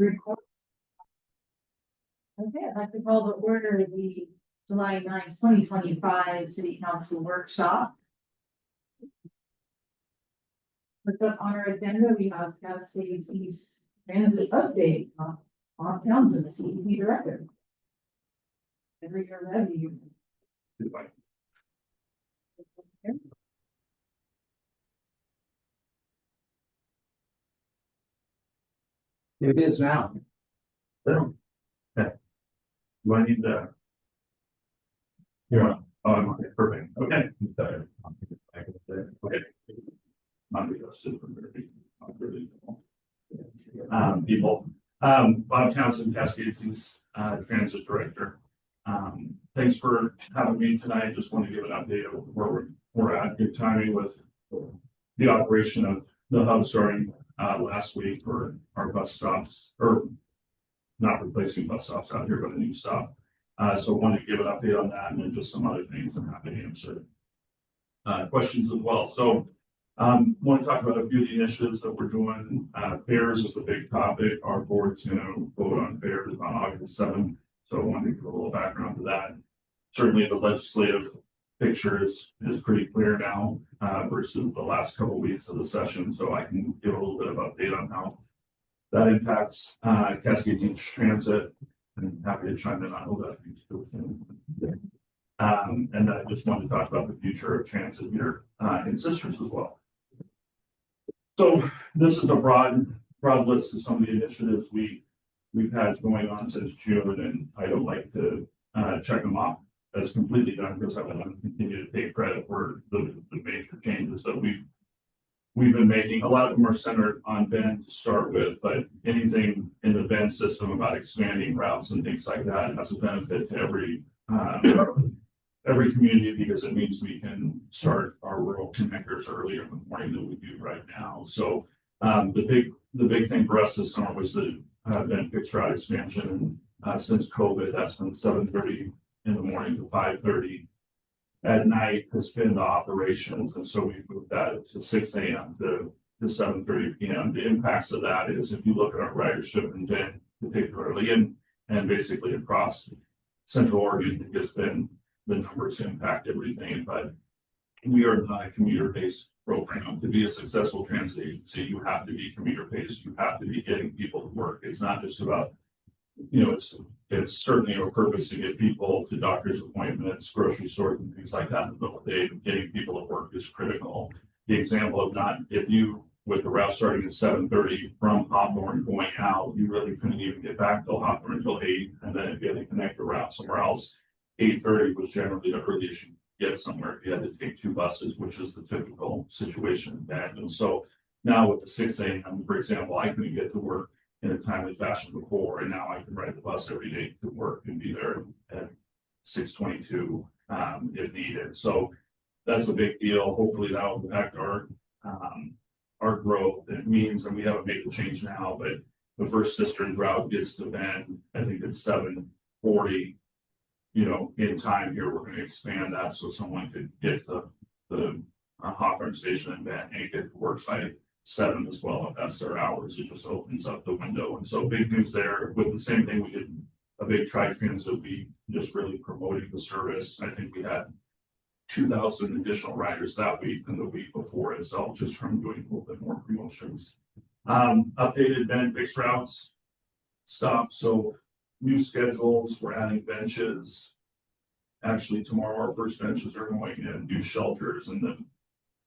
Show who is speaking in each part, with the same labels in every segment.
Speaker 1: Record. Okay, I'd like to call to order the July 9th, 2025 City Council Workshop. But on our agenda, we have Cascades East Transit Update on Townsend, the CED Director. Whenever you're ready.
Speaker 2: Goodbye. It is now. So, okay. Do I need to? You're on. Oh, I'm okay. Perfect. Okay. Okay. People. Bob Townsend, Cascades East Transit Director. Thanks for having me tonight. Just want to give an update of where we're at. Good timing with the operation of the hub starting last week for our bus stops, or not replacing bus stops out here, but a new stop. So wanted to give an update on that and then just some other things I'm happy to answer questions as well. So want to talk about a few of the initiatives that we're doing. Fares is a big topic. Our board's going to vote on fares on August 7th. So I wanted to give a little background to that. Certainly the legislative picture is pretty clear now versus the last couple of weeks of the session. So I can give a little bit of update on how that impacts Cascades East Transit. I'm happy to chime in on all that. And then I just wanted to talk about the future of transit here in Sisters as well. So this is a broad list of some of the initiatives we've had going on since June, and I don't like to check them off as completely done because I want to continue to take credit for the major changes that we've been making. A lot of them are centered on Ben to start with, but anything in the Ben system about expanding routes and things like that has a benefit to every community because it means we can start our rural connectors earlier in the morning than we do right now. So the big thing for us this summer was the Ben fixed route expansion. And since COVID, that's been 7:30 in the morning to 5:30 at night has been the operations. And so we moved that to 6 a.m. to 7:30 p.m. The impacts of that is if you look at our ridership in Ben particularly and basically across Central Oregon, it has been the numbers impact everything, but we are not a commuter-based program. To be a successful transit agency, you have to be commuter-based. You have to be getting people to work. It's not just about, it's certainly our purpose to get people to doctor's appointments, grocery stores, and things like that in the middle of the day. Getting people to work is critical. The example of with the route starting at 7:30 from Hawthorne going out, you really couldn't even get back to Hawthorne until 8, and then if you had to connect the route somewhere else, 8:30 was generally the earliest you get somewhere. If you had to take 2 buses, which is the typical situation in that. And so now with the 6 a.m., for example, I couldn't get to work in a timely fashion before, and now I can ride the bus every day to work and be there at 6:22 if needed. So that's a big deal. Hopefully that will impact our growth. It means, and we haven't made the change now, but the first Sisters route gets to Bend, I think it's 7:40. In time here, we're going to expand that so someone could get to the Hawthorne station and Bend and get to work by 7 as well. If that's their hours, it just opens up the window. And so big news there. With the same thing, we did a big tri-transit week, just really promoting the service. I think we had 2,000 additional riders that week than the week before itself, just from doing a little bit more promotions. Updated Ben fixed routes stop. So new schedules, we're adding benches. Actually, tomorrow our first benches are going in, new shelters, and then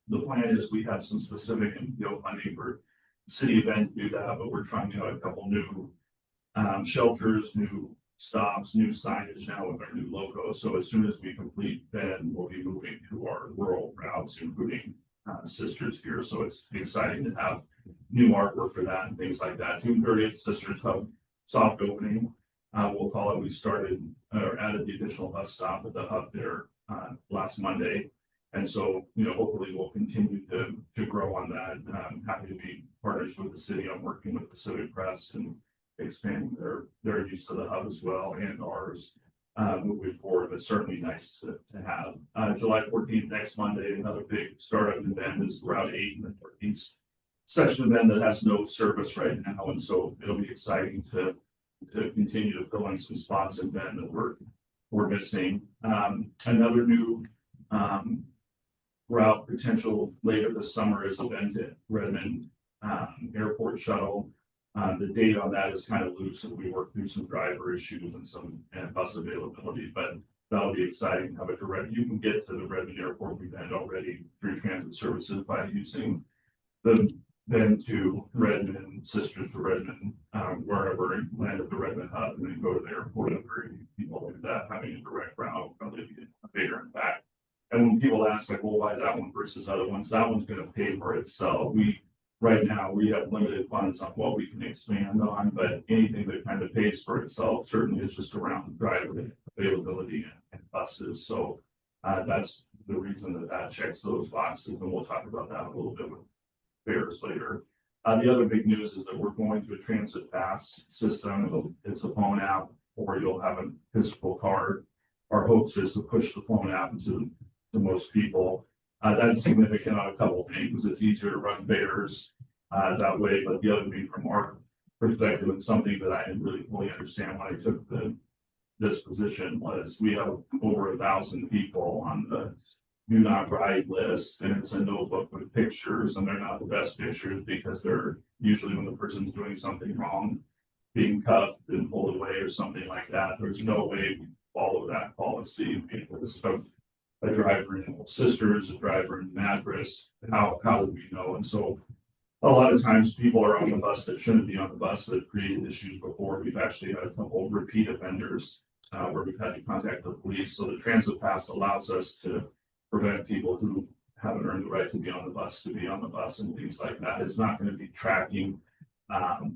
Speaker 2: the plan is we had some specific funding for city event to do that, but we're trying to add a couple new shelters, new stops, new signage now with our new logo. So as soon as we complete Ben, we'll be moving to our rural routes, including Sisters here. So it's exciting to have new artwork for that and things like that. June 30th, Sisters Hub soft opening. We'll call it. We started or added the additional bus stop at the hub there last Monday. And so, hopefully we'll continue to grow on that. I'm happy to be partners with the city. I'm working with Pacific Press and expanding their use of the hub as well and ours moving forward, but certainly nice to have. July 14th, next Monday, another big startup event is Route 8 in the Northeast. section of Bend that has no service right now, and so it'll be exciting to continue to fill in some spots in Bend that we're missing. Another new route potential later this summer is the Bend to Redmond airport shuttle. The date on that is kind of loose, and we work through some driver issues and bus availability, but that'll be exciting. Have a direct, you can get to the Redmond airport we Bend already through transit services by using the Bend to Redmond, Sisters to Redmond, wherever you land at the Redmond hub, and then go to the airport. And very people like that having a direct route will probably be a bigger impact. And when people ask like, well, why that one versus other ones, that one's going to pay for itself. Right now we have limited funds on what we can expand on, but anything that kind of pays for itself certainly is just around driver availability and buses. So that's the reason that checks those boxes, and we'll talk about that a little bit with fares later. The other big news is that we're going to a transit pass system. It's a phone app, or you'll have a physical card. Our hopes is to push the phone app to most people. That's significant on a couple of things. It's easier to run fares that way, but the other thing from our perspective, and something that I didn't really fully understand when I took this position, was we have over 1,000 people on the do not ride list, and it's a notebook with pictures, and they're not the best pictures because they're usually when the person's doing something wrong, being cuffed and pulled away or something like that. There's no way we follow that policy because of a driver in Sisters, a driver in Madras. How do we know? And so a lot of times people are on the bus that shouldn't be on the bus that created issues before. We've actually had a couple of repeat offenders where we've had to contact the police. So the transit pass allows us to prevent people who haven't earned the right to be on the bus to be on the bus and things like that. It's not going to be tracking. All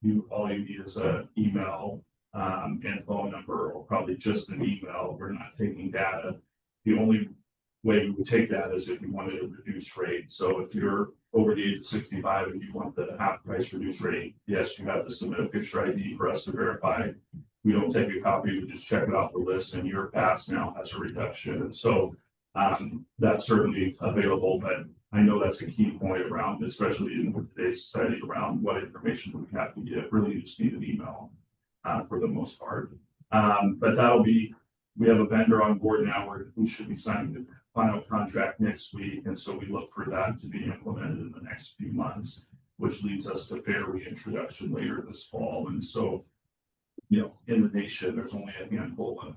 Speaker 2: you need is an email and phone number, or probably just an email. We're not taking data. The only way we would take that is if you wanted a reduced rate. So if you're over the age of 65 and you want the half price reduced rate, yes, you have to submit a picture ID for us to verify. We don't take a copy, we just check it off the list, and your pass now has a reduction. And so that's certainly available, but I know that's a key point around, especially in today's society, around what information we have to get. Really, you just need an email for the most part. But we have a vendor on board now where we should be signing the final contract next week. And so we look for that to be implemented in the next few months, which leads us to fare reintroduction later this fall. And so, in the nation, there's only a handful of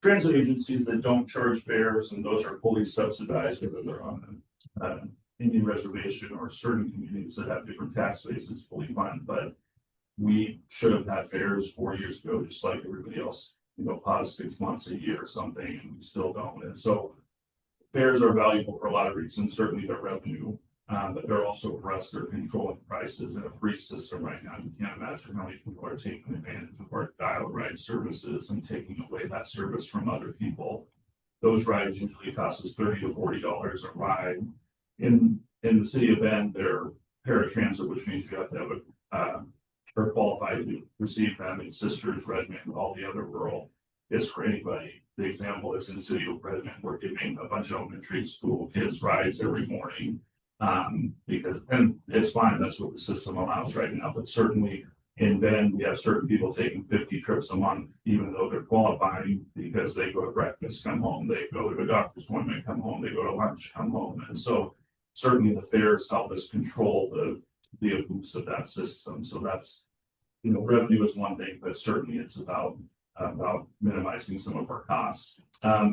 Speaker 2: transit agencies that don't charge fares, and those are fully subsidized, whether they're on an Indian reservation or certain communities that have different tax bases fully funded. But we should have had fares 4 years ago, just like everybody else, pause 6 months, a year or something, and we still don't. And so fares are valuable for a lot of reasons, certainly their revenue, but they're also for us, they're controlling prices in a free system right now. You can't imagine how many people are taking advantage of our dial ride services and taking away that service from other people. Those rides usually cost us $30 to $40 a ride. In the city of Bend, they're paratransit, which means you have to have are qualified to receive them in Sisters, Redmond, all the other rural. It's for anybody. The example is in the city of Redmond, we're giving a bunch of elementary school kids rides every morning because, and it's fine, that's what the system allows right now. But certainly in Bend, we have certain people taking 50 trips a month, even though they're qualifying, because they go to breakfast, come home, they go to a doctor's appointment, come home, they go to lunch, come home. And so certainly the fares help us control the abuse of that system. So that's, revenue is one thing, but certainly it's about minimizing some of our costs.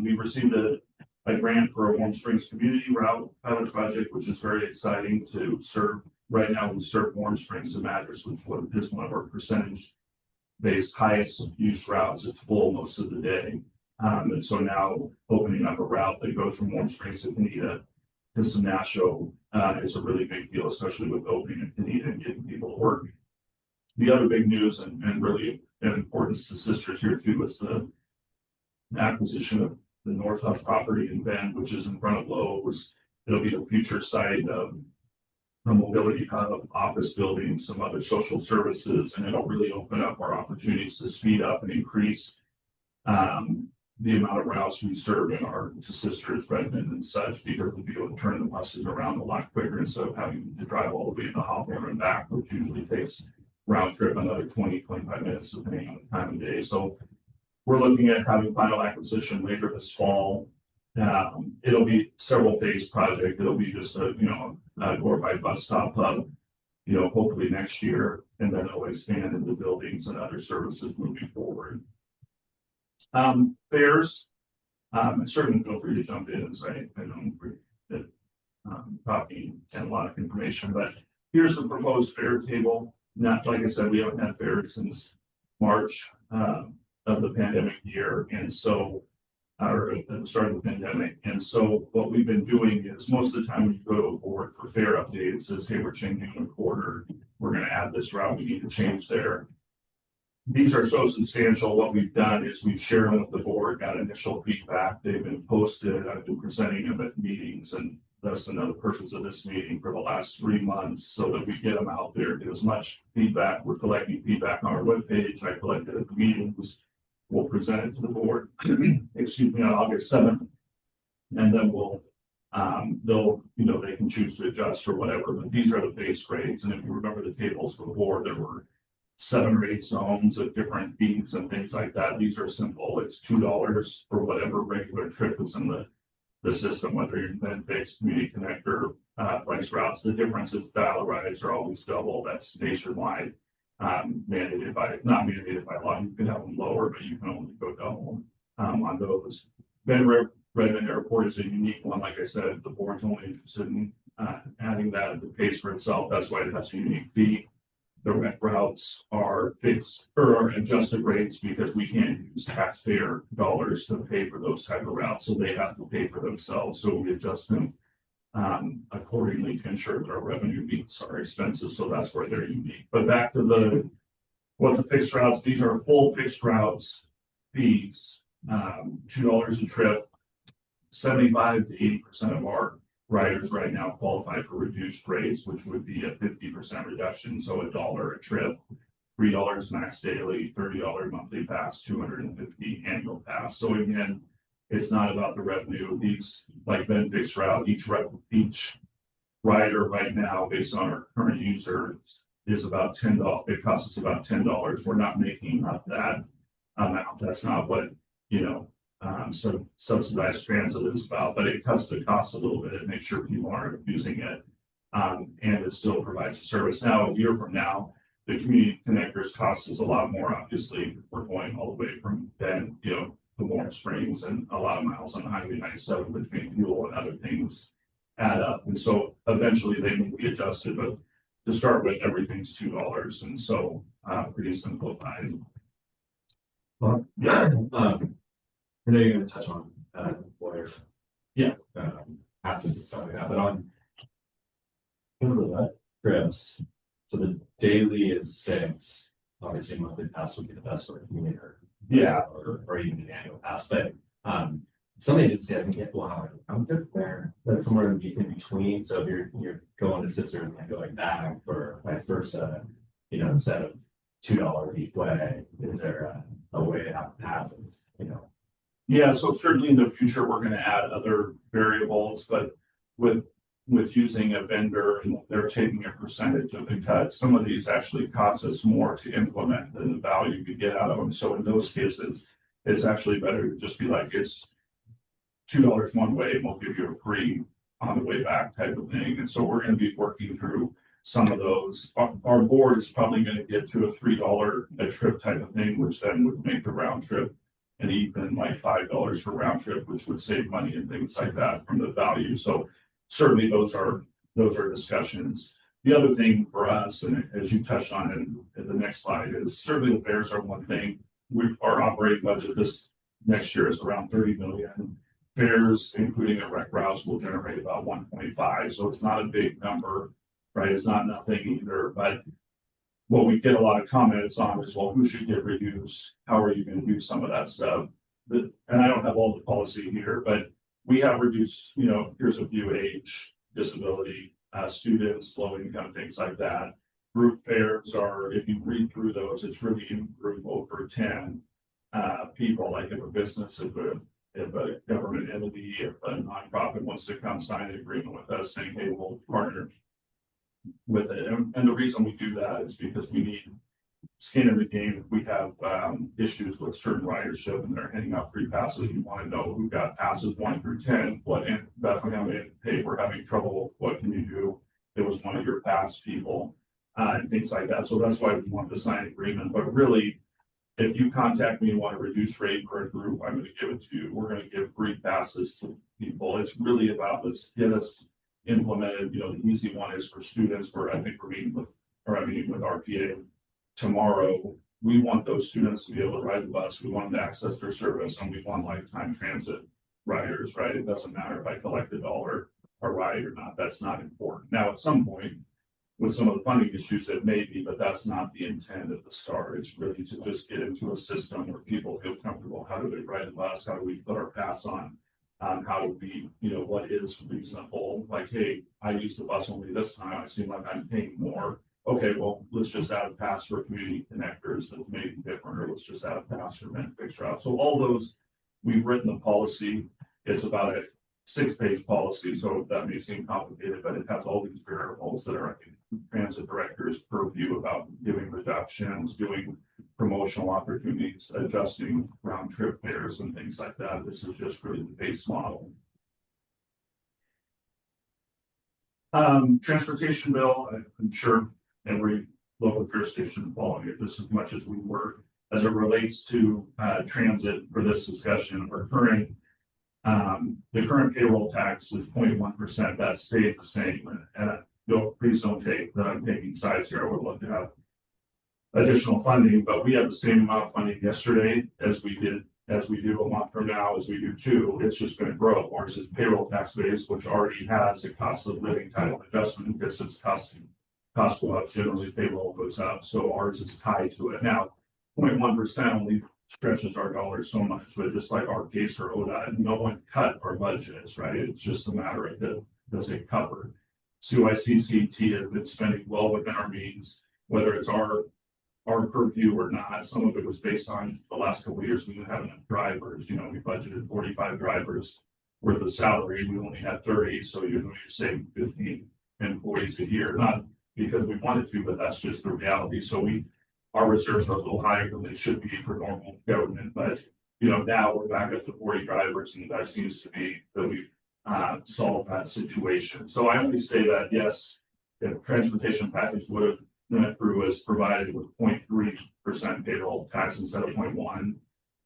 Speaker 2: We received a grant for a Warm Springs community route pilot project, which is very exciting to serve. Right now, we serve Warm Springs and Madras, which is one of our percentage-based highest use routes. It's full most of the day. And so now opening up a route that goes from Warm Springs to Canita to Senasho is a really big deal, especially with opening in Canita and getting people to work. The other big news and really of importance to Sisters here too is the acquisition of the North Hub property in Bend, which is in front of Lowe's. It'll be the future site of a mobility hub, office building, some other social services, and it'll really open up our opportunities to speed up and increase the amount of routes we serve in our to Sisters, Redmond and such, because we'll be able to turn the buses around a lot quicker instead of having to drive all the way to Hawthorne and back, which usually takes round trip another 20-25 minutes depending on the time of day. So we're looking at having final acquisition later this fall. It'll be several phase project. It'll be just a, a glorified bus stop hub, hopefully next year, and then it'll expand into buildings and other services moving forward. Fares, certainly feel free to jump in and say, I know we're talking and a lot of information, but here's the proposed fare table. Not, like I said, we haven't had fares since March of the pandemic year, and so or at the start of the pandemic. And so what we've been doing is most of the time when you go to a board for fare update, it says, hey, we're changing a quarter. We're going to add this route. We need to change there. These are so substantial. What we've done is we've shared them with the board, got initial feedback. They've been posted. I've been presenting them at meetings, and that's another purpose of this meeting for the last 3 months, so that we get them out there, get as much feedback. We're collecting feedback on our webpage. I collected at the meetings. We'll present it to the board, excuse me, on August 7th. And then we'll, they'll, they can choose to adjust or whatever, but these are the base rates. And if you remember the tables for the board, there were 7 or 8 zones of different fees and things like that. These are simple. It's $2 for whatever regular trip is in the system, whether you're then fixed community connector, price routes. The difference is dial rides are always double. That's nationwide. Not mandated by law. You can have them lower, but you can only go double on those. Redmond Airport is a unique one. Like I said, the board's only interested in adding that. It pays for itself. That's why it has a unique fee. The rec routes are fixed or adjusted rates because we can't use taxpayer dollars to pay for those type of routes. So they have to pay for themselves. So we adjust them accordingly to ensure that our revenue meets our expenses. So that's where they're unique. But back to what the fixed routes, these are full fixed routes fees, $2 a trip. 75 to 80% of our riders right now qualify for reduced rates, which would be a 50% reduction. So $1 a trip, $3 max daily, $30 monthly pass, $250 annual pass. So again, it's not about the revenue. These, like Ben fixed route, each rider right now, based on our current users, is about $10. It costs us about $10. We're not making up that amount. That's not what subsidized transit is about, but it cuts the cost a little bit and makes sure people aren't using it. And it still provides a service. Now, a year from now, the community connectors cost us a lot more. Obviously, we're going all the way from Ben, to Warren Springs, and a lot of miles on Highway 97 between fuel and other things add up. And so eventually they may be adjusted, but to start with, everything's $2. And so pretty simplified.
Speaker 3: Well, yeah. I know you're going to touch on employer, absence and stuff like that, but on trips, so the daily is 6. Obviously, monthly pass would be the best for a commuter, or even an annual pass. But some agencies, I think, will have a counter there, that's somewhere in between. So if you're going to Sister and go like that, or vice versa, instead of $2 each way, is there a way to have passes,
Speaker 2: Yeah, so certainly in the future, we're going to add other variables, but with using a vendor and they're taking a percentage of the cut, some of these actually cost us more to implement than the value we get out of them. So in those cases, it's actually better to just be like, it's $2 one way and we'll give you a free on the way back type of thing. And so we're going to be working through some of those. Our board is probably going to get to a $3 a trip type of thing, which then would make the round trip and even like $5 for round trip, which would save money and things like that from the value. So certainly those are discussions. The other thing for us, and as you touched on in the next slide, is certainly the fares are one thing. Our operating budget this next year is around 30 million. Fares, including the rec routes, will generate about 1.5. So it's not a big number, right? It's not nothing either, but what we get a lot of comments on is, well, who should get reduced? How are you going to do some of that stuff? And I don't have all the policy here, but we have reduced, here's a few: age, disability, students, low income, things like that. Group fares are, if you read through those, it's really in group over 10. people, like if a business, if a government entity, if a nonprofit wants to come sign an agreement with us saying, hey, we'll partner with it. And the reason we do that is because we need skin in the game. If we have issues with certain ridership and they're handing out free passes, we want to know who got passes 1 through 10, what in Bethlehem, and hey, we're having trouble, what can you do? It was one of your past people, and things like that. So that's why we want to sign an agreement. But really, if you contact me and want to reduce rate for a group, I'm going to give it to you. We're going to give free passes to people. It's really about, let's get us implemented. You know, the easy one is for students, where I think we're meeting with RPA tomorrow. We want those students to be able to ride the bus. We want them to access their service, and we want lifetime transit riders, right? It doesn't matter if I collect $1 a ride or not. That's not important. Now, at some point, with some of the funding issues, it may be, but that's not the intent at the start. It's really to just get into a system where people feel comfortable. How do they ride the bus? How do we put our pass on? How do we, you know, what is reasonable? Like, hey, I use the bus only this time. I seem like I'm paying more. Okay, well, let's just add a pass for community connectors that's maybe different, or let's just add a pass for men fixture out. So all those, we've written the policy. It's about a 6-page policy, so that may seem complicated, but it has all these variables that are transit directors' purview about giving reductions, doing promotional opportunities, adjusting round trip fares and things like that. This is just really the base model. Transportation bill, I'm sure every local jurisdiction is following it just as much as we were. As it relates to transit for this discussion, the current payroll tax is 0.1%. That stayed the same. And please don't take that I'm taking sides here. I would love to have additional funding, but we have the same amount of funding yesterday as we do a month from now, as we do too. It's just going to grow. Ours is payroll tax base, which already has a cost of living title adjustment because it's costs go up. Generally, payroll goes up, so ours is tied to it. Now, 0.1% only stretches our dollars so much, but just like our case or ODOT, no one cut our budgets, right? It's just a matter of does it cover? CYCCT has been spending well within our means, whether it's our purview or not. Some of it was based on the last couple of years we didn't have enough drivers. You know, we budgeted 45 drivers worth of salary. We only had 30, so you're saving 15 employees a year. Not because we wanted to, but that's just the reality. So our reserves are a little higher than they should be for normal government, but you know, now we're back up to 40 drivers, and that seems to be that we've solved that situation. So I only say that yes, if transportation package would have went through as provided with 0.3% payroll tax instead of 0.1,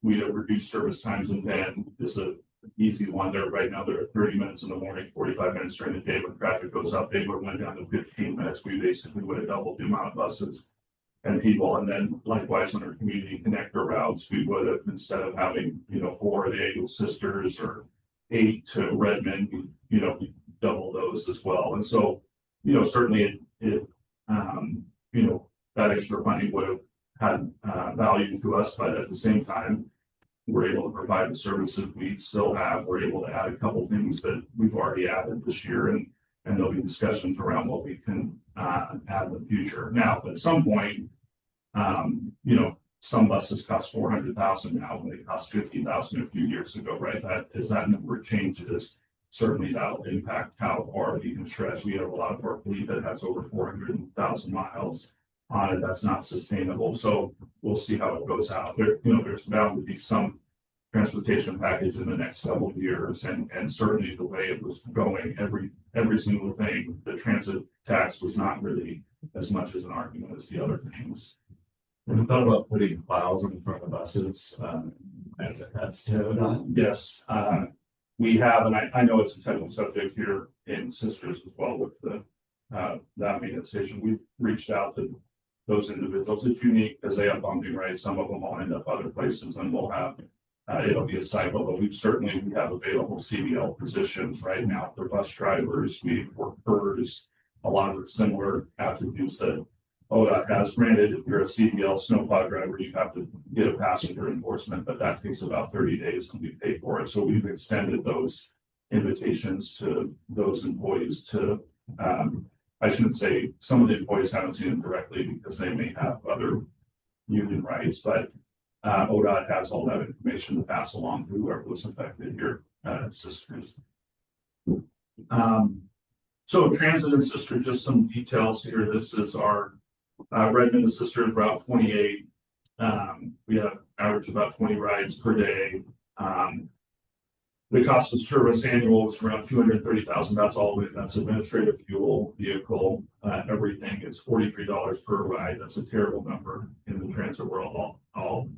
Speaker 2: we'd have reduced service times, and then this is an easy one there right now. They're at 30 minutes in the morning, 45 minutes during the day. When traffic goes up, they would have went down to 15 minutes. We basically would have doubled the amount of buses and people. And then likewise on our community connector routes, we would have, instead of having, you know, 4 to Eagle Sisters or 8 to Redmond, you know, we double those as well. And so, you know, certainly it you know, that extra funding would have had value to us, but at the same time, we're able to provide the services we still have. We're able to add a couple things that we've already added this year, and there'll be discussions around what we can add in the future. Now, at some point, you know, some buses cost $400,000 now when they cost $50,000 a few years ago, right? That as that number changes, certainly that'll impact how far we can stretch. We have a lot of our fleet that has over 400,000 miles on it. That's not sustainable. So we'll see how it goes out. There, you know, there's bound to be some transportation package in the next couple of years, and certainly the way it was going, every single thing, the transit tax was not really as much as an argument as the other things.
Speaker 3: Have you thought about putting plows in front of buses? That's too.
Speaker 2: Yes, we have, and I know it's a technical subject here in Sisters as well with the that maintenance station. We've reached out to those individuals. It's unique because they have bumping rights. Some of them will end up other places, and we'll have it'll be a cycle. But we have available CDL positions right now for bus drivers. We workers, a lot of the similar attributes that ODOT has. Granted, if you're a CDL snowplow driver, you have to get a passenger endorsement, but that takes about 30 days and we pay for it. So we've extended those invitations to those employees to, I shouldn't say some of the employees haven't seen them directly because they may have other union rights, but ODOT has all that information to pass along to whoever was affected here at Sisters. So Transit and Sisters, just some details here. This is our Redmond to Sisters Route 28. We have average about 20 rides per day. The cost of service annual is around $230,000. That's all in. That's administrative, fuel, vehicle, everything. It's $43 per ride. That's a terrible number in the transit world. I'll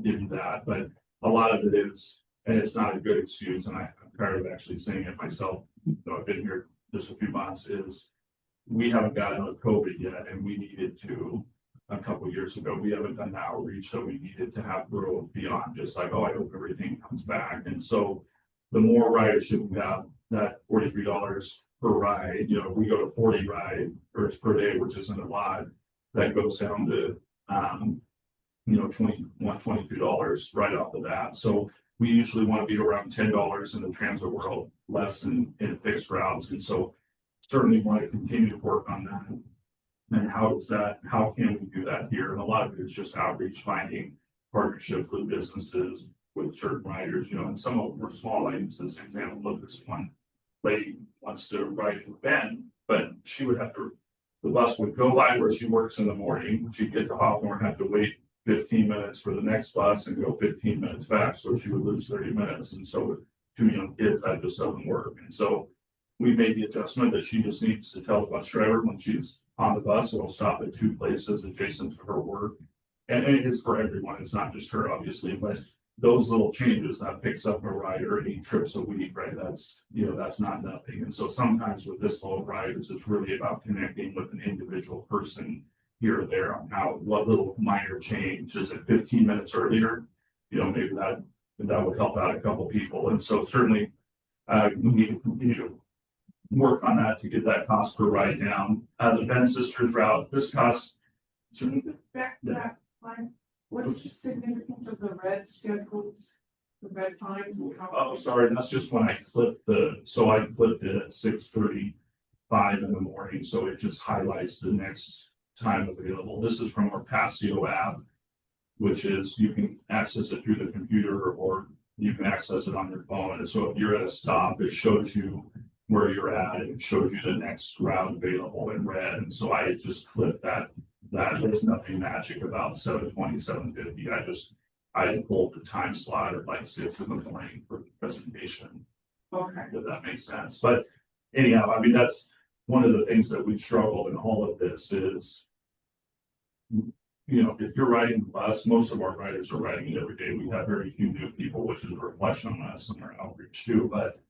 Speaker 2: give you that. But a lot of it is, and it's not a good excuse. And I'm tired of actually saying it myself. Though I've been here just a few months. Is we haven't gotten out of COVID yet, and we needed to. A couple of years ago, we haven't done the outreach that we needed to have growth beyond just like, oh, I hope everything comes back. And so the more ridership we have, that $43 per ride, we go to 40 rides per day, which isn't a lot, that goes down to $21, $22 right off the bat. So we usually want to be around $10 in the transit world, less in fixed routes. And so certainly want to continue to work on that. And how can we do that here? And a lot of it is just outreach, finding partnerships with businesses, with certain riders, and some of them are small items. This example of this one lady wants to ride in Bend, but she would have to, the bus would go by where she works in the morning. She'd get to Hawthorne, have to wait 15 minutes for the next bus and go 15 minutes back. So she would lose 30 minutes. And so with 2 young kids, that just doesn't work. And so we made the adjustment that she just needs to tell the bus driver when she's on the bus, it'll stop at 2 places adjacent to her work. And it's for everyone, it's not just her, obviously, but those little changes that picks up a rider 8 trips a week, right? That's not nothing. And so sometimes with this low riders, it's really about connecting with an individual person here or there on what little minor change is it 15 minutes earlier, maybe that would help out a couple people. And so certainly we need to continue to work on that to get that cost per ride down. The Bend Sisters route, this costs.
Speaker 4: Back to that line, what's the significance of the red schedules, the red times?
Speaker 2: Oh, sorry, that's just when I clipped it at 6:35 in the morning, so it just highlights the next time available. This is from our Passio app, which is you can access it through the computer or you can access it on your phone. And so if you're at a stop, it shows you where you're at, and it shows you the next route available in red. And so I just clipped that there's nothing magic about 7:20, 7:50. I pulled the time slot at like 6 in the morning for the presentation.
Speaker 4: Okay.
Speaker 2: If that makes sense. But anyhow, I mean, that's one of the things that we've struggled in all of this is, if you're riding the bus, most of our riders are riding it every day. We have very few new people, which is a reflection on us and our outreach too. But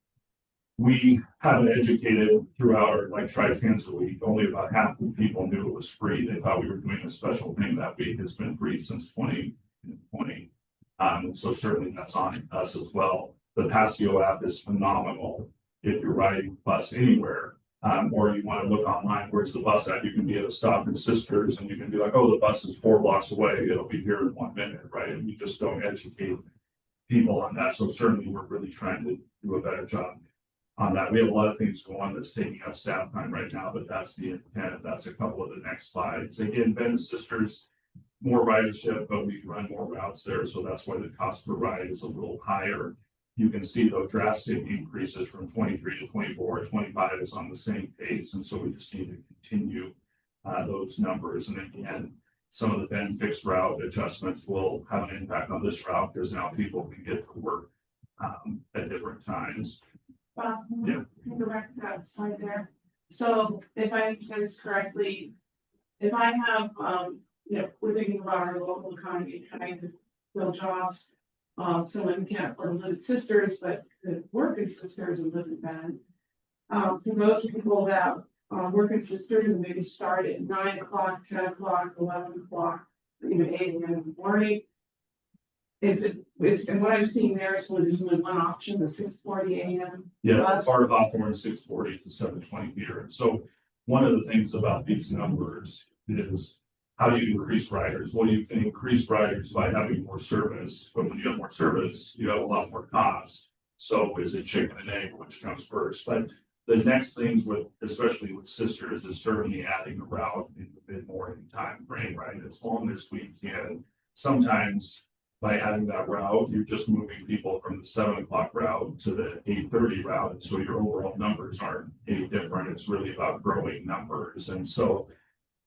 Speaker 2: we haven't educated throughout our Tri-Transit week. Only about half the people knew it was free. They thought we were doing a special thing that week. It's been free since 2020. So certainly that's on us as well. The Passio app is phenomenal. If you're riding bus anywhere, or you want to look online, where's the bus at? You can be at a stop in Sisters and you can be like, oh, the bus is 4 blocks away. It'll be here in 1 minute, right? And we just don't educate people on that. So certainly we're really trying to do a better job on that. We have a lot of things going on that's taking up staff time right now, but that's the intent. That's a couple of the next slides. Again, Bend Sisters, more ridership, but we run more routes there. So that's why the cost per ride is a little higher. You can see though drastic increases from 23 to 24, 25 is on the same pace. And so we just need to continue those numbers. And again, some of the Bend fixed route adjustments will have an impact on this route because now people can get to work at different times.
Speaker 4: Can you go back to that slide there? So if I understand this correctly, if I have, we're thinking about our local economy trying to fill jobs. Someone can't afford to live at Sisters, but could work in Sisters and live in Bend. For most people that work in Sisters and maybe start at 9 o'clock, 10 o'clock, 11 o'clock, even 8 a.m. in the morning. And what I'm seeing there is there's only one option, the 6:40 a.m.
Speaker 2: Yeah,
Speaker 4: bus.
Speaker 2: part of Hawthorne 6:40 to 7:20 here. So one of the things about these numbers is how do you increase riders? Well, you can increase riders by having more service, but when you have more service, you have a lot more costs. So is it chicken and egg, which comes first? But the next things especially with Sisters, is certainly adding a route in the mid-morning time frame, right? As long as we can, sometimes by adding that route, you're just moving people from the 7 o'clock route to the 8:30 route. And so your overall numbers aren't any different. It's really about growing numbers. And so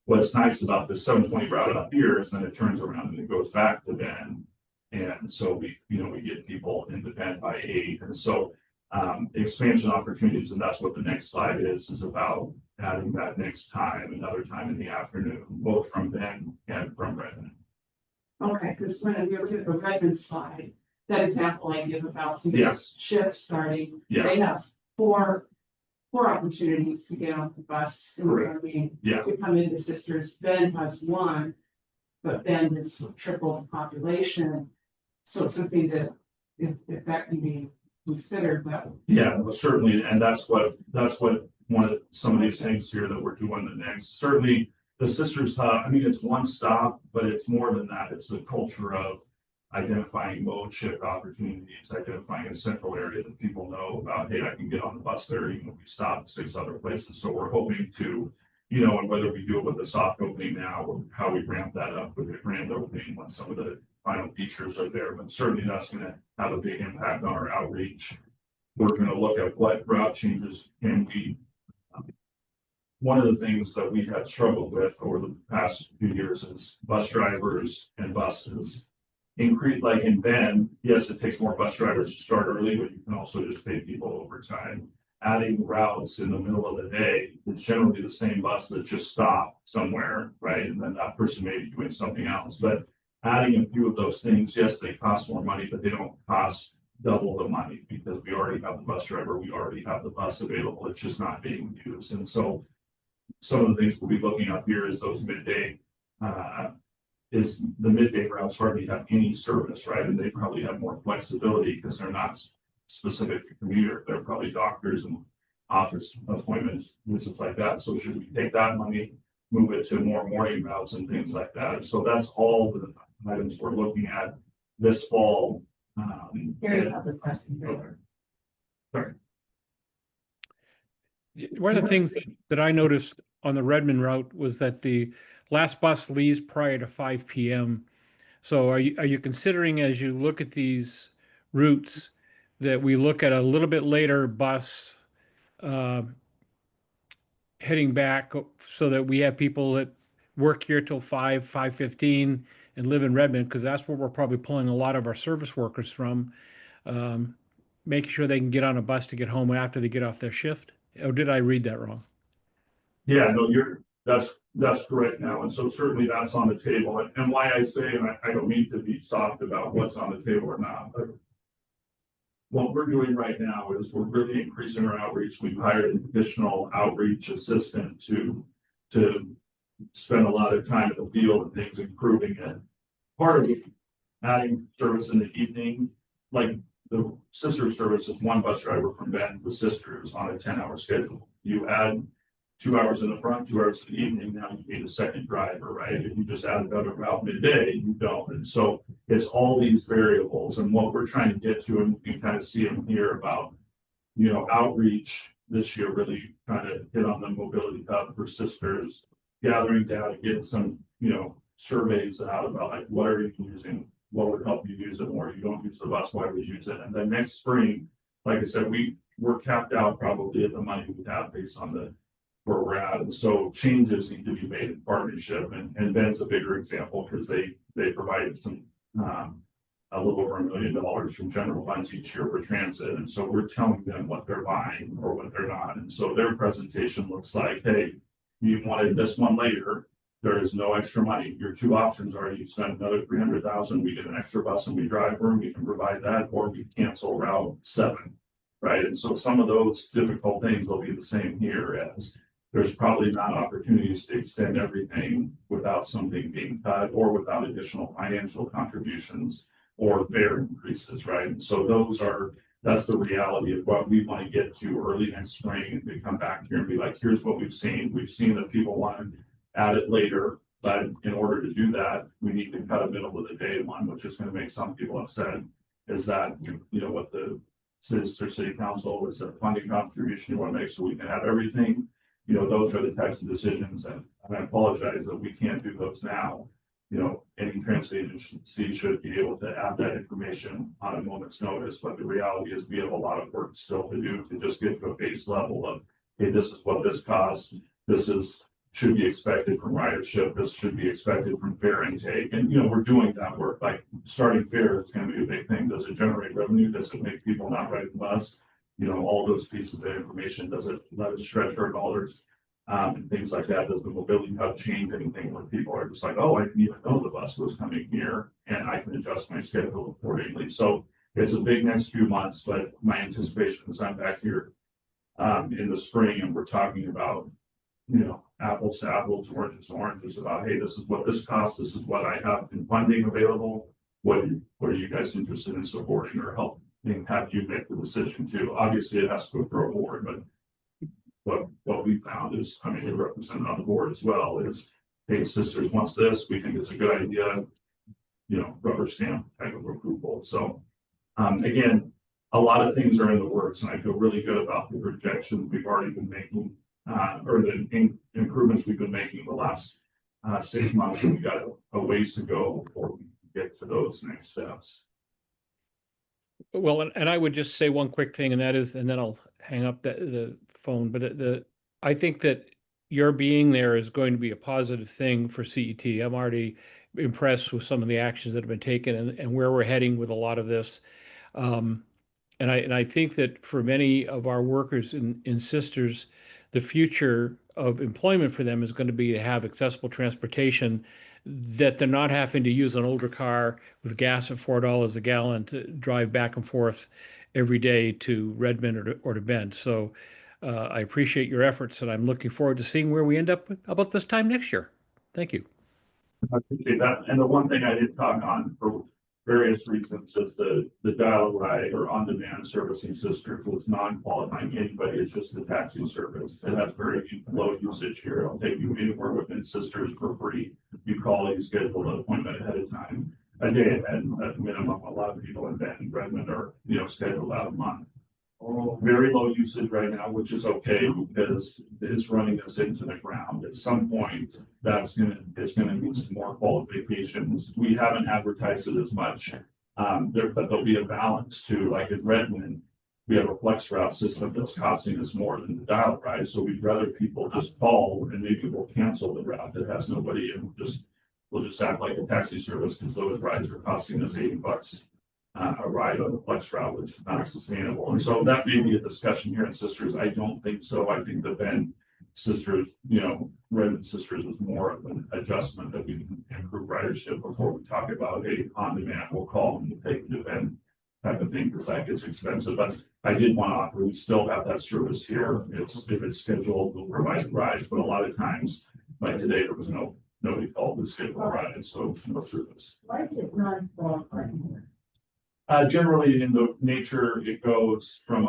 Speaker 2: what's nice about the 7:20 route up here is then it turns around and it goes back to Bend. And so we get people into Bend by 8. And so expansion opportunities, and that's what the next slide is about adding that next time, another time in the afternoon, both from Bend and from Redmond.
Speaker 4: Okay, because when we look at the Redmond slide, that example I give about some
Speaker 2: Yes.
Speaker 4: shifts starting,
Speaker 2: Yeah.
Speaker 4: they have four opportunities to get on the bus in the
Speaker 2: Correct.
Speaker 4: morning.
Speaker 2: Yeah.
Speaker 4: To come into Sisters. Bend has one, but Bend is triple the population. So it's something that if that can be considered, that would.
Speaker 2: Yeah, well, certainly, and that's what one of some of these things here that we're doing the next, certainly the Sisters Hub, I mean, it's one stop, but it's more than that. It's the culture of identifying mode shift opportunities, identifying a central area that people know about, hey, I can get on the bus there, even if we stop 6 other places. So we're hoping to, and whether we do it with the soft opening now or how we ramp that up with the grand opening when some of the final features are there, but certainly that's going to have a big impact on our outreach. We're going to look at what route changes can we. One of the things that we have struggled with over the past few years is bus drivers and buses. Increase, like in Bend, yes, it takes more bus drivers to start early, but you can also just pay people overtime. Adding routes in the middle of the day, it's generally the same bus that just stopped somewhere, right? And then that person may be doing something else. But adding a few of those things, yes, they cost more money, but they don't cost double the money because we already have the bus driver, we already have the bus available, it's just not being used. And so some of the things we'll be looking up here is those midday, is the midday routes hardly have any service, right? And they probably have more flexibility because they're not specific to commuter. They're probably doctors and office appointments, visits like that. So should we take that money, move it to more morning routes and things like that? So that's all the items we're looking at this fall.
Speaker 1: Here you have the question.
Speaker 2: Okay.
Speaker 5: One of the things that I noticed on the Redmond route was that the last bus leaves prior to 5 p.m. So are you considering, as you look at these routes, that we look at a little bit later bus heading back so that we have people that work here till 5:15 and live in Redmond, because that's where we're probably pulling a lot of our service workers from, making sure they can get on a bus to get home after they get off their shift? Or did I read that wrong?
Speaker 2: Yeah, no, that's correct now. And so certainly that's on the table. And why I say, and I don't mean to be soft about what's on the table or not, but what we're doing right now is we're really increasing our outreach. We've hired an additional outreach assistant to spend a lot of time in the field and things, improving it. Part of adding service in the evening, like the Sisters service is one bus driver from Bend to Sisters on a 10-hour schedule. You add 2 hours in the front, 2 hours in the evening, now you need a second driver, right? If you just add another route midday, you don't. And so it's all these variables. And what we're trying to get to, and you can kind of see them here about, outreach this year, really trying to hit on the mobility hub for Sisters, gathering data, getting some, surveys out about like, what are you using? What would help you use it more? You don't use the bus, why would you use it? And then next spring, like I said, we're capped out probably at the money we have based on where we're at. And so changes need to be made in partnership. And Ben's a bigger example because they provided some a little over $1 million from general funds each year for transit. And so we're telling them what they're buying or what they're not. And so their presentation looks like, hey, you wanted this one later. There is no extra money. Your two options are you spend another $300,000, we get an extra bus and we drive her and we can provide that, or we cancel route 7. Right. And so some of those difficult things will be the same here, as there's probably not opportunities to extend everything without something being cut or without additional financial contributions or fare increases, right? And so that's the reality of what we want to get to early next spring, and we come back here and be like, here's what we've seen. We've seen that people want to add it later, but in order to do that, we need to cut a middle of the day one, which is going to make some people upset. Is that, what the city council is, a funding contribution you want to make so we can have everything. Those are the types of decisions, and I apologize that we can't do those now. any transit agency should be able to add that information on a moment's notice, but the reality is we have a lot of work still to do to just get to a base level of, hey, this is what this costs, should be expected from ridership, this should be expected from fare intake, and, we're doing that work, like starting fare is gonna be a big thing, does it generate revenue, does it make people not ride the bus? All those pieces of information, does it let us stretch our dollars? And things like that. Does the mobility hub change anything where people are just like, oh, I didn't even know the bus was coming here and I can adjust my schedule accordingly. So it's a big next few months, but my anticipation is I'm back here in the spring and we're talking about, apples to apples, oranges to oranges about, hey, this is what this costs. This is what I have in funding available. What are you guys interested in supporting or helping have you make the decision too? Obviously it has to go through a board, but what we found is, they represent on the board as well, is, hey, Sisters wants this, we think it's a good idea, rubber stamp type of approval. So, again, a lot of things are in the works and I feel really good about the projections we've already been making, or the improvements we've been making the last 6 months. We got a ways to go before we get to those next steps.
Speaker 5: Well, and I would just say one quick thing, and that is, and then I'll hang up the phone, but I think that your being there is going to be a positive thing for CET. I'm already impressed with some of the actions that have been taken and where we're heading with a lot of this. And I think that for many of our workers in Sisters, the future of employment for them is going to be to have accessible transportation, that they're not having to use an older car with gas at $4 a gallon to drive back and forth every day to Redmond or to Bend. So I appreciate your efforts and I'm looking forward to seeing where we end up about this time next year. Thank you.
Speaker 2: I appreciate that. And the one thing I did talk on for various reasons is the dial ride or on-demand servicing Sisters was non-qualifying anybody. It's just the taxi service. It has very low usage here. It'll take you anywhere within Sisters for free. You call, you schedule an appointment ahead of time, a day ahead at minimum. A lot of people in Bend and Redmond are, scheduled out a month. Very low usage right now, which is okay because it's running us into the ground. At some point, it's gonna need some more qualifications. We haven't advertised it as much. But there'll be a balance too. Like in Redmond, we have a flex route system that's costing us more than the dial ride. So we'd rather people just call and maybe we'll cancel the route that has nobody and we'll just act like a taxi service because those rides are costing us $80 a ride on the flex route, which is not sustainable. And so that may be a discussion here in Sisters. I don't think so. I think the Bend Sisters, Redmond Sisters is more of an adjustment that we can improve ridership before we talk about a on-demand, we'll call and we'll take the Bend type of thing because that gets expensive. But I did want to offer, we still have that service here. If it's scheduled, we'll provide the rides, but a lot of times, like today, there was nobody called to schedule a ride, so no service.
Speaker 1: Why is it not qualifying?
Speaker 2: Generally in the nature, it goes from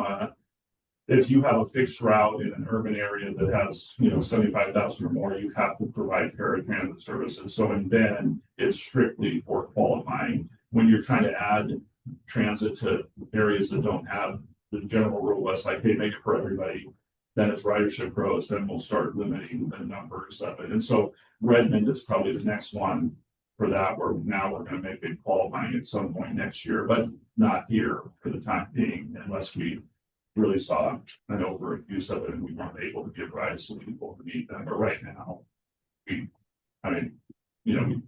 Speaker 2: if you have a fixed route in an urban area that has, 75,000 or more, you have to provide paratransit services. So in Bend, it's strictly for qualifying. When you're trying to add transit to areas that don't have the general rule, Westside, hey, make it for everybody. Then as ridership grows, then we'll start limiting the numbers of it. And so Redmond is probably the next one for that, where now we're going to make it qualifying at some point next year, but not here for the time being, unless we really saw an overuse of it and we weren't able to give rides to people who need them. But right now, we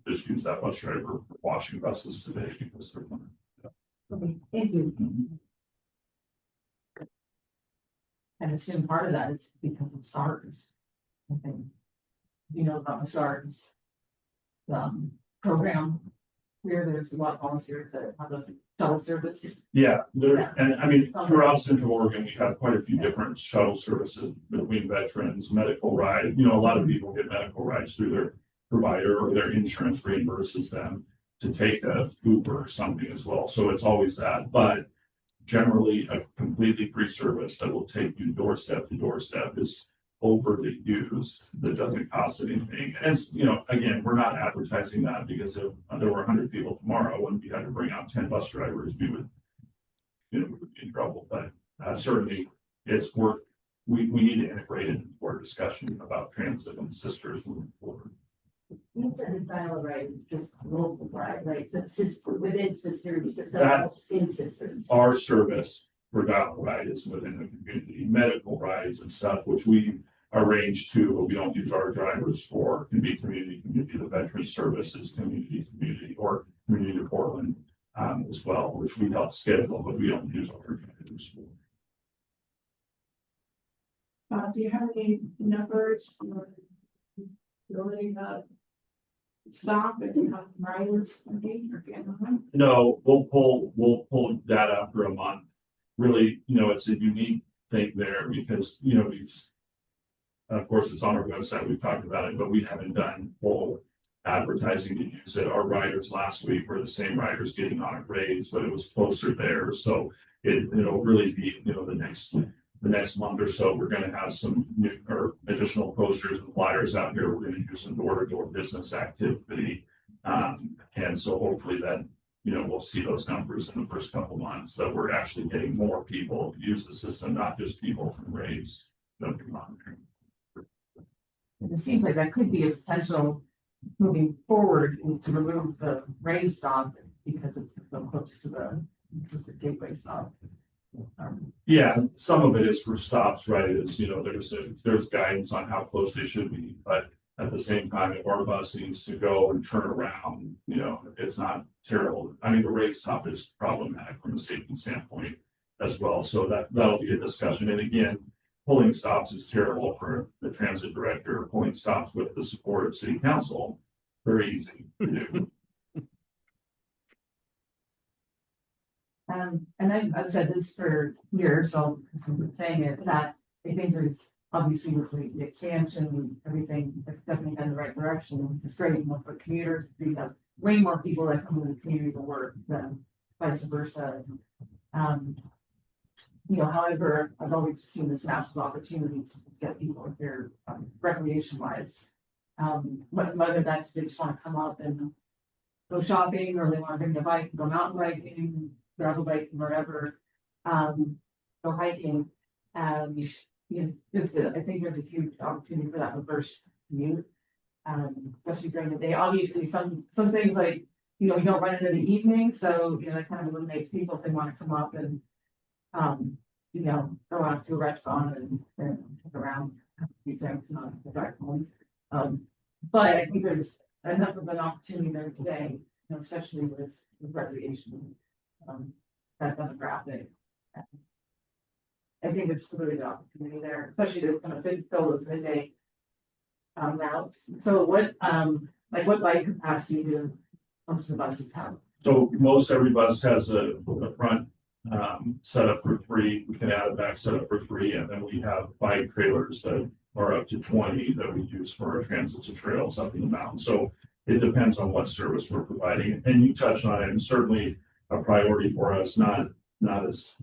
Speaker 2: just use that bus driver for washing buses today because they're going to.
Speaker 1: Okay, thank you. And assume part of that is because of SARS. Okay. About the SARS program where there's a lot of volunteers that have a shuttle service.
Speaker 2: Yeah, and throughout Central Oregon, we have quite a few different shuttle services between veterans, medical ride. A lot of people get medical rides through their provider or their insurance reimburses them to take a Uber or something as well. So it's always that, but generally a completely free service that will take you doorstep to doorstep is overly used, that doesn't cost anything. And again, we're not advertising that because if there were 100 people tomorrow and we had to bring out 10 bus drivers, we would be in trouble. But certainly it's work. We need to integrate it into our discussion about transit and Sisters moving forward.
Speaker 1: You said the dial right, just local ride, right, so it's within sisters, it's
Speaker 2: That-
Speaker 1: in sisters.
Speaker 2: Our service for dial ride is within the community, medical rides and stuff, which we arrange to, but we don't use our drivers for, can be community, the veteran services, community, or community of Portland. As well, which we help schedule, but we don't use our drivers for.
Speaker 4: Do you have any numbers or ability to stop if you have riders maybe or get on?
Speaker 2: No, we'll pull data after a month. Really, it's a unique thing there because, of course, it's on our website, we've talked about it, but we haven't done full advertising to use it. Our riders last week were the same riders getting on at Raids, but it was closer there. So it'll really be, the next month or so, we're gonna have some new or additional posters and flyers out here. We're gonna do some door-to-door business activity. And so hopefully that, we'll see those numbers in the first couple months that we're actually getting more people to use the system, not just people from Raids that we monitor.
Speaker 1: And it seems like that could be a potential moving forward to remove the raised stop because it's so close to the gateway stop.
Speaker 2: Yeah, some of it is for stops, right? It's, there's guidance on how close they should be, but at the same time, if our bus needs to go and turn around, it's not terrible. I mean, the race stop is problematic from a safety standpoint as well. So that'll be a discussion. And again, pulling stops is terrible for the transit director. Pulling stops with the support of city council, very easy to do.
Speaker 1: And I've said this for years, so I'm saying it, that I think there's obviously with the expansion, everything, it's definitely in the right direction. It's great, for commuters, we have way more people that come to the community to work than vice versa. However, I've always seen this massive opportunity to get people here, recreation wise. Whether that's they just want to come up and go shopping, or they want to bring their bike, go mountain biking, gravel biking, wherever, go hiking. I think there's a huge opportunity for that reverse commute. Especially during the day, obviously some things like, you don't run into the evening, so, that kind of eliminates people if they want to come up and, go out to a restaurant and look around, have a few drinks, not go back home. But I think there's enough of an opportunity there today, especially with recreation, that demographic. I think it's really the opportunity there, especially to kind of fill those midday routes. So what bike capacity do most of the buses have?
Speaker 2: So most every bus has a front set up for 3. We can add a back set up for 3, and then we have bike trailers that are up to 20 that we use for our transit to trails up in the mountain. So it depends on what service we're providing. And you touched on it, and certainly a priority for us, not as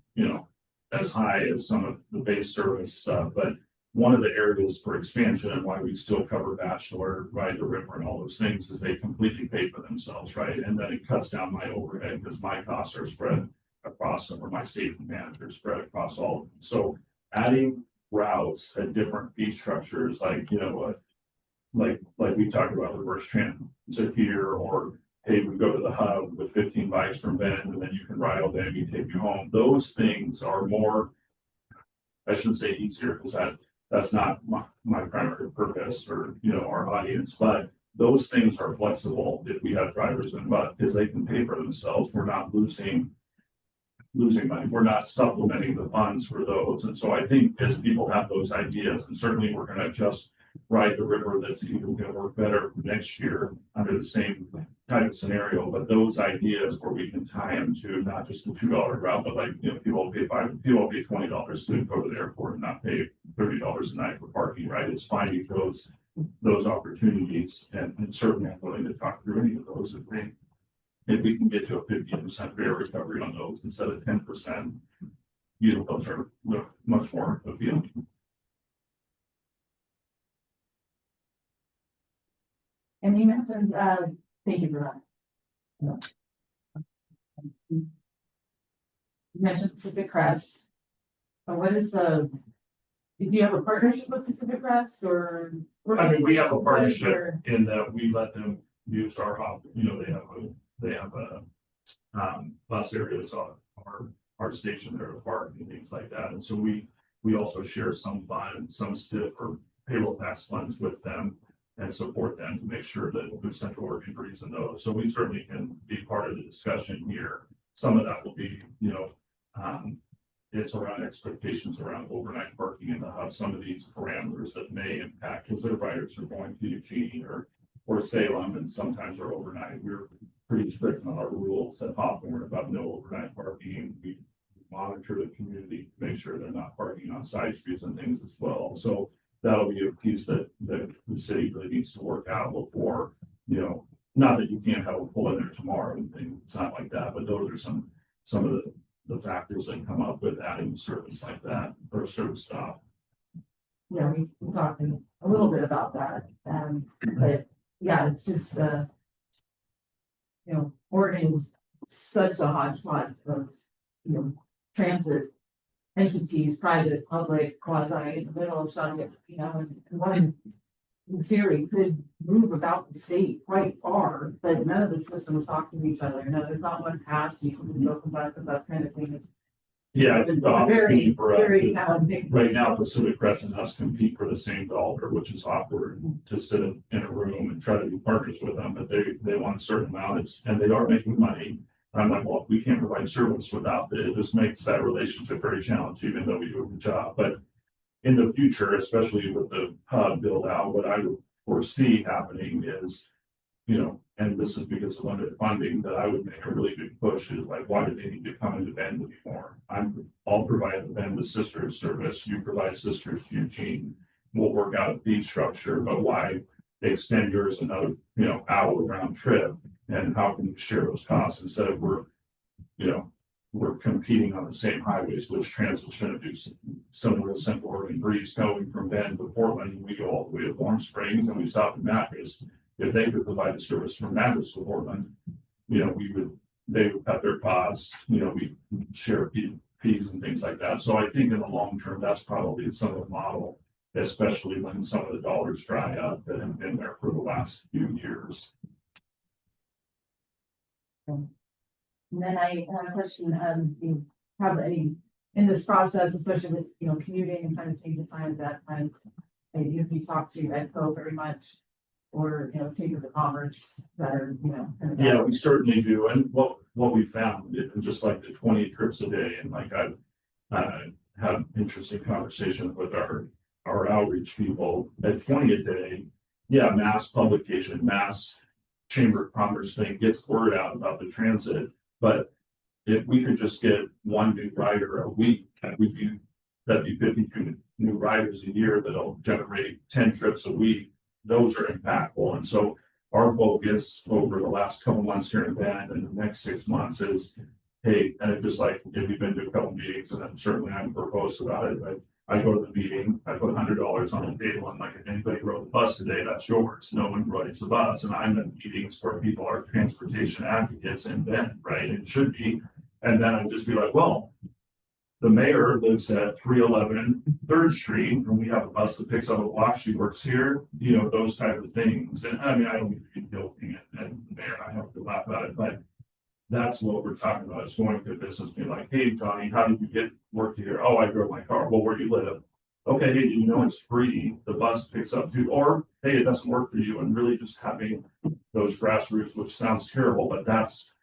Speaker 2: as high as some of the base service stuff, but one of the areas for expansion and why we still cover Bachelor, Ride the River, and all those things is they completely pay for themselves, right? And then it cuts down my overhead because my costs are spread across them, or my safety manager spread across all of them. So adding routes at different fee structures, like we talked about reverse transit here, or hey, we go to the hub with 15 bikes from Bend, and then you can ride all day and we take you home. Those things are more, I shouldn't say easier, because that's not my primary purpose or, our audience, but those things are flexible if we have drivers in, but because they can pay for themselves, we're not losing money. We're not supplementing the funds for those. And so I think as people have those ideas, and certainly we're going to just Ride the River, that's even going to work better next year under the same type of scenario. But those ideas where we can tie them to not just the $2 route, but people will pay $20 to go to the airport and not pay $30 a night for parking, right? It's finding those opportunities, and certainly I'm willing to talk through any of those if we can get to a 50% fare recovery on those instead of 10%, those are much more appealing.
Speaker 1: And you mentioned, thank you for that. You mentioned Pacific Crest. But what is the do you have a partnership with Pacific Crest or?
Speaker 2: I mean, we have a partnership
Speaker 1: Or-
Speaker 2: in that we let them use our hub, you know, they have a. Bus areas on our station there to park and things like that, and so we also share some fund, some stiff or payroll tax funds with them. And support them to make sure that there's central work agrees in those, so we certainly can be part of the discussion here. Some of that will be, you know, it's around expectations around overnight parking in the hub, some of these parameters that may impact, because their riders are going to Eugene or Salem, and sometimes are overnight. We're pretty strict on our rules at Hawthorne about no overnight parking. We monitor the community to make sure they're not parking on side streets and things as well, so that'll be a piece that the city really needs to work out before, you know, not that you can't have a pull in there tomorrow and things, it's not like that, but those are some of the factors that come up with adding a service like that or a service stop.
Speaker 1: Yeah, we talked a little bit about that, but yeah, it's just, you know, Oregon's such a hodgepodge of, you know, transit entities, private, public, quasi, in the middle of something, you know, and one in theory could move about the state quite far, but none of the systems talk to each other. No, there's not one pass you can go from that to that kind of thing. It's
Speaker 2: Yeah, I think the
Speaker 1: very,
Speaker 2: opportunity for us
Speaker 1: very
Speaker 2: is-
Speaker 1: challenging.
Speaker 2: right now, Pacific Crest and us compete for the same dollar, which is awkward to sit in a room and try to be partners with them, but they want a certain amount, and they are making money. I'm like, well, we can't provide service without it. It just makes that relationship very challenging, even though we do a good job. But in the future, especially with the hub build out, what I would foresee happening is, you know, and this is because of limited funding, that I would make a really big push is like, why do they need to come into Bend anymore? I'll provide the Bend the Sisters service, you provide Sisters to Eugene. We'll work out a fee structure, but why extend yours another, you know, hour round trip? And how can we share those costs instead of we're competing on the same highways, which transit shouldn't do. Some of the Central Oregon breeze going from Bend to Portland, we go all the way to Warm Springs and we stop in Mattress. If they could provide a service from Mattress to Portland, you know, they would cut their costs, you know, we share fees and things like that. So I think in the long term, that's probably some of the model, especially when some of the dollars dry up that have been there for the last few years.
Speaker 1: And then I have a question, you have any, in this process, especially with, you know, commuting and trying to take the time that time, if you talk to EdCo very much, or, you know, Chamber of Commerce that are, you know. kind of-
Speaker 2: Yeah, we certainly do. And what we found, just like the 20 trips a day, and like I've had interesting conversations with our outreach people at 20 a day. Yeah, mass publication, mass Chamber of Commerce thing gets word out about the transit. But if we could just get one new rider a week, that'd be 52 new riders a year that'll generate 10 trips a week. Those are impactful. And so our focus over the last couple months here in Bend and the next 6 months is, hey, and just like if you've been to a couple meetings, and I'm certainly I'm verbose about it, but I go to the meeting, I put $100 on the table, and like if anybody rode the bus today, that's yours. No one rides the bus, and I'm in meetings where people are transportation advocates in Bend, right? It should be, and then I'd just be like, well, the mayor lives at 311 3rd Street, and we have a bus that picks up a block. She works here, you know, those type of things. And I mean, I don't need to be guilty, and the mayor, I have to laugh at it, but that's what we're talking about. It's going to business, be like, hey, Johnny, how did you get work here? Oh, I drove my car. Well, where do you live? Okay, hey, you know, it's free. The bus picks up too, or hey, it doesn't work for you. And really just having those grassroots, which sounds terrible, but that's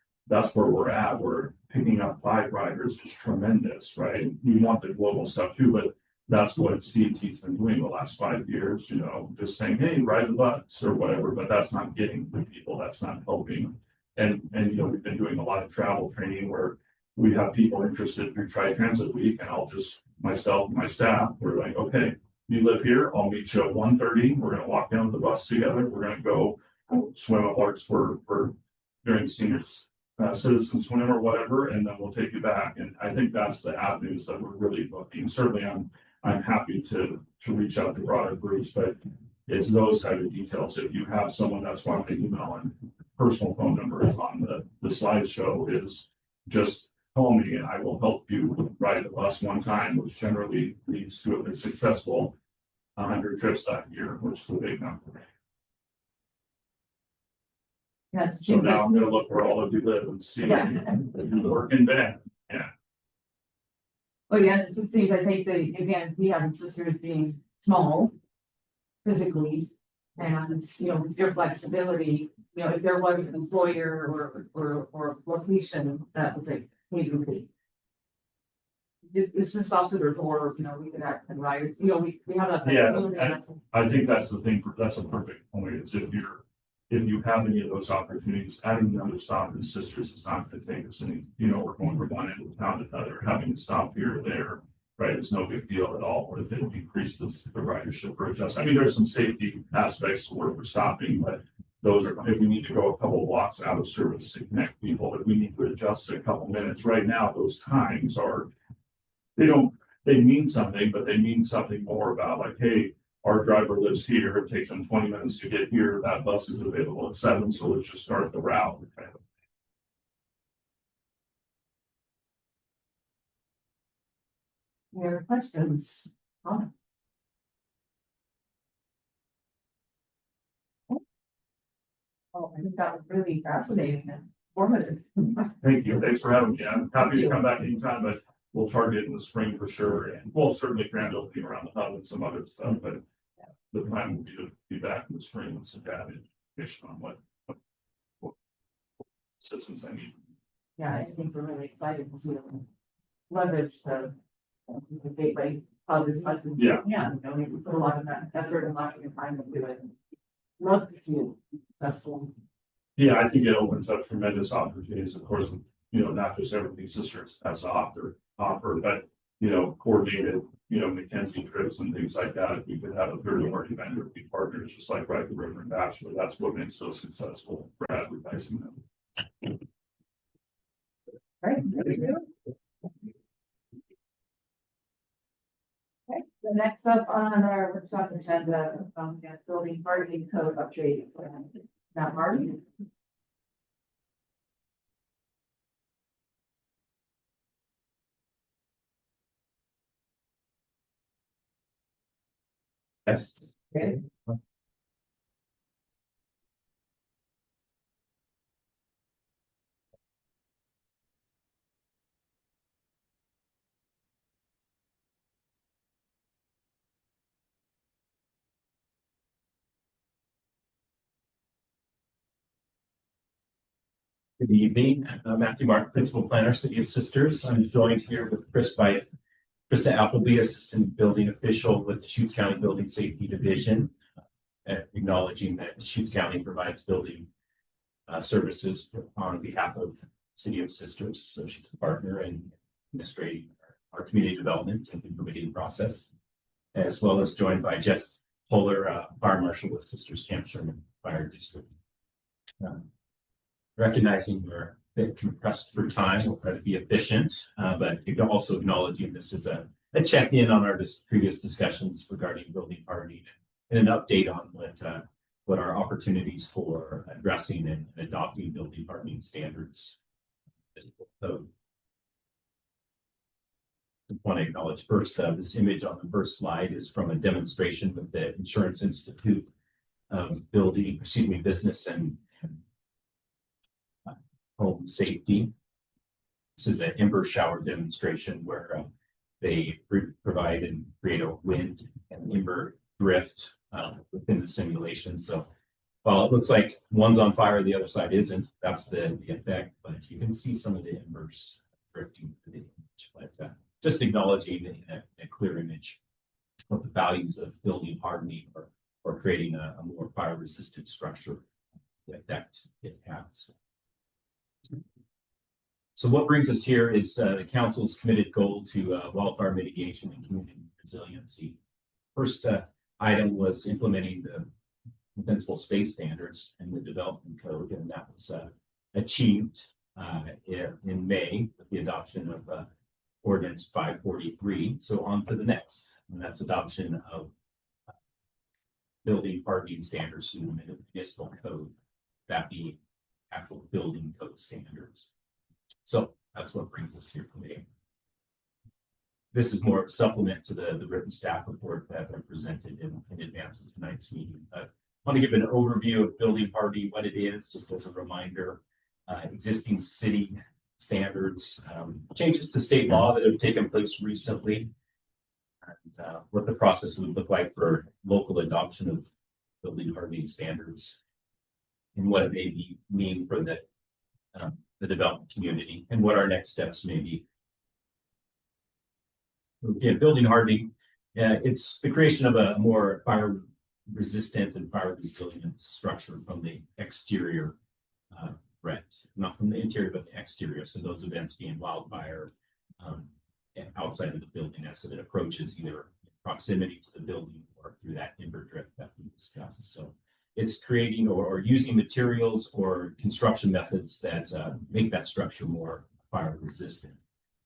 Speaker 2: where we're at. We're picking up 5 riders is tremendous, right? You want the global stuff too, but that's what CT's been doing the last 5 years, you know, just saying, hey, ride the bus or whatever, but that's not getting the people, that's not helping. And you know, we've been doing a lot of travel training where we have people interested through Tri-Transit Week, and I'll just, myself and my staff, we're like, okay, you live here, I'll meet you at 1:30, we're gonna walk down to the bus together, we're gonna go swim at Larks for during seniors citizen swim or whatever, and then we'll take you back. And I think that's the avenues that we're really looking. Certainly I'm happy to reach out to broader groups, but it's those type of details. If you have someone, that's why my email and personal phone number is on the slideshow, is just call me and I will help you ride the bus one time, which generally leads to, if it's successful, 100 trips that year, which is a big number.
Speaker 1: Yeah, it
Speaker 2: So
Speaker 1: seems
Speaker 2: now
Speaker 1: like,
Speaker 2: I'm gonna look where all of you live and see
Speaker 1: yeah.
Speaker 2: if you work in Bend.
Speaker 1: Oh, yeah, it just seems, I think that, again, we have sisters being small physically, and, you know, with your flexibility, you know, if there was an employer or location that was like, hey, it's just also their door, you know, we could act and ride, you know, we have that.
Speaker 2: Yeah,
Speaker 1: flexibility.
Speaker 2: I think that's the thing, that's a perfect point, is if you have any of those opportunities, adding another stop in Sisters is not gonna take us any, you know, we're going from one end of town to another, having to stop here or there. Right, it's no big deal at all, or if it increases the ridership or adjust, I mean, there's some safety aspects where we're stopping, but. Those are, if we need to go a couple of blocks out of service to connect people, if we need to adjust a couple minutes, right now, those times are. They mean something, but they mean something more about like, hey, our driver lives here, it takes them 20 minutes to get here, that bus is available at 7, so let's just start the route.
Speaker 1: Any other questions? Oh, I think that was really fascinating and informative.
Speaker 2: Thank you, thanks for having me, I'm happy to come back anytime, but we'll target in the spring for sure, and we'll certainly grand opening around the hub and some other stuff, but. The plan will be to be back in the spring with some data information on what systems I need.
Speaker 1: Yeah, I think we're really excited to see them leverage the gateway hub as much as.
Speaker 2: Yeah.
Speaker 1: Yeah, you know, we put a lot of that effort and a lot of time into it. Love to see it successful.
Speaker 2: Yeah, I think it opens up tremendous opportunities, of course, you know, not just everything Sisters has to offer, but, you know, coordinated, you know, McKenzie trips and things like that. If we could have a third party vendor be partners, just like Right the River and Bachelor, that's what makes those successful for advertising them.
Speaker 1: Right. Okay, the next up on our workshop agenda, building hardening code update. Now, Marty.
Speaker 3: Yes.
Speaker 1: Okay.
Speaker 3: Good evening, Matthew Martin, Principal Planner, City of Sisters. I'm joined here with Krista Appleby, Assistant Building Official with Deschutes County Building Safety Division. Acknowledging that Deschutes County provides building services on behalf of City of Sisters. So she's a partner in administrating our community development and permitting process, as well as joined by Jeff Polar, Fire Marshal with Sisters Camp Sherman Fire District. Recognizing we're a bit compressed for time, we'll try to be efficient, but also acknowledging this is a check-in on our previous discussions regarding building hardening and an update on what our opportunities for addressing and adopting building hardening standards. So I want to acknowledge first, this image on the first slide is from a demonstration with the Insurance Institute Business and Home Safety. This is an ember shower demonstration where they provide and create a wind and ember drift within the simulation. So while it looks like one's on fire, the other side isn't, that's the effect, but you can see some of the embers drifting through the image. But just acknowledging in a clear image what the values of building hardening or creating a more fire resistant structure, the effect it has. So what brings us here is the council's committed goal to wildfire mitigation and community resiliency. First item was implementing the defensible space standards and the development code, and that was achieved in May with the adoption of ordinance 543. So on to the next, and that's adoption of building hardening standards in the municipal code, that being actual building code standards. So that's what brings us here today. This is more of a supplement to the written staff report that I presented in advance of tonight's meeting. I want to give an overview of building hardening, what it is, just as a reminder. Existing city standards, changes to state law that have taken place recently, and what the process would look like for local adoption of building hardening standards, and what it may mean for the development community, and what our next steps may be. Again, building hardening, it's the creation of a more fire resistant and fire resilient structure from the exterior threat, not from the interior, but the exterior. So those events being wildfire and outside of the building as it approaches either proximity to the building or through that timber drift that we discussed. So it's creating or using materials or construction methods that make that structure more fire resistant.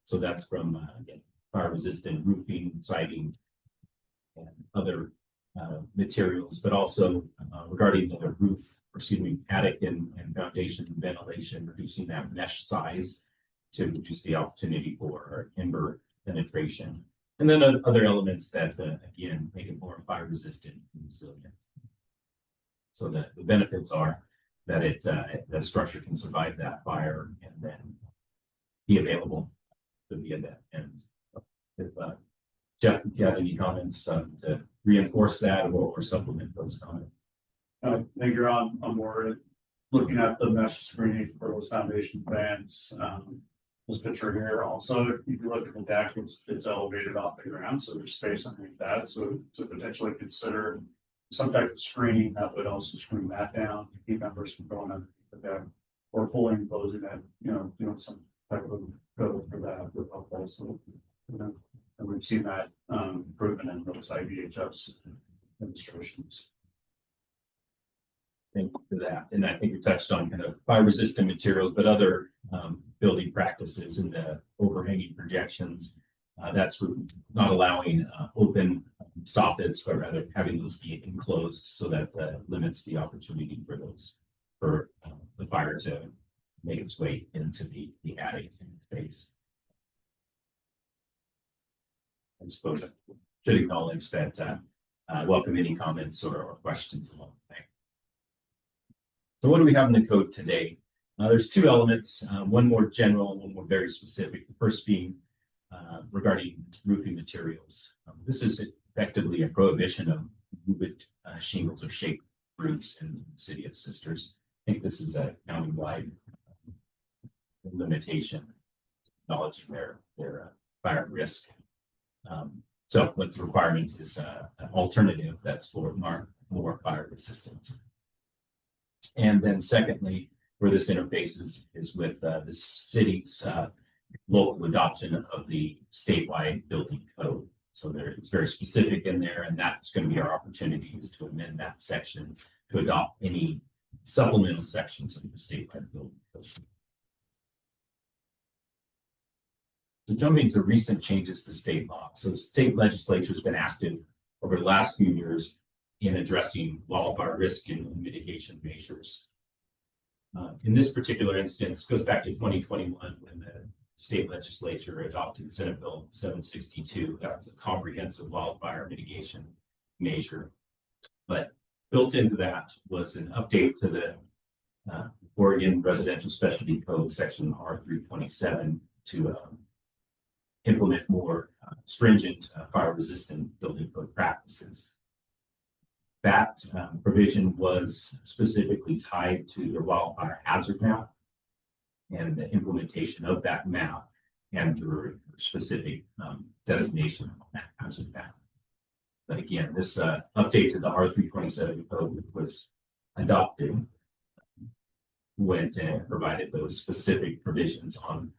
Speaker 3: So that's from again, fire resistant roofing, siding, and other materials, but also regarding the roof, or excuse me, attic and foundation ventilation, reducing that mesh size to reduce the opportunity for timber penetration. And then other elements that again make it more fire resistant and resilient. So the benefits are that the structure can survive that fire and then be available to the event. And if Jeff, if you have any comments to reinforce that or supplement those comments.
Speaker 6: I think you're on board looking at the mesh screening for those foundation fans. This picture here also, if you look at the deck, it's elevated off the ground, so there's space underneath that. So to potentially consider some type of screening that would also screen that down to keep members from going underneath the deck or fully enclosing it, doing some type of code for that would help also. And we've seen that improvement in those IVHS demonstrations.
Speaker 3: Thank you for that. And I think you touched on kind of fire resistant materials, but other building practices in the overhanging projections. That's not allowing open soffits, but rather having those be enclosed so that limits the opportunity for the fire to make its way into the attic space. I suppose I should acknowledge that welcome any comments or questions along the way. So what do we have in the code today? There's two elements, one more general and one more very specific. The first being regarding roofing materials. This is effectively a prohibition of wood shingles or shaped roofs in the city of Sisters. I think this is a county-wide limitation, acknowledging their fire risk. So what the requirement is an alternative that's for more fire resistant. And then secondly, where this interfaces is with the city's local adoption of the statewide building code. So it's very specific in there, and that's going to be our opportunity is to amend that section to adopt any supplemental sections of the statewide building code. So jumping to recent changes to state law. So the state legislature has been active over the last few years in addressing wildfire risk and mitigation measures. In this particular instance, goes back to 2021 when the state legislature adopted Senate Bill 762. That was a comprehensive wildfire mitigation measure. But built into that was an update to the Oregon Residential Specialty Code section R327 to implement more stringent fire resistant building code practices. That provision was specifically tied to the wildfire hazard map and the implementation of that map and the specific designation on that hazard map. But again, this update to the R327 code was adopted, went and provided those specific provisions on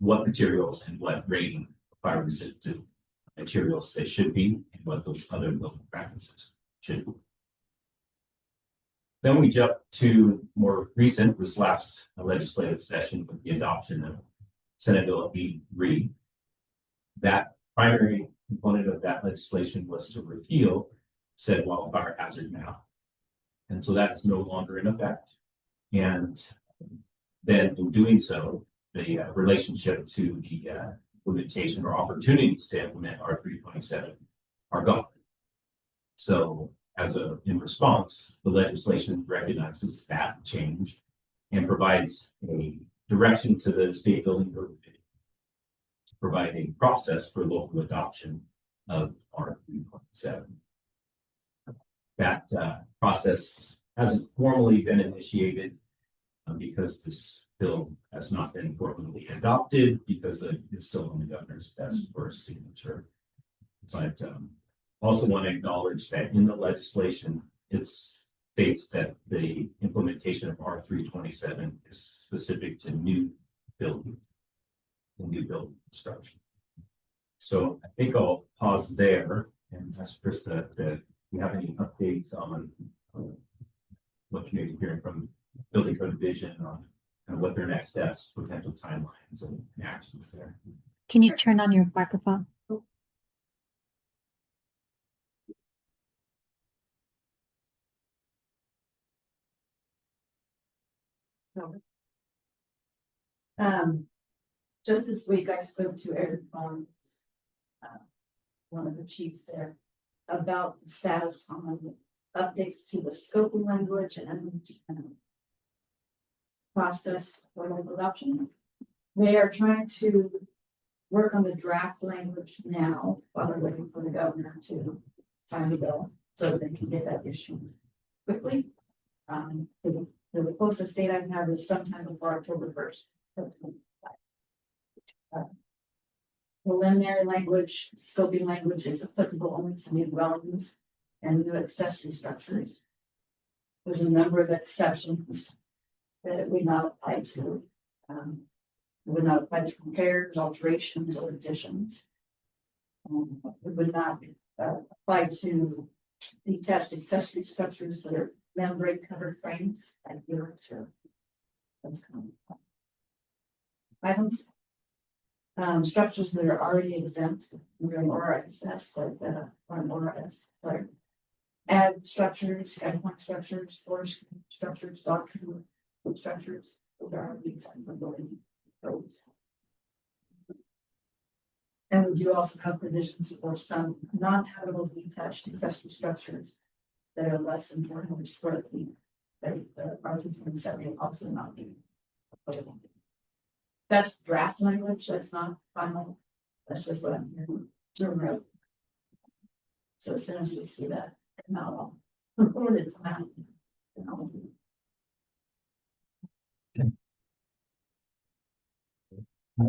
Speaker 3: what materials and what rating of fire resistant materials they should be and what those other local practices should be. Then we jump to more recent, this last legislative session with the adoption of Senate Bill 83. That primary component of that legislation was to repeal said wildfire hazard map. And so that is no longer in effect. And then in doing so, relationship to the limitation or opportunities to implement R327 are gone. So in response, the legislation recognizes that change and provides a direction to the state building code to provide a process for local adoption of R327. That process hasn't formally been initiated because this bill has not been formally adopted because it's still on the governor's desk for signature. But also want to acknowledge that in the legislation, it states that the implementation of R327 is specific to new buildings and new building construction. So I think I'll pause there and ask Krista if you have any updates on what you may be hearing from Building Code Division on kind of what their next steps, potential timelines and actions there.
Speaker 7: Can you turn on your microphone?
Speaker 8: Just this week, I spoke to Eric Barnes, one of the chiefs there, about the status on updates to the scoping language and process for local adoption. They are trying to work on the draft language now while they're waiting for the governor to sign the bill so they can get that issued quickly. The closest date I have is sometime before October 1st. Preliminary language, scoping language is applicable only to new dwellings and new accessory structures. There's a number of exceptions that it would not apply to. It would not apply to repairs, alterations, or additions. It would not apply to detached accessory structures that are membrane covered frames like units or those kind of items. Structures that are already exempt under an ORSS, like or an ORS, sorry. Add structures, endpoint structures, storage structures, dog food structures, those are already exempt from building codes. And we do also have provisions for some non-habitable detached accessory structures that are less than 400 square feet. That R227 will also not be applicable. That's draft language, that's not final. That's just what I'm hearing. So as soon as we see that, come out, I'll report it to them.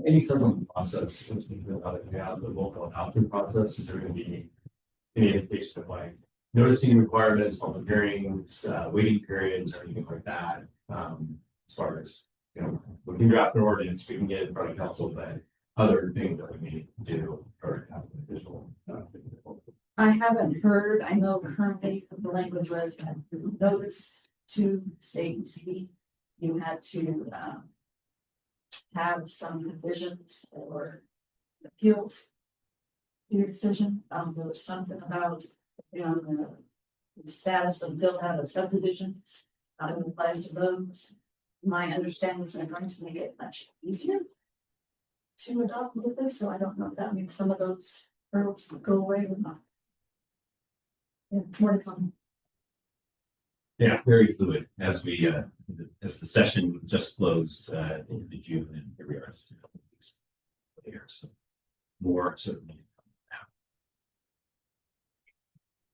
Speaker 3: Any settlement process, which we feel about it, we have the local adoption process, is there going to be any indication of like noticing requirements, public hearings, waiting periods, or anything like that? As far as, you know, we can draft an ordinance, we can get it in front of council, but other things that we need to do or have a visual.
Speaker 8: I haven't heard, I know currently the language was notice to state and city, you had to have some provisions or appeals to your decision. There was something about the status of build out of subdivisions, how it applies to those. My understanding is they're going to make it much easier to adopt with this, so I don't know if that means some of those hurdles go away or not. Yeah, more to come.
Speaker 3: Yeah, very fluid as we as the session just closed into June, and here we are just a couple of weeks later. So more certainly.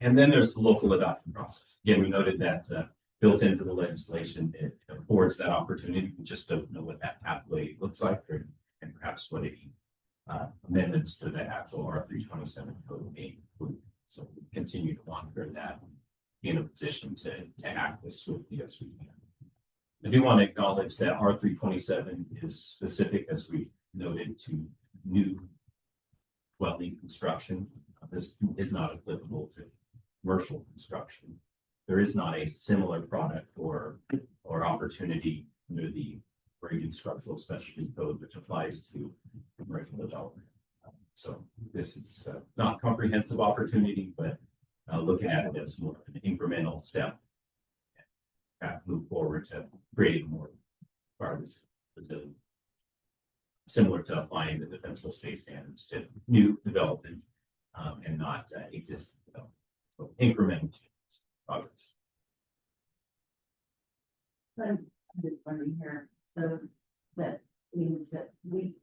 Speaker 3: And then there's the local adoption process. Again, we noted that built into the legislation, it affords that opportunity. We just don't know what that pathway looks like, and perhaps what any amendments to the actual R327 code may include. So we continue to monitor that, in a position to act as swiftly as we can. I do want to acknowledge that R327 is specific, as we noted, to new dwelling construction. This is not applicable to commercial construction. There is not a similar product or opportunity under the Oregon Structural Specialty Code, which applies to commercial development. So this is not comprehensive opportunity, but looking at it as more of an incremental step and move forward to creating more gardens resilient. similar to applying the defensible space standards to new development, and not existing development. So incremental changes, progress.
Speaker 8: I'm just wondering here, so that means that we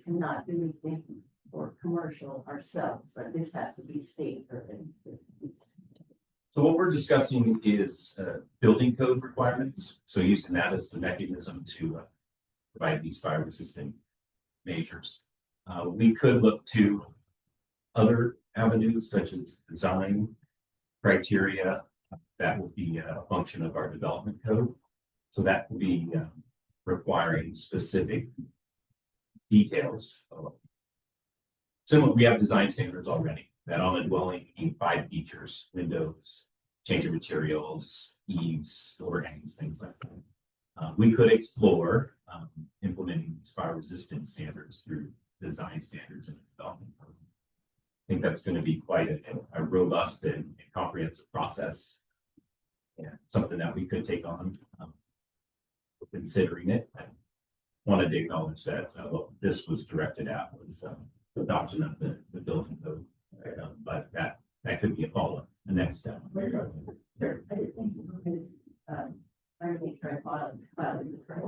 Speaker 8: cannot do anything for commercial ourselves, like this has to be state driven.
Speaker 3: So what we're discussing is building code requirements. So using that as the mechanism to provide these fire resistant measures. We could look to other avenues such as design criteria. That would be a function of our development code. So that would be requiring specific details. Similar, we have design standards already that on a dwelling you need 5 features: windows, change of materials, eaves, overhangs, things like that. We could explore implementing these fire resistant standards through design standards and development. I think that's going to be quite a robust and comprehensive process. And something that we could take on, considering it. I wanted to acknowledge that what this was directed at was the adoption of the building code. But that could be a follow-up, the next step.
Speaker 8: Sure, I did think you were going to, I make sure I filed this right.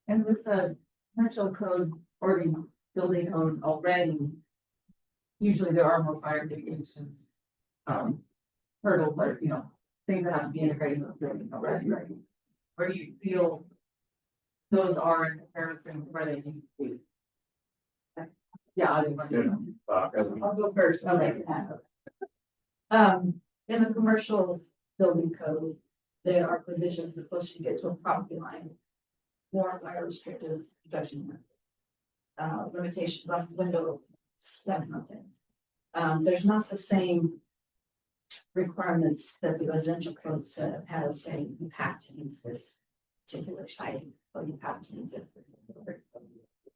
Speaker 8: And with the commercial code or the building code already, usually there are more fire mitigations. Hurdle, but things that have to be integrated with the building already, right? Where do you feel those are in comparison to where they need to be? Yeah, I'll go first. Okay. In the commercial building code, there are provisions that push you get to a property line. More fire restrictive construction. Limitations on window, that kind of thing. There's not the same requirements that the residential code has, saying you have to use this particular siding, or you have to use it for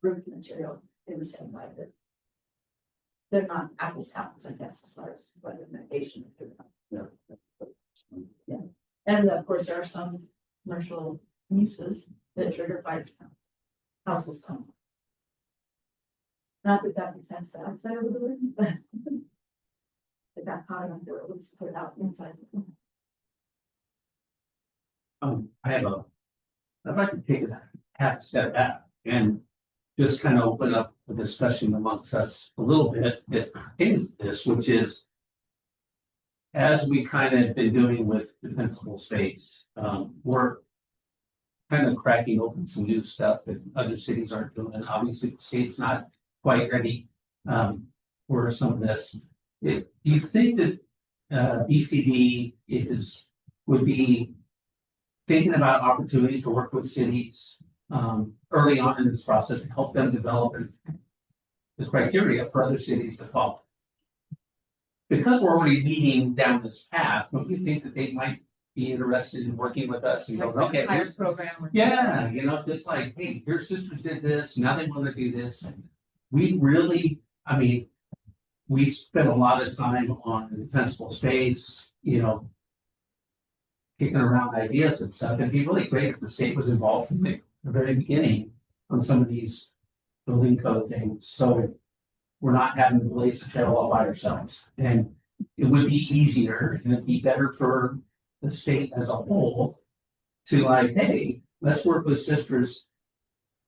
Speaker 8: roof material in the same way that they're not apples to apples, I guess, as far as what the mitigation is. Yeah. And of course, there are some commercial uses that trigger fire houses come. Not that that makes sense outside of the building, but it got hot enough to at least put it out inside.
Speaker 9: I'd like to take a half step back and just kind of open up the discussion amongst us a little bit that pertains to this, which is, as we kind of been doing with defensible space, we're kind of cracking open some new stuff that other cities aren't doing. And obviously, the state's not quite ready for some of this. Do you think that BCD would be thinking about opportunities to work with cities early on in this process to help them develop the criteria for other cities to follow? Because we're already leading down this path, don't you think that they might be interested in working with us and go, okay, here's
Speaker 1: program.
Speaker 9: yeah, just like, hey, your sisters did this, now they want to do this. We really, we spent a lot of time on defensible space, kicking around ideas and stuff. It'd be really great if the state was involved from the very beginning on some of these building code things. So we're not having to blaze the trail all by ourselves. And it would be easier and it'd be better for the state as a whole to like, hey, let's work with sisters,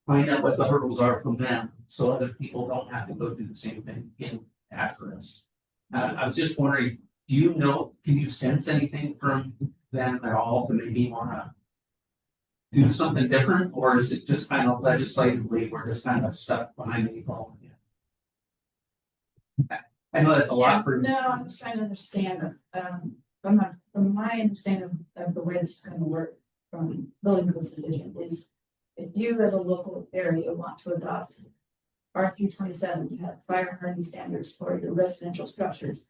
Speaker 9: find out what the hurdles are from them so other people don't have to go through the same thing again after us. I was just wondering, can you sense anything from them at all to maybe want to do something different, or is it just kind of legislatively we're just kind of stuck behind the ball? I know that's a lot for.
Speaker 8: No, I'm just trying to understand. From my understanding of the way this is going to work from building codes division is, if you as a local area want to adopt R327 to have fire hardening standards for your residential structures,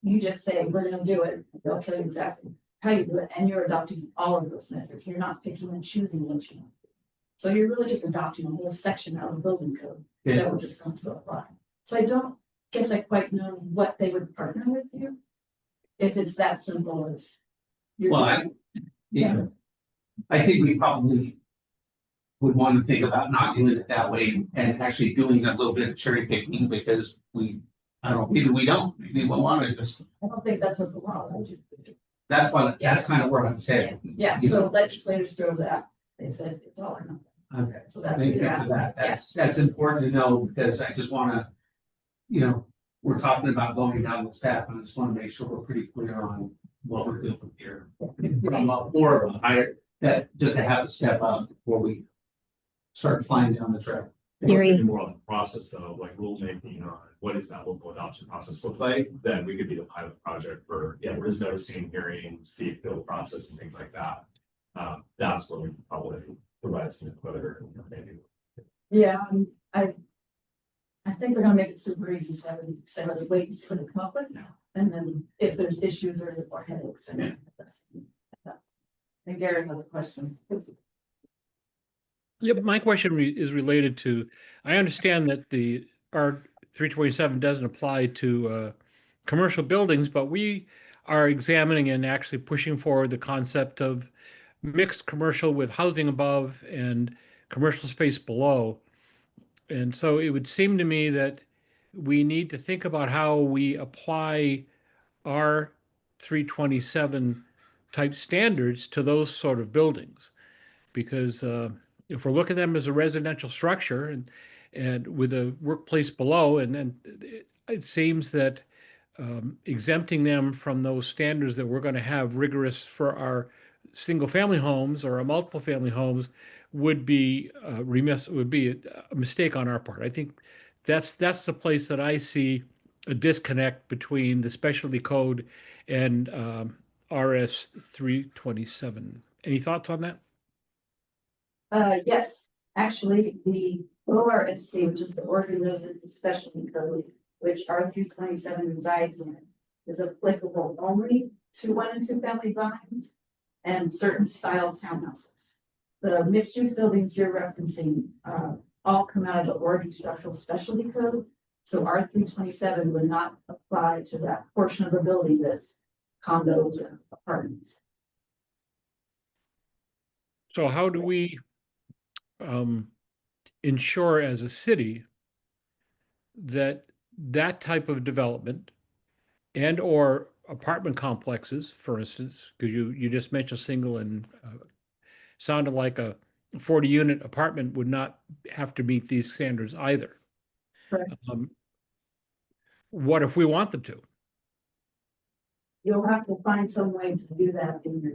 Speaker 8: you just say, we're going to do it. They'll tell you exactly how you do it, and you're adopting all of those measures. You're not picking and choosing what you want. So you're really just adopting a whole section out of the building code that we're just going to apply. So I don't guess I quite know what they would partner with you, if it's that simple as.
Speaker 9: Well, I think we probably would want to think about not doing it that way and actually doing a little bit of cherry picking because I don't, maybe we don't, maybe we'll want to just,
Speaker 8: I don't think that's what the law allows you to do.
Speaker 9: that's kind of where I'm saying.
Speaker 8: Yeah, so legislators drove that, they said it's all or nothing.
Speaker 9: Okay,
Speaker 8: So that's.
Speaker 9: thank you for that. That's important to know because I just want to, you know, we're talking about going down the step and I just want to make sure we're pretty clear on what we're doing here. From a more of a higher, that just to have a step up before we start flying down the track.
Speaker 7: Gary.
Speaker 2: More on the process of like rulemaking on what is that local adoption process look like, then we could be the pilot project for, risk noticing, hearings, the appeal process and things like that. That's where we probably provide some input or maybe.
Speaker 8: Yeah, I think they're gonna make it super easy, so let's wait and see what they come up with. And then if there's issues or headaches, and Gary has a question.
Speaker 5: Yeah, but my question is related to, I understand that the R 327 doesn't apply to commercial buildings, but we are examining and actually pushing forward the concept of mixed commercial with housing above and commercial space below. And so it would seem to me that we need to think about how we apply our 327 type standards to those sort of buildings. Because if we're looking at them as a residential structure and with a workplace below, and then it seems that exempting them from those standards that we're going to have rigorous for our single family homes or our multiple family homes would be would be a mistake on our part. I think that's the place that I see a disconnect between the specialty code and RS 327. Any thoughts on that?
Speaker 8: Yes, actually, the ORSC, which is the Oregon Resident Specialty Code, which R 327 resides in, is applicable only to 1 and 2 family dwellings and certain style townhouses. The mixed use buildings you're referencing, all come out of the Oregon Structural Specialty Code. So R 327 would not apply to that portion of the building that's condos or apartments.
Speaker 5: So how do we ensure as a city that that type of development and or apartment complexes, for instance, because you just mentioned single and sounded like a 40 unit apartment would not have to meet these standards either.
Speaker 8: Correct.
Speaker 5: What if we want them to?
Speaker 8: You'll have to find some way to do that in your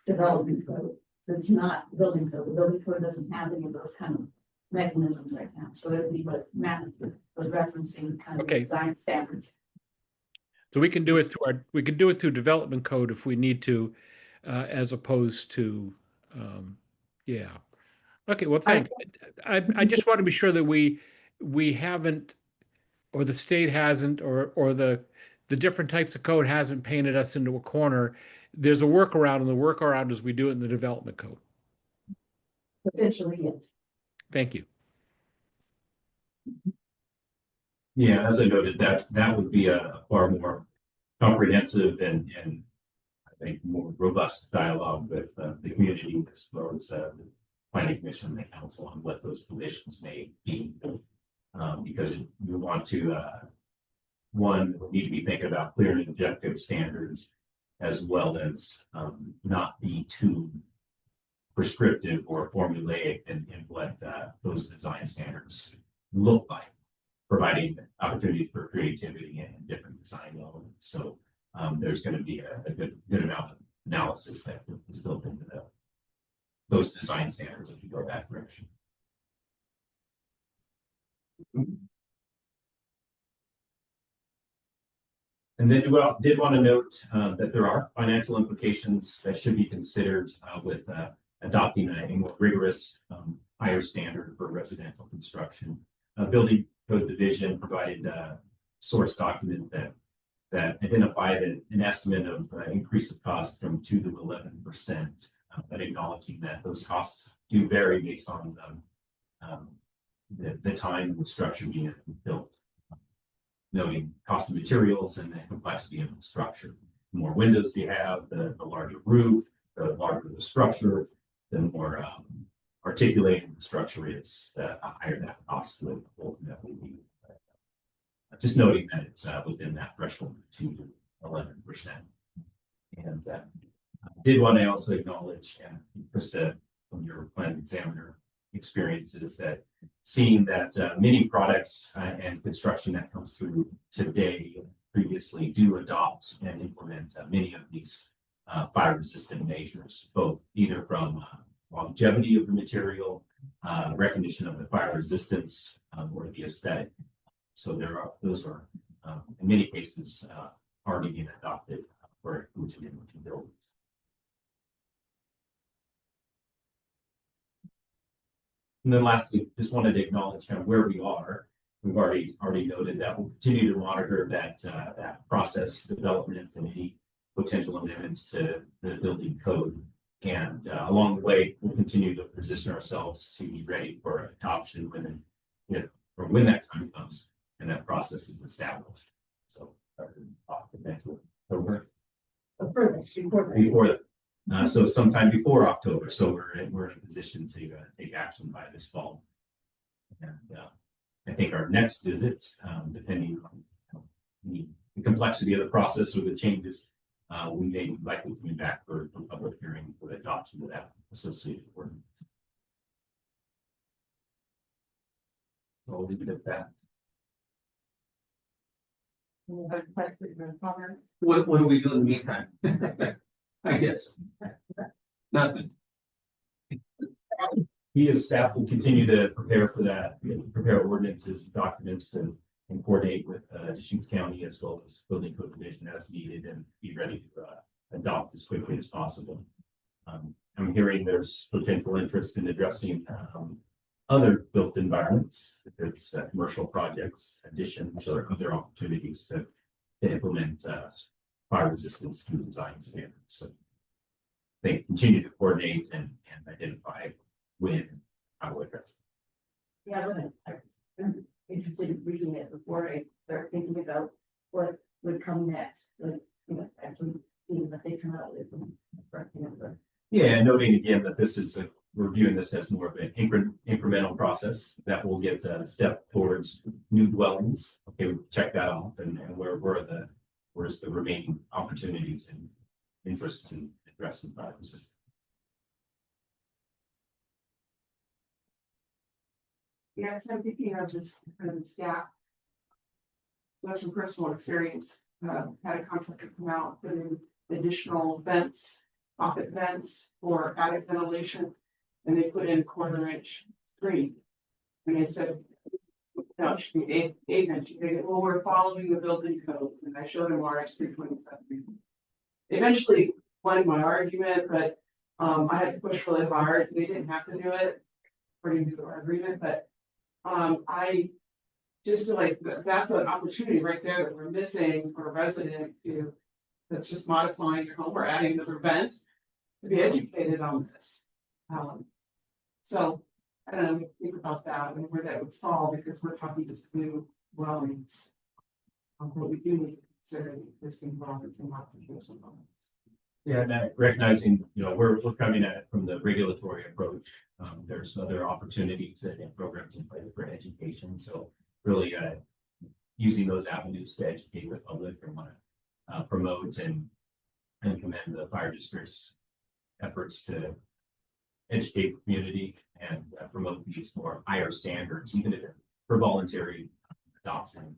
Speaker 8: development code. It's not building code. The building code doesn't have any of those kind of mechanisms right now. So it would be what Matt was referencing, kind of design standards.
Speaker 5: So we can do it through development code if we need to, as opposed to, yeah. Okay, well, thanks. I just want to be sure that we haven't, or the state hasn't, or the different types of code hasn't painted us into a corner. There's a workaround, and the workaround is we do it in the development code.
Speaker 8: Potentially, yes.
Speaker 5: Thank you.
Speaker 3: Yeah, as I noted, that would be a far more comprehensive and I think more robust dialogue with the community as well as the planning commission and the council on what those conditions may be. Because we want to one, we need to be thinking about clear and objective standards as well as not be too prescriptive or formulaic in what those design standards look like, providing opportunities for creativity and different design elements. So there's going to be a good amount of analysis that is built into those design standards if you go that direction. And then did want to note that there are financial implications that should be considered with adopting a more rigorous, higher standard for residential construction. Building Code Division provided a source document that identified an estimate of increase of cost from 2 to 11%, but acknowledging that those costs do vary based on the time and the structure being built. Noting cost of materials and the complexity of the structure. The more windows you have, the larger roof, the larger the structure, the more articulating the structure is, the higher that cost would ultimately be. Just noting that it's within that threshold of 2 to 11%. And did want to also acknowledge, and Krista, from your plan examiner experiences, that seeing that many products and construction that comes through today previously do adopt and implement many of these fire resistant measures, both either from longevity of the material, recognition of the fire resistance, or the aesthetic. So those are in many cases already being adopted for inclusion in buildings. And then lastly, just wanted to acknowledge kind of where we are. We've already noted that we'll continue to monitor that process development and any potential amendments to the building code. And along the way, we'll continue to position ourselves to be ready for adoption when that time comes and that process is established. So before that. So sometime before October. So we're in a position to take action by this fall. And I think our next visit, depending on the complexity of the process or the changes, we may be likely coming back for public hearing for the adoption of that associated ordinance. So I'll leave it at that.
Speaker 9: What do we do in the meantime? I guess. Nothing.
Speaker 3: We as staff will continue to prepare for that, prepare ordinances, documents, and coordinate with Deschutes County as well as building code division as needed and be ready to adopt as quickly as possible. I'm hearing there's potential interest in addressing other built environments, if it's commercial projects, additions, or other opportunities to implement fire resistance through design standards. So they continue to coordinate and identify when and how to address it.
Speaker 8: Yeah, I'm interested in reading it before I start thinking about what would come next, like, actually seeing what they come out with.
Speaker 3: Yeah, noting again that this is we're viewing this as more of an incremental process that will get a step towards new dwellings. Okay, we check that off, and where's the remaining opportunities and interests in addressing fire resistance.
Speaker 4: Yeah, so I'm thinking of this kind of staff. That's from personal experience, had a contractor come out, put in additional vents, pocket vents for attic ventilation. And they put in 1/4-inch screen. And they said, no, it should be 8 inch. They go, well, we're following the building codes. And I showed them RS 327. Eventually won my argument, but I had to push really hard. They didn't have to do it according to our agreement, but I just feel like that's an opportunity right there that we're missing for a resident that's just modifying your home or adding another vent to be educated on this. So I don't know, think about that and where that would fall, because we're talking just new dwellings. But we do need to consider the existing dwellings and modification.
Speaker 3: Yeah, and recognizing, we're coming at it from the regulatory approach. There's other opportunities and programs in place for education. So really using those avenues to educate the public and want to promote and commend the fire district's efforts to educate the community and promote these more higher standards, even if for voluntary adoption.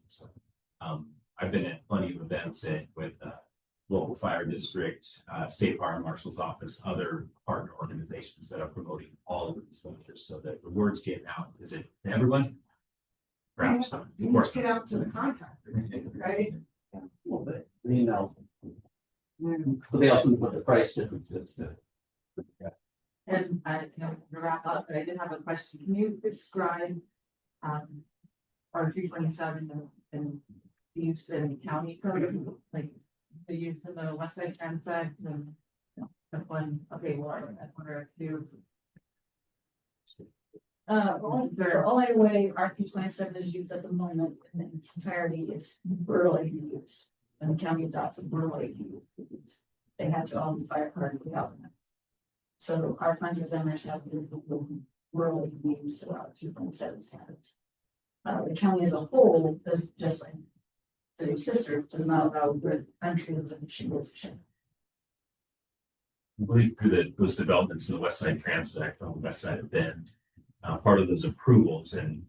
Speaker 3: So I've been at plenty of events with local fire district, state fire marshal's office, other partner organizations that are promoting all of these measures so that the words get out. Is it to everyone? Perhaps not.
Speaker 4: You just get out to the contractor, right?
Speaker 9: Well, but but they also put the price differences.
Speaker 1: And to wrap up, but I did have a question. Can you describe our 327 and the use in county code, like the use in the Westside transit and that one? Okay, well, I wonder if you.
Speaker 8: The only way RP 27 is used at the moment in its entirety is rural ADUs. And the county adopted rural ADUs. They had to own the fire department without them. So our content designers have rural needs throughout 2.7 standards. The county as a whole does just like city sister does not allow grid entry into the shingle section.
Speaker 3: I believe through those developments in the Westside Transit Act on the west side of Bend, part of those approvals and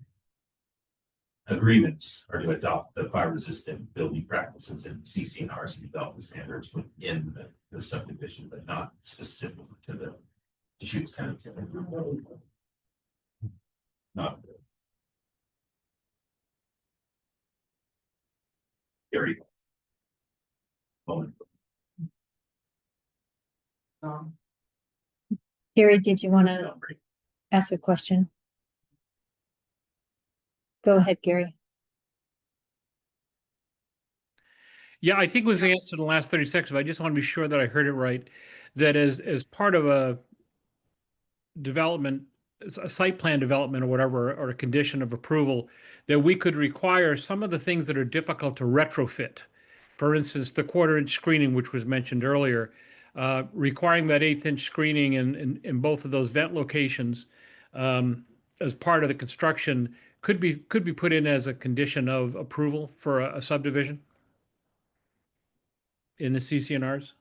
Speaker 3: agreements are to adopt the fire resistant building practices and CCNRs and development standards within the subdivision, but not specific to the Deschutes County. Not. Very.
Speaker 7: Gary, did you want to ask a question? Go ahead, Gary.
Speaker 5: Yeah, I think it was answered in the last 30 seconds, but I just want to be sure that I heard it right. That as part of a development, a site plan development or whatever, or a condition of approval, that we could require some of the things that are difficult to retrofit. For instance, the 1/4-inch screening, which was mentioned earlier, requiring that 1/8-inch screening in both of those vent locations as part of the construction could be put in as a condition of approval for a subdivision in the CCNRs?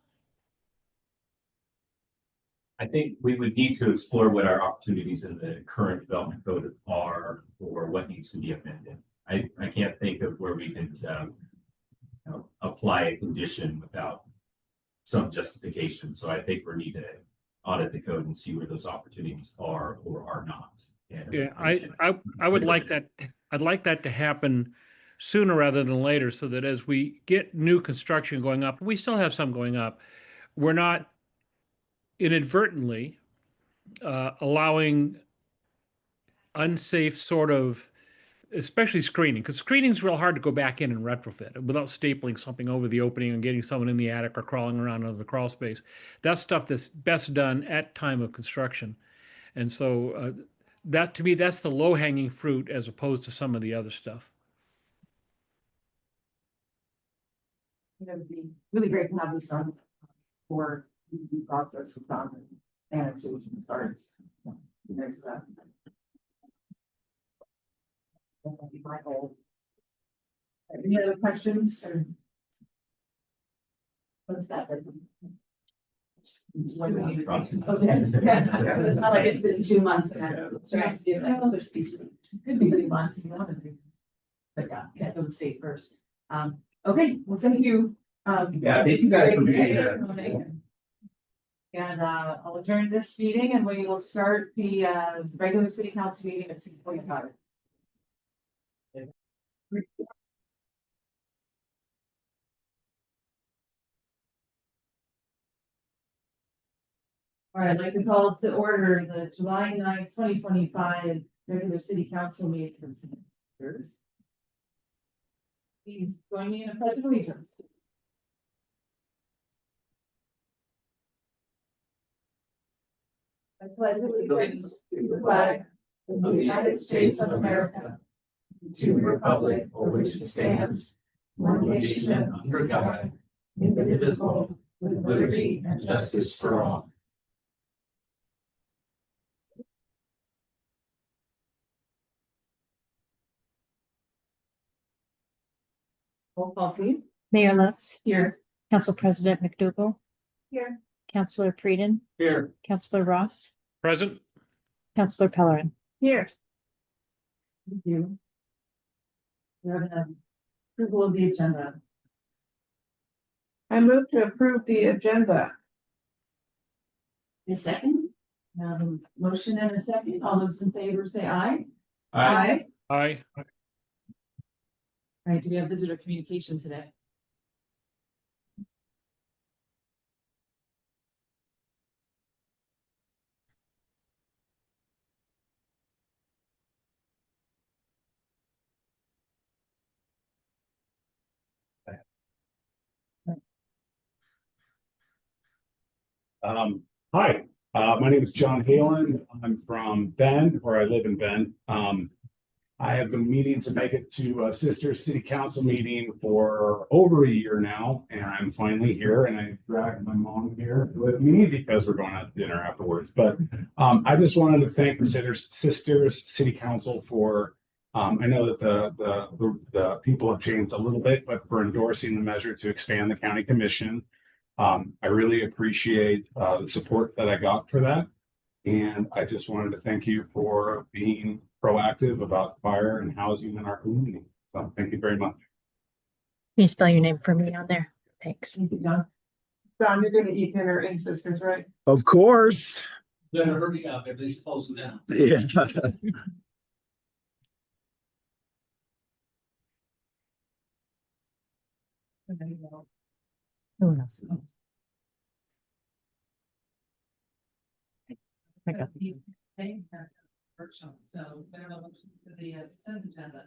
Speaker 3: I think we would need to explore what our opportunities in the current development code are or what needs to be amended. I can't think of where we can apply a condition without some justification. So I think we need to audit the code and see where those opportunities are or are not. And
Speaker 5: Yeah, I would like that. I'd like that to happen sooner rather than later, so that as we get new construction going up, we still have some going up, we're not inadvertently allowing unsafe sort of, especially screening, because screening is real hard to go back in and retrofit without stapling something over the opening and getting someone in the attic or crawling around under the crawl space. That's stuff that's best done at time of construction. And so that, to me, that's the low hanging fruit as opposed to some of the other stuff.
Speaker 1: It'd be really great to have this done for the process of done and annexation starts. There's that. That'd be my goal. Any other questions or? What's that?
Speaker 8: It's not like it's in 2 months and so I have to see if I can push these.
Speaker 1: Could be 3 months, you know. But yeah, you have to go to state first. Okay, well, thank you.
Speaker 9: Yeah, thank you guys for being here.
Speaker 1: And I'll adjourn this meeting and we will start the regular city council meeting at 6:45. All right, I'd like to call to order the July 9th, 2025 regular city council meeting. Please join me in a pledge of allegiance. I pledge allegiance to the flag of the United States of America, to the republic for which it stands, one nation under God, indivisible, with liberty and justice for all. Roll call, please.
Speaker 7: Mayor Lutz,
Speaker 1: Here.
Speaker 7: Council President McDougal,
Speaker 1: Here.
Speaker 7: Councilor Frieden,
Speaker 9: Here.
Speaker 7: Councilor Ross,
Speaker 5: Present?
Speaker 7: Councilor Pellerin.
Speaker 1: Here. Thank you. We have an approval of the agenda.
Speaker 4: I move to approve the agenda.
Speaker 8: A second?
Speaker 1: Motion and a second. All those in favor say aye.
Speaker 5: Aye.
Speaker 1: All right, do we have visitor communication today?
Speaker 10: Hi, my name is John Halen. I'm from Bend, or I live in Bend. I have been meaning to make it to a sister city council meeting for over a year now, and I'm finally here, and I dragged my mom here with me because we're going out to dinner afterwards. But I just wanted to thank the sisters city council for, I know that the people have changed a little bit, but for endorsing the measure to expand the county commission. I really appreciate the support that I got for that. And I just wanted to thank you for being proactive about fire and housing in our community. So thank you very much.
Speaker 7: Can you spell your name for me on there? Thanks.
Speaker 4: Don, you're gonna eat dinner in Sisters, right?
Speaker 11: Of course.
Speaker 9: Better hurry up, everybody's closing down.
Speaker 11: Yeah.
Speaker 7: Who else? I got
Speaker 1: So, the consent agenda.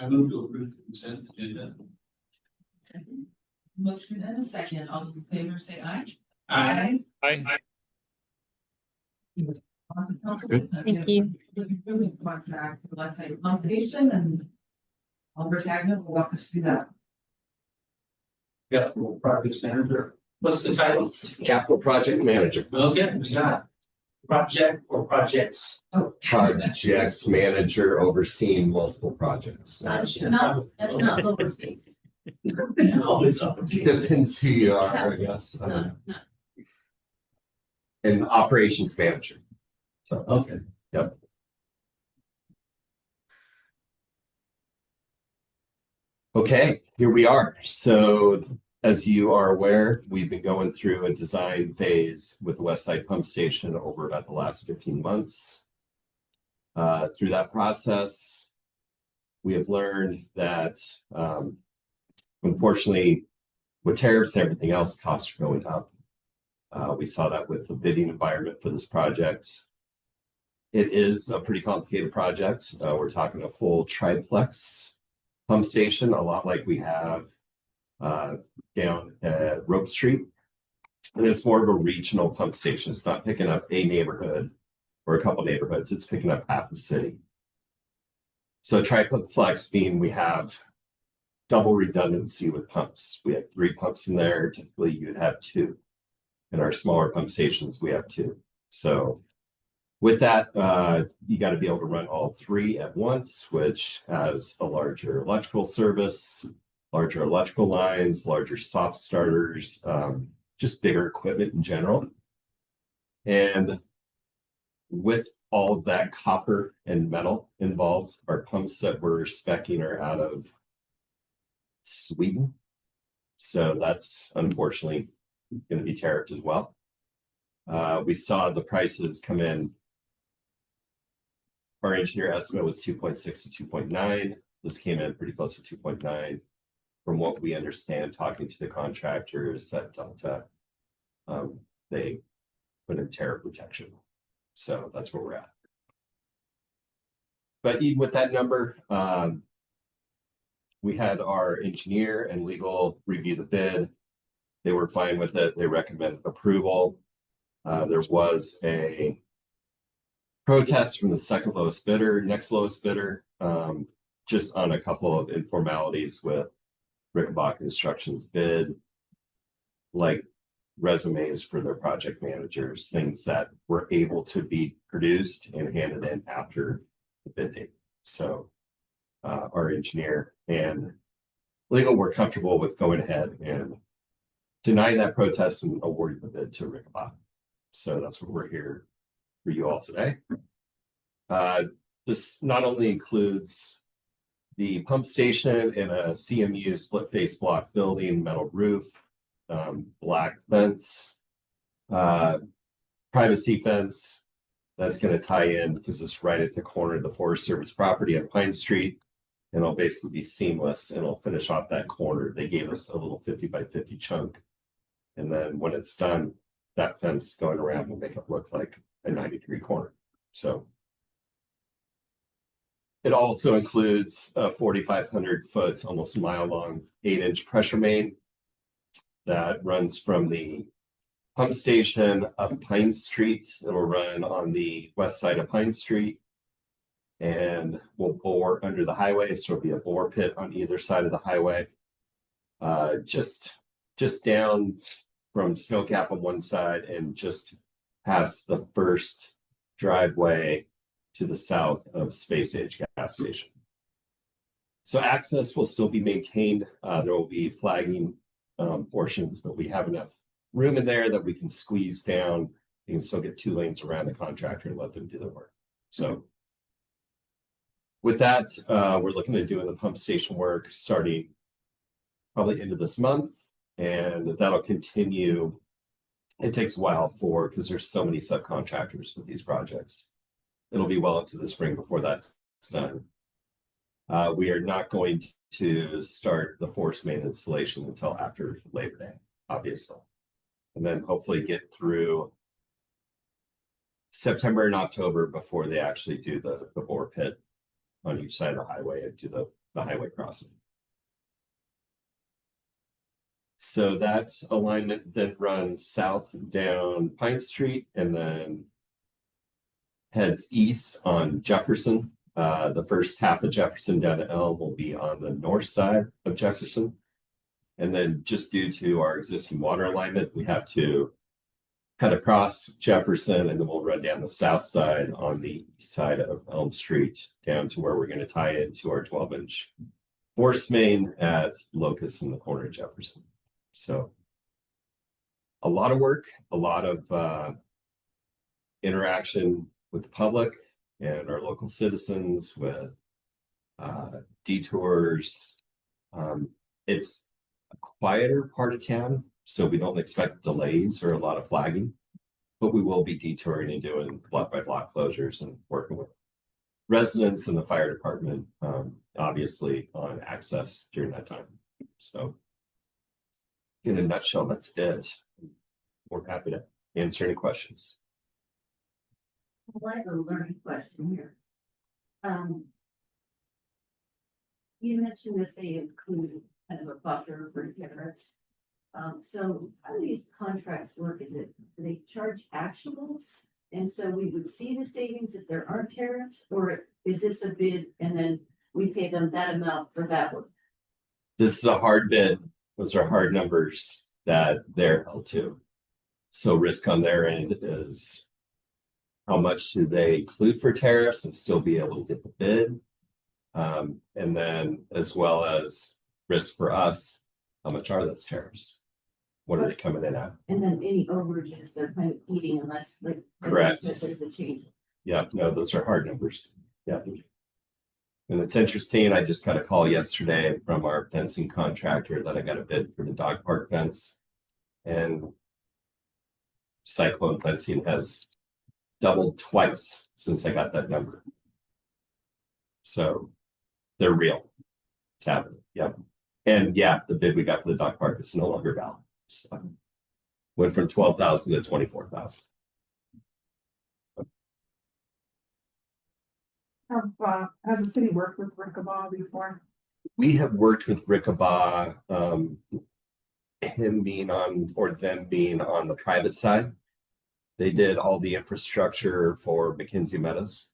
Speaker 9: I moved to approve the consent agenda.
Speaker 1: Motion and a second, all those in favor say aye.
Speaker 9: Aye.
Speaker 7: Thank you.
Speaker 1: Improvement contract for Westside Pumpstation and Albert Agnew will walk us through that.
Speaker 9: Got the project manager. What's the title?
Speaker 3: Capital project manager.
Speaker 9: Okay, we got project or projects.
Speaker 3: Project manager overseeing multiple projects.
Speaker 8: That's not lowercase.
Speaker 9: No, it's up.
Speaker 3: Depends who you are, I guess. And operations manager. So,
Speaker 9: Okay.
Speaker 3: yep. Okay, here we are. So as you are aware, we've been going through a design phase with the Westside Pump Station over about the last 15 months. Through that process, we have learned that unfortunately, with tariffs and everything else, costs are going up. We saw that with the bidding environment for this project. It is a pretty complicated project. We're talking a full triplex pump station, a lot like we have down at Rope Street. And it's more of a regional pump station. It's not picking up a neighborhood or a couple neighborhoods. It's picking up half the city. So triplex being we have double redundancy with pumps. We have 3 pumps in there. Typically you'd have 2. In our smaller pump stations, we have 2. So with that, you got to be able to run all 3 at once, which has a larger electrical service, larger electrical lines, larger soft starters, just bigger equipment in general. And with all of that copper and metal involved, our pumps that we're speccing are out of Sweden. So that's unfortunately going to be tariffed as well. We saw the prices come in. Our engineer estimate was 2.6 to 2.9. This came in pretty close to 2.9. From what we understand, talking to the contractors at Delta, they put in tariff protection. So that's where we're at. But even with that number, we had our engineer and legal review the bid. They were fine with it. They recommended approval. There was a protest from the second lowest bidder, next lowest bidder, just on a couple of informalities with Rickenbach Construction's bid, like resumes for their project managers, things that were able to be produced and handed in after the bid date. So our engineer and legal were comfortable with going ahead and denying that protest and awarding the bid to Rickenbach. So that's what we're here for you all today. This not only includes the pump station in a CMU split face block building, metal roof, black fence, privacy fence that's going to tie in because it's right at the corner of the Forest Service property on Pine Street. And it'll basically be seamless and it'll finish off that corner. They gave us a little 50 by 50 chunk. And then when it's done, that fence going around will make it look like a 90-degree corner. So it also includes a 4,500 foot, almost a mile long, 8-inch pressure main that runs from the pump station up Pine Street. It'll run on the west side of Pine Street And we'll bore under the highway, so it'll be a bore pit on either side of the highway. Just down from Snow Cap on one side and just past the first driveway to the south of Space Age gas station. So access will still be maintained. There will be flagging portions, but we have enough room in there that we can squeeze down. You can still get 2 lanes around the contractor and let them do their work. So with that, we're looking at doing the pump station work starting probably into this month, and that'll continue. It takes a while because there's so many subcontractors with these projects. It'll be well into the spring before that's done. We are not going to start the force main installation until after Labor Day, obviously. And then hopefully get through September and October before they actually do the bore pit on each side of the highway and do the highway crossing. So that alignment then runs south down Pine Street and then heads east on Jefferson. The first half of Jefferson down to Elm will be on the north side of Jefferson. And then just due to our existing water alignment, we have to cut across Jefferson and then we'll run down the south side on the east side of Elm Street down to where we're going to tie into our 12-inch force main at Locust in the corner of Jefferson. So a lot of work, a lot of interaction with the public and our local citizens with detours. It's a quieter part of town, so we don't expect delays or a lot of flagging, but we will be detouring and doing block by block closures and working with residents and the fire department, obviously on access during that time. So in a nutshell, that's it. We're happy to answer any questions.
Speaker 8: Well, I have a learning question here. You mentioned that they include kind of a buffer for tariffs. So how do these contracts work? Is it, do they charge actuals? And so we would see the savings if there aren't tariffs, or is this a bid and then we pay them that amount for that one?
Speaker 3: This is a hard bid. Those are hard numbers that they're held to. So risk on their end is how much do they include for tariffs and still be able to get the bid? And then as well as risk for us, how much are those tariffs? What are they coming in at?
Speaker 8: And then any overages they're kind of eating unless like.
Speaker 3: Correct.
Speaker 8: There's a change.
Speaker 3: Yeah, no, those are hard numbers. Yeah. And it's interesting, I just got a call yesterday from our fencing contractor that I got a bid for the dog park fence. And Cyclone Fencing has doubled twice since I got that number. So they're real. It's happening. Yep. And yeah, the bid we got for the dog park is no longer valid. So went from 12,000 to 24,000.
Speaker 4: Has the city worked with Rickabaugh before?
Speaker 3: We have worked with Rickabaugh, him being on or them being on the private side. They did all the infrastructure for McKinsey Meadows.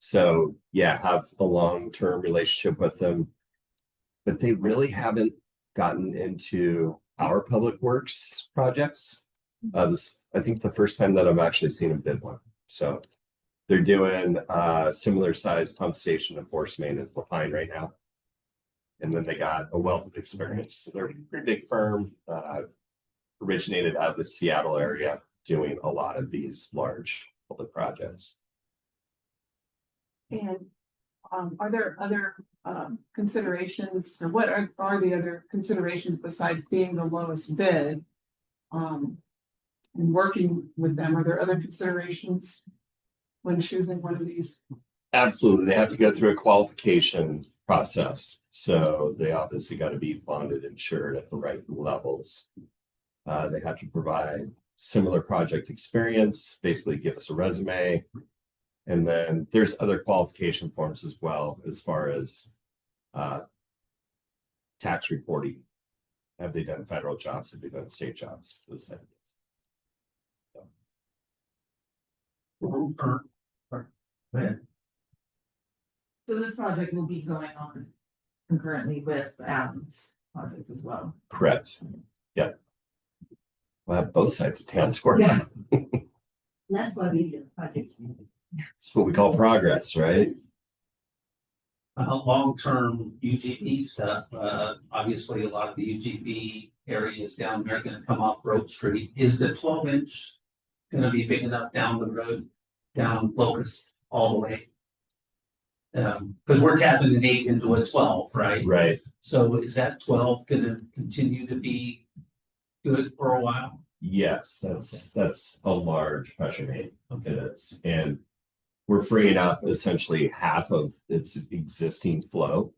Speaker 3: So yeah, have a long-term relationship with them, but they really haven't gotten into our public works projects. This, I think, the first time that I've actually seen them bid one. So they're doing similar size pump station and force main in Lapine right now. And then they got a wealth of experience. So they're a pretty big firm, originated out of the Seattle area, doing a lot of these large public projects.
Speaker 4: And are there other considerations, or what are the other considerations besides being the lowest bid? And working with them, are there other considerations when choosing one of these?
Speaker 3: Absolutely, they have to go through a qualification process. So they obviously got to be bonded, insured at the right levels. They have to provide similar project experience, basically give us a resume. And then there's other qualification forms as well, as far as tax reporting. Have they done federal jobs? Have they done state jobs? Those type of things.
Speaker 9: Go ahead.
Speaker 1: So this project will be going on concurrently with Adams projects as well.
Speaker 3: Correct. Yep. We'll have both sides of town to work
Speaker 1: Yeah.
Speaker 3: on.
Speaker 8: That's why we do projects.
Speaker 3: It's what we call progress, right?
Speaker 9: Long-term UGB stuff, obviously a lot of the UGB areas down there are gonna come off Road Street. Is the 12-inch gonna be big enough down the road, down Locust all the way? Because we're tapping an 8 into a 12, right?
Speaker 3: Right.
Speaker 9: So is that 12 gonna continue to be good for a while?
Speaker 3: Yes, that's a large pressure main. It is. And we're freeing up essentially half of its existing flow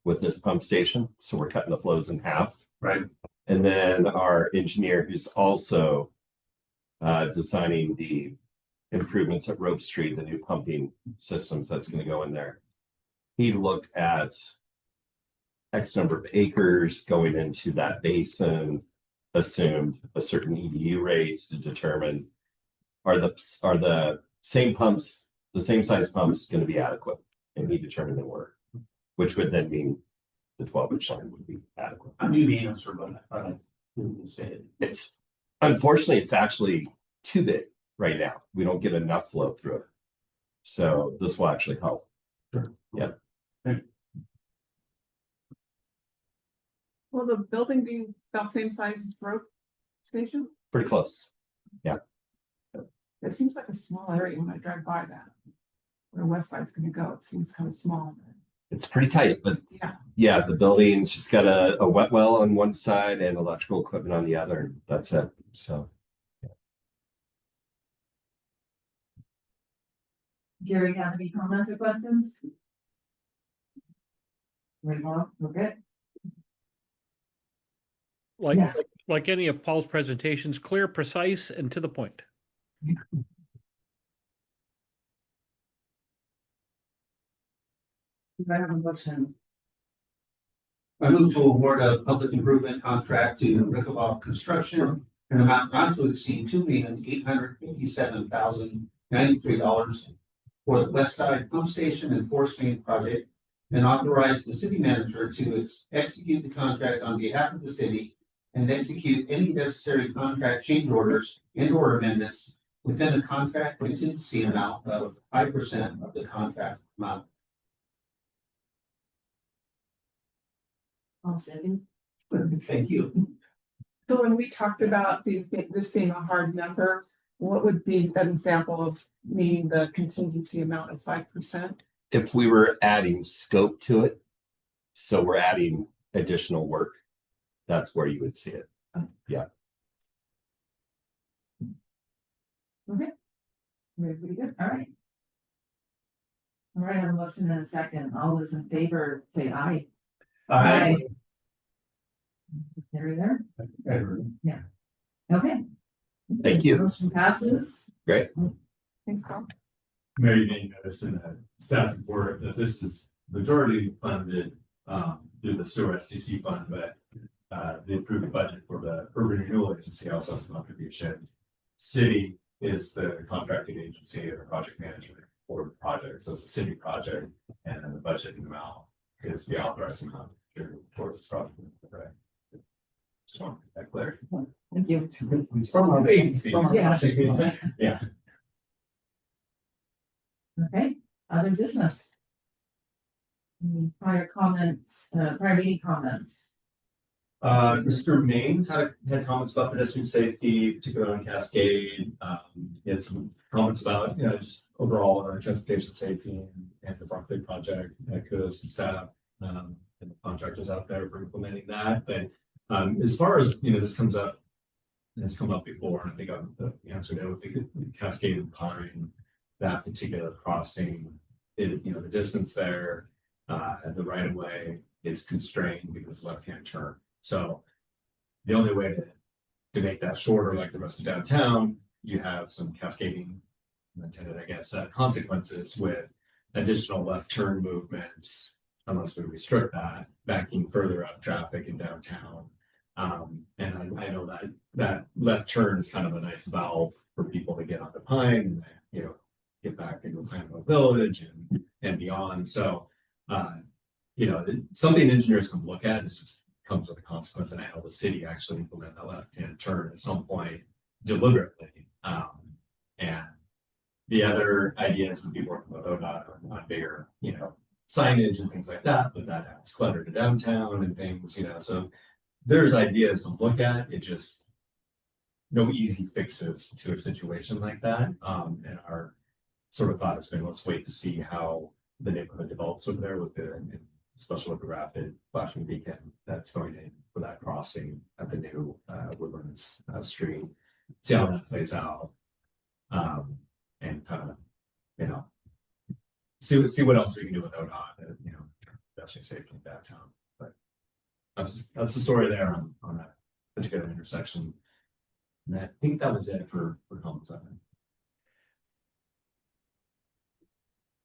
Speaker 3: with this pump station. So we're cutting the flows in half.
Speaker 9: Right.
Speaker 3: And then our engineer, who's also designing the improvements at Rope Street, the new pumping systems that's going to go in there. He looked at X number of acres going into that basin, assumed a certain EDU rates to determine are the same pumps, the same size pumps going to be adequate, and he determined they were, which would then mean the 12-inch line would be adequate.
Speaker 9: I knew the answer, but I didn't say it.
Speaker 3: It's unfortunately it's actually too big right now. We don't get enough flow through it, so this will actually help.
Speaker 9: Sure.
Speaker 3: Yeah.
Speaker 4: Will the building be about the same size as the road station?
Speaker 3: Pretty close.
Speaker 4: It seems like a small area when I drive by that. Where Westside's gonna go, it seems kind of small.
Speaker 3: It's pretty tight, but
Speaker 4: Yeah.
Speaker 3: yeah, the building's just got a wet well on one side and electrical equipment on the other. That's it. So
Speaker 1: Gary, have any comments or questions? Right on, okay.
Speaker 5: Like,
Speaker 1: Yeah.
Speaker 5: like any of Paul's presentations, clear, precise, and to the point.
Speaker 1: Do I have a motion?
Speaker 9: I move to award a public improvement contract to Rickabout Construction an amount not to exceed $2,857,093 for the Westside Pumpstation and Force Main project, and authorize the city manager to execute the contract on behalf of the city and execute any necessary contract change orders and or amendments within a contract contingency amount of 5% of the contract amount.
Speaker 8: I'll second.
Speaker 9: Thank you.
Speaker 4: So when we talked about this being a hard number, what would be an example of meeting the contingency amount of 5%?
Speaker 3: if we were adding scope to it, so we're adding additional work, that's where you would see it.
Speaker 1: Very pretty good, all right. All right, I have a motion and a second. All those in favor, say aye. Carry there, okay.
Speaker 3: Thank you.
Speaker 1: Motion passes.
Speaker 3: Great.
Speaker 4: Thanks, Paul.
Speaker 2: Mary may notice in the staff report that this is majority funded through the sewer SDC fund, but the approved budget for the urban renewal agency also has a contribution. City is the contracting agency or project management for the project, so it's a city project, and then the budget amount is the authorized amount towards this project. Right. Just want to make that clear.
Speaker 1: Thank you.
Speaker 2: From our agency.
Speaker 1: Yeah.
Speaker 2: Yeah.
Speaker 1: Okay, other business. Any prior comments, prior meeting comments.
Speaker 11: Mr. Maines had comments about pedestrian safety, particularly on Cascade. He had some comments about, just overall transportation safety and the Brock Big project. Kudos to staff and the contractors out there for implementing that. But as far as, this comes up, and it's come up before, and I think I've answered it with the Cascade and Pine, that particular crossing, the distance there at the right of way is constrained because left-hand turn. So the only way to make that shorter, like the rest of downtown, you have some cascading intended, consequences with additional left turn movements, unless we restrict that, backing further up traffic in downtown. And I know that left turn is kind of a nice valve for people to get onto Pine and, get back into Pineville Village and beyond. So, something engineers can look at is just comes with a consequence, and I know the city actually implemented that left-hand turn at some point deliberately. And the other ideas would be working with ODOT on bigger, signage and things like that, but that adds clutter to downtown and things, so there's ideas to look at. It just no easy fixes to a situation like that. And our sort of thought has been, let's wait to see how the neighborhood develops over there with especially with the rapid flashing beacon that's going in for that crossing at the new Woodlands Street. See how that plays out. And kind of, see what else we can do with ODOT, especially safety in downtown. But that's the story there on that particular intersection. And I think that was it for comments on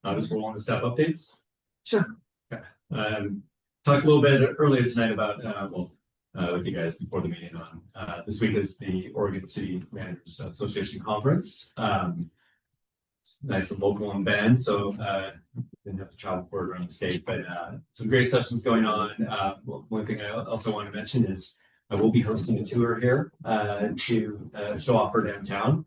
Speaker 11: it. Just roll on to staff updates.
Speaker 1: Sure.
Speaker 11: Okay. Talked a little bit earlier tonight about with you guys before the meeting on this week is the Oregon City Managers Association Conference. It's nice and local and band, so didn't have to travel for it around the state, but some great sessions going on. One thing I also want to mention is I will be hosting a tour here to show off our downtown,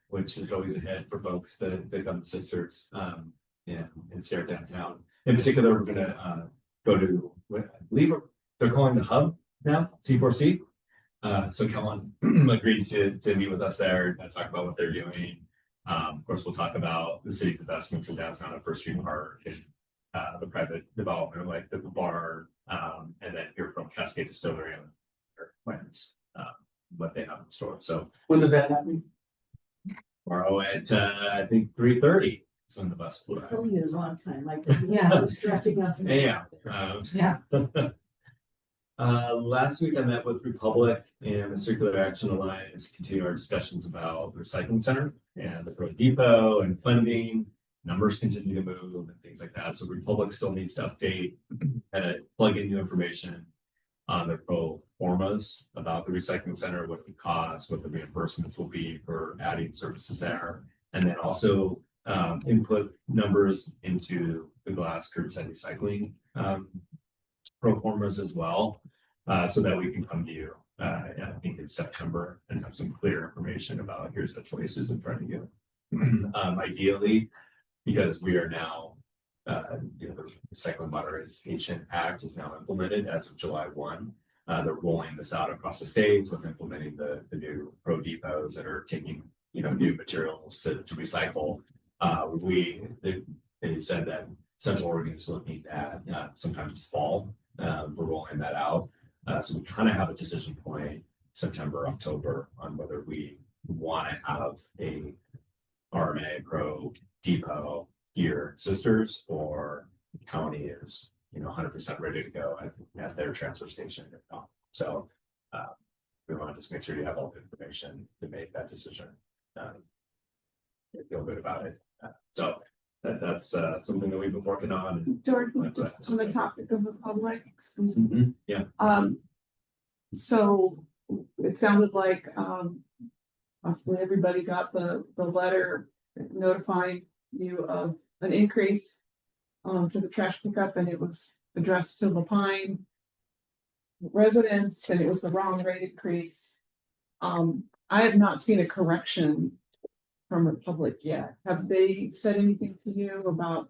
Speaker 11: which is always a hit for folks that come to Sisters and stare at downtown. In particular, we're going to go to what I believe they're calling the hub now, C4C. So Kellen agreed to meet with us there and talk about what they're doing. Of course, we'll talk about the city's investments in downtown at First Street Park and the private development like the bar, and then hear from Cascade Distillery on their plans, what they have in store. So
Speaker 1: When does that happen?
Speaker 11: tomorrow at I think 3:30 is when the bus will arrive.
Speaker 8: Probably is a long time, like,
Speaker 1: Yeah.
Speaker 8: I was dressing up.
Speaker 11: Yeah.
Speaker 1: Yeah.
Speaker 11: Last week I met with Republic and the Circular Action Alliance to continue our discussions about the recycling center and the Pro Depot and funding. Numbers continue to move and things like that. So Republic still needs to update and plug in new information on their pro formas about the recycling center, what it costs, what the reimbursements will be for adding services there, and then also input numbers into the glass curbside recycling pro formas as well, so that we can come to you, I think in September, and have some clear information about here's the choices in front of you. Ideally, because we are now, the Recycling Modernization Act is now implemented as of July 1. They're rolling this out across the states with implementing the new pro depots that are taking, new materials to recycle. They said that Central Oregon is looking at sometime this fall for rolling that out. So we kind of have a decision point September, October on whether we want to have a RMA Pro Depot here at Sisters, or the county is 100% ready to go at their transfer station. So we want to just make sure you have all the information to make that decision. Feel good about it. So that's something that we've been working on.
Speaker 4: George, just on the topic of the public, excuse me.
Speaker 11: Yeah.
Speaker 4: So it sounded like possibly everybody got the letter notifying you of an increase to the trash pickup, and it was addressed to Lapine residents, and it was the wrong rate increase. I have not seen a correction from Republic yet. Have they said anything to you about?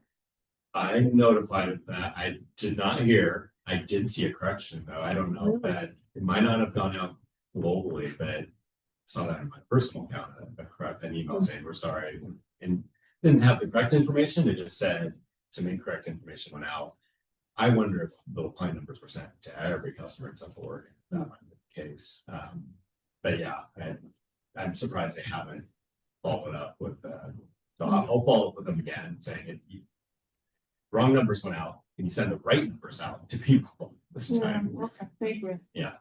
Speaker 11: I'm notified of that. I did not hear. I did see a correction though. I don't know if that it might not have gone out globally, but I saw that in my personal account. An email saying we're sorry, and didn't have the correct information. It just said some incorrect information went out. I wonder if the Lapine numbers were sent to every customer in Central Oregon. That might be the case. But yeah, I'm surprised they haven't followed up with. So I'll follow up with them again, saying wrong numbers went out. Can you send the right numbers out to people this time?
Speaker 4: Okay, thank you.
Speaker 11: Yeah.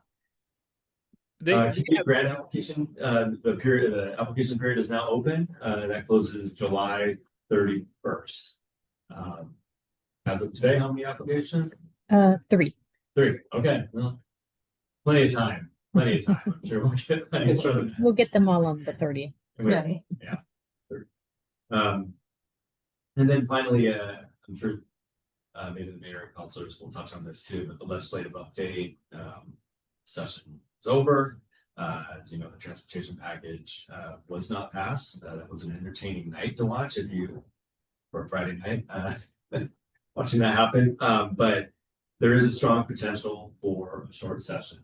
Speaker 5: They,
Speaker 11: Grant application, the application period is now open. That closes July 31st. As of today, how many applications?
Speaker 7: 3.
Speaker 11: 3. Okay, well, plenty of time. I'm sure we'll get plenty of
Speaker 7: We'll get them all on the 30th.
Speaker 11: Yeah. And then finally, I'm sure maybe the mayor and councilors will touch on this too, but the legislative update session is over. As you know, the transportation package was not passed. That was an entertaining night to watch if you for Friday night watching that happen. But there is a strong potential for a short session.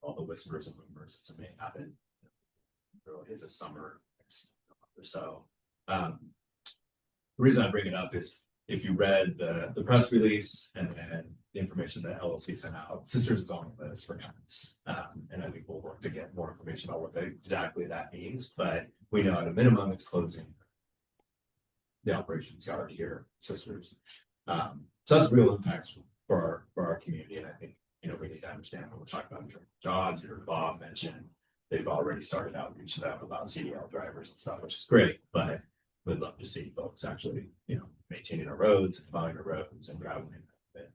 Speaker 11: All the whispers and rumors that may happen. Really is a summer or so. The reason I bring it up is if you read the press release and then the information that LLC sent out, Sisters is on the list for guidance. And I think we'll work to get more information about what exactly that means, but we know at a minimum it's closing the operations yard here, Sisters. So that's real impacts for our community, and I think we need to understand what we're talking about in terms of jobs. Bob mentioned they've already started outreach to them about CDL drivers and stuff, which is great, but we'd love to see folks actually, maintaining our roads and plowing our roads and graveling and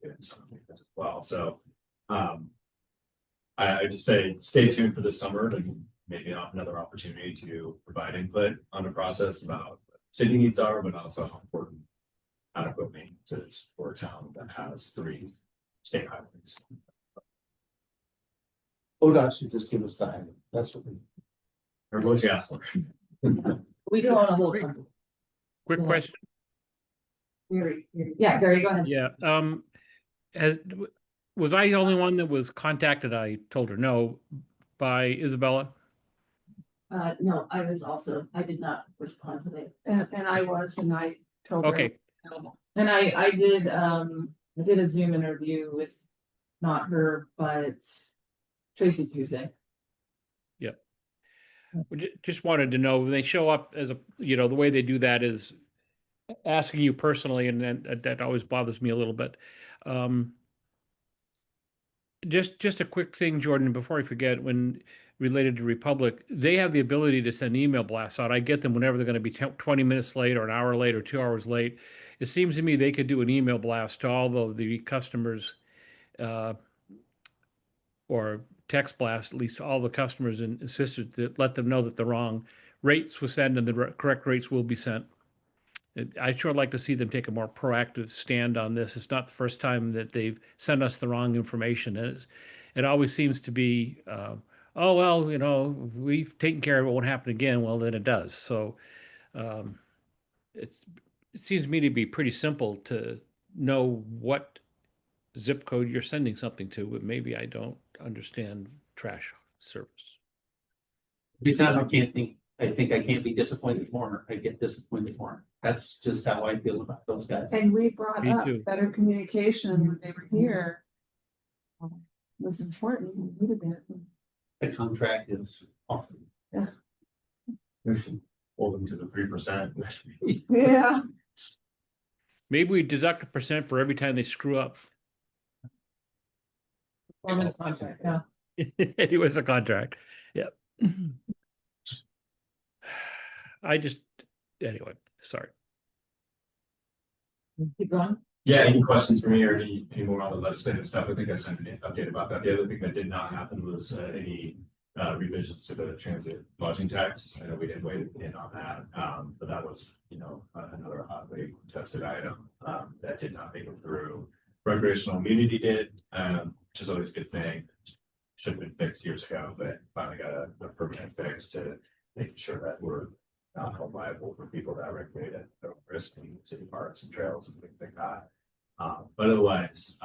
Speaker 11: doing some of this as well. So I just say stay tuned for this summer to maybe another opportunity to provide input on the process about what city needs are, but also how important adequate maintenance is for a town that has 3 state highways.
Speaker 9: ODOT should just give us time. That's what we.
Speaker 11: Or what you ask for.
Speaker 8: We go on a little time.
Speaker 5: Quick
Speaker 8: Yeah.
Speaker 5: question.
Speaker 8: Yeah, Gary, go ahead.
Speaker 5: Yeah, was I the only one that was contacted? I told her no by Isabella.
Speaker 8: No, I did not respond to that.
Speaker 4: And I was, and I told her.
Speaker 5: Okay,
Speaker 1: And I did a Zoom interview with not her, but Tracy Tuesday.
Speaker 5: just wanted to know when they show up as the way they do that is asking you personally, and that always bothers me a little bit. Just a quick thing, Jordan, before I forget, when related to Republic, they have the ability to send email blasts out. I get them whenever they're going to be 20 minutes late or an hour late or 2 hours late. It seems to me they could do an email blast to all of the customers, or text blast, at least to all the customers and sisters, to let them know that the wrong rates were sent and the correct rates will be sent. I sure like to see them take a more proactive stand on this. It's not the first time that they've sent us the wrong information. And it always seems to be, oh, well, we've taken care of it, it won't happen again. Well, then it does. So it seems to me to be pretty simple to know what zip code you're sending something to, but maybe I don't understand trash service.
Speaker 9: Every time I think I can't be disappointed more, I get disappointed more. That's just how I feel about those guys.
Speaker 4: And we brought
Speaker 5: Me
Speaker 4: up
Speaker 5: too.
Speaker 4: better communication when they were here. Was important. We needed it.
Speaker 9: The contract is awful.
Speaker 11: We should hold them to the 3%.
Speaker 4: Yeah.
Speaker 5: Maybe we deduct 1% for every time they screw up.
Speaker 1: Performance contract, yeah.
Speaker 5: It was a contract. Yeah. Anyway, sorry.
Speaker 1: Keep going.
Speaker 11: Yeah, any questions for me or any more on the legislative stuff? I think I sent an update about that. The other thing that did not happen was any revisions to the transit lodging tax. I know we didn't weigh in on that, but that was, another hotly tested item that did not make it through. Recreational immunity did, which is always a good thing. Should have been fixed years ago, but finally got a permanent fix to making sure that we're not held liable for people that recreate at their own risk in city parks and trails and things like that. But otherwise,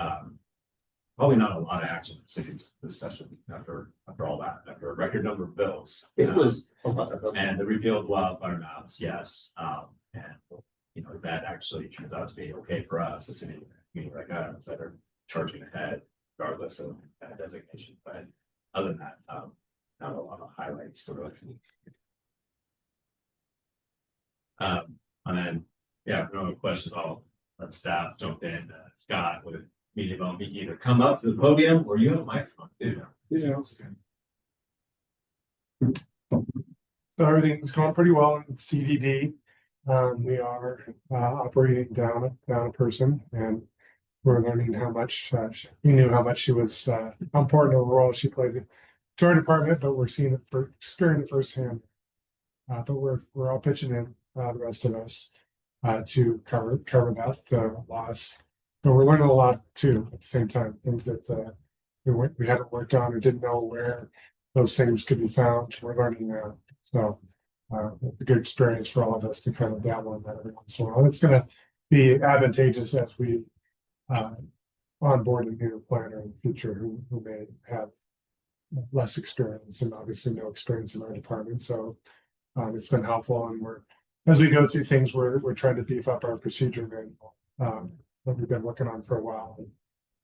Speaker 11: probably not a lot of action for cities this session after all that, after a record number of bills.
Speaker 9: It was a lot of them.
Speaker 11: And the repealed wildfire maps, yes. And that actually turns out to be okay for us, a city community like us that are charging ahead regardless of that designation. But other than that, not a lot of highlights to really. And then, if no questions, I'll let staff jump in. Scott with media development, you either come up to the podium or you have a microphone.
Speaker 12: So everything's going pretty well in CDD. We are operating down a person, and we're learning how much we knew how much she was how important of a role she played to our department, but we're seeing it experiencing it firsthand. But we're all pitching in. the rest of us, to cover that loss. But we're learning a lot too at the same time, things that we haven't worked on or didn't know where those things could be found. We're learning now. So it's a good experience for all of us to kind of dabble in that every once in a while. And it's going to be advantageous as we onboard a new planner in the future who may have less experience and obviously no experience in our department. So it's been helpful, and as we go through things, we're trying to beef up our procedure manual that we've been working on for a while.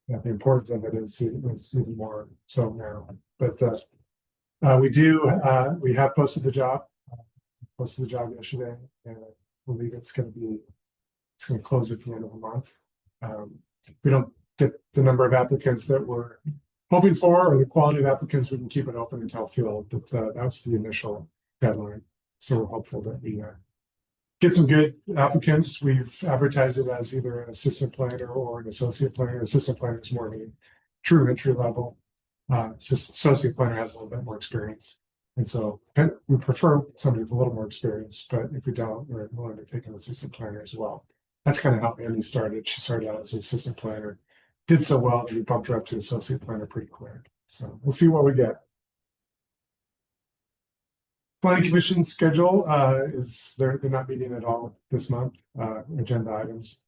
Speaker 12: And the importance of it is even more so now. But we have posted the job. Posted the job yesterday, and I believe it's going to close at the end of the month. If we don't get the number of applicants that we're hoping for, or the quality of applicants, we can keep it open until filled. But that's the initial deadline. So we're hopeful that we get some good applicants. We've advertised it as either an assistant planner or an associate planner. Assistant planner is more of a true entry level. Associate planner has a little bit more experience. And so we prefer somebody with a little more experience, but if we don't, we're willing to take an assistant planner as well. That's kind of how Andy started. She started out as an assistant planner, did so well that we bumped her up to associate planner pretty quick. So we'll see what we get. Planning Commission schedule is they're not meeting at all this month. Agenda items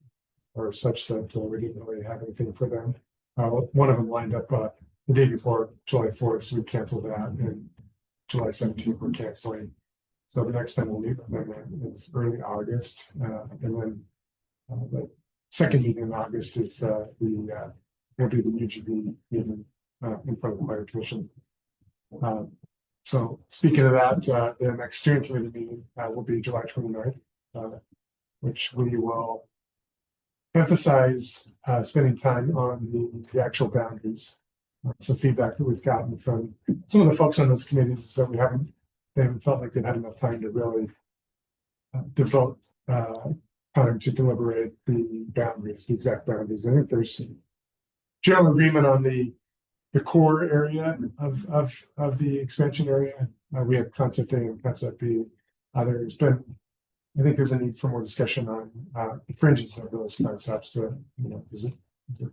Speaker 12: are such that we didn't really have anything for them. One of them lined up the day before July 4th, so we canceled that, and July 17th we're canceling. So the next time we'll meet with them is early August, and then the second meeting in August is will be the UGB meeting in front of the Planning Commission. So speaking of that, the next steering committee meeting will be July 29th, which we will emphasize spending time on the actual boundaries. Some feedback that we've gotten from some of the folks on those committees is that they haven't felt like they've had enough time to really devote time to deliberate the boundaries, the exact boundaries. I think there's general agreement on the core area of the expansion area. We have concept A and concept B. There's been, I think there's a need for more discussion on the fringes of those concepts. Is it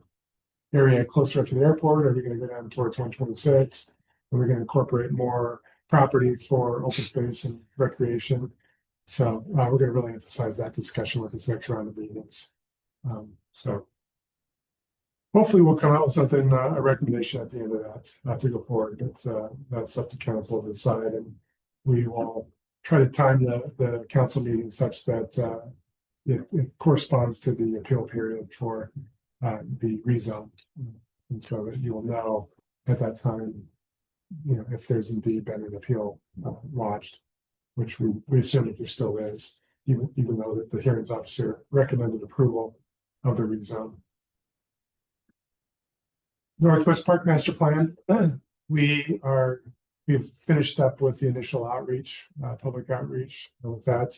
Speaker 12: area closer up to the airport? Are we going to go down towards 126? Are we going to incorporate more property for open space and recreation? So we're going to really emphasize that discussion with this next round of meetings. So hopefully we'll come out with something, a recommendation at the end of that to go forward. But that's up to council to decide, and we will try to time the council meeting such that it corresponds to the appeal period for the rezone, and so that you will know at that time, if there's indeed been an appeal lodged, which we assume that there still is, even though that the hearings officer recommended approval of the rezone. Northwest Park Master Plan. We've finished up with the initial outreach, public outreach with that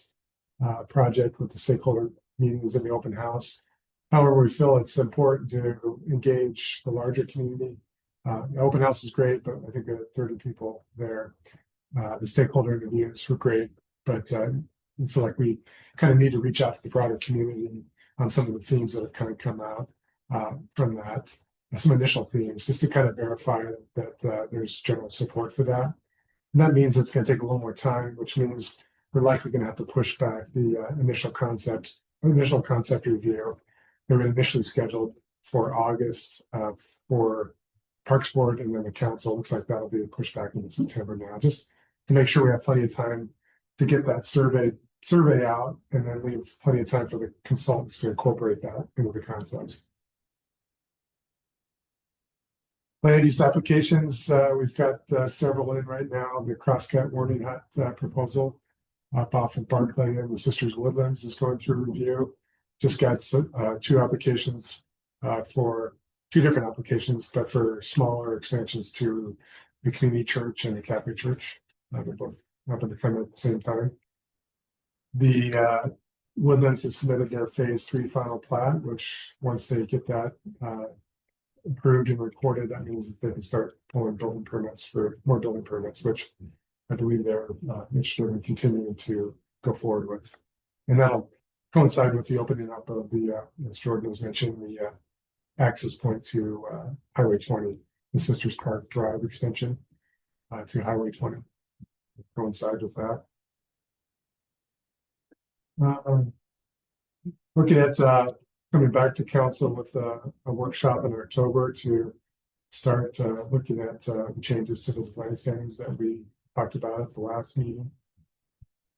Speaker 12: project with the stakeholder meetings and the open house. However, we feel it's important to engage the larger community. The open house is great, but I think we had 30 people there. The stakeholder interviews were great, but we feel like we kind of need to reach out to the broader community on some of the themes that have kind of come out from that. Some initial themes, just to kind of verify that there's general support for that. And that means it's going to take a little more time, which means we're likely going to have to push back the initial concept review. They were initially scheduled for August for Parks Board, and then the council. Looks like that'll be pushed back into September now, just to make sure we have plenty of time to get that survey out, and then leave plenty of time for the consultants to incorporate that into the concepts. Land use applications, we've got several in right now. The Crosscut Warning Hut proposal up off of Barclay and the Sisters Woodlands is going through review. Just got two applications for two different applications, but for smaller expansions to the community church and the Catholic church. They both happen to come at the same time. The Woodlands has submitted their phase 3 final plat, which once they get that approved and recorded, that means that they can start pulling building permits for more building permits, which I believe they're interested in continuing to go forward with. And that'll coincide with the opening up of as Jordan was mentioning, the access point to Highway 20, the Sisters Park Drive extension to Highway 20. Coincide with that. Looking at coming back to council with a workshop in October to start looking at the changes to the design standards that we talked about at the last meeting.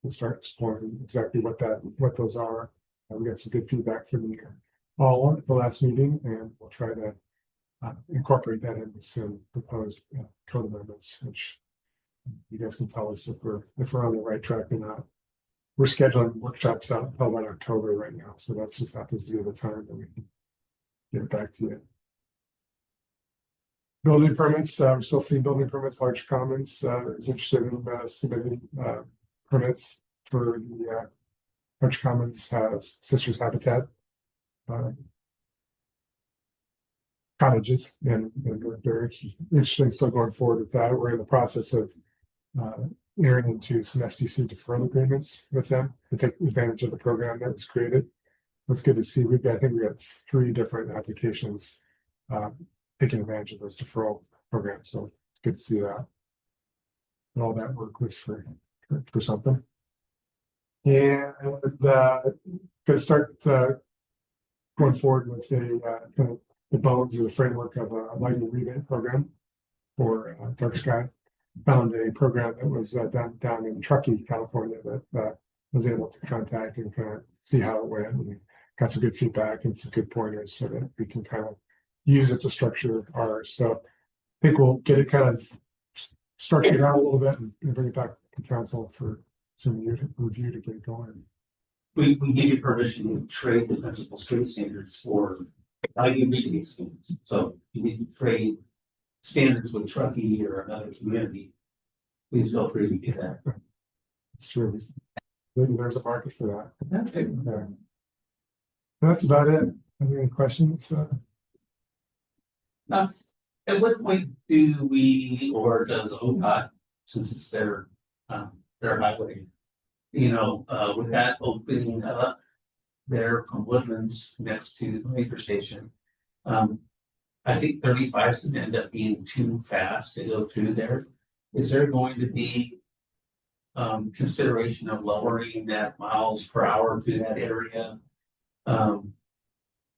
Speaker 12: We'll start exploring exactly what those are. We got some good feedback from you all at the last meeting, and we'll try to incorporate that into some proposed code amendments, which you guys can tell us if we're on the right track or not. We're scheduling workshops out about October right now, so that's just happens to be the time that we can get it back to you. Building permits, we're still seeing building permits. Large Commons is interested in submitting permits for the Large Commons Sisters Habitat cottages, and they're interested in still going forward with that. We're in the process of entering into some SDC deferral agreements with them to take advantage of the program that was created. It's good to see. I think we got 3 different applications taking advantage of those deferral programs. So it's good to see that. And all that work was for something. And going to start going forward with kind of the bones or the framework of a lighting rebate program for dark sky. Found a program that was down in Truckee, California, that was able to contact and kind of see how it went, and got some good feedback and some good pointers so that we can kind of use it to structure ours. So I think we'll get it kind of structured out a little bit and bring it back to council for some review to get it going.
Speaker 9: We give you permission to trade the principal street standards for value rebate schemes. So you need to trade standards with Truckee or another community. Please feel free to do that.
Speaker 12: It's true. There's a market for that.
Speaker 9: That's good.
Speaker 12: Yeah. That's about it. Any questions?
Speaker 9: Now, at what point do we, or does ODOT, since it's their highway, with that opening up there from Woodlands next to the Maker Station, I think 35 is going to end up being too fast to go through there. Is there going to be consideration of lowering that miles per hour through that area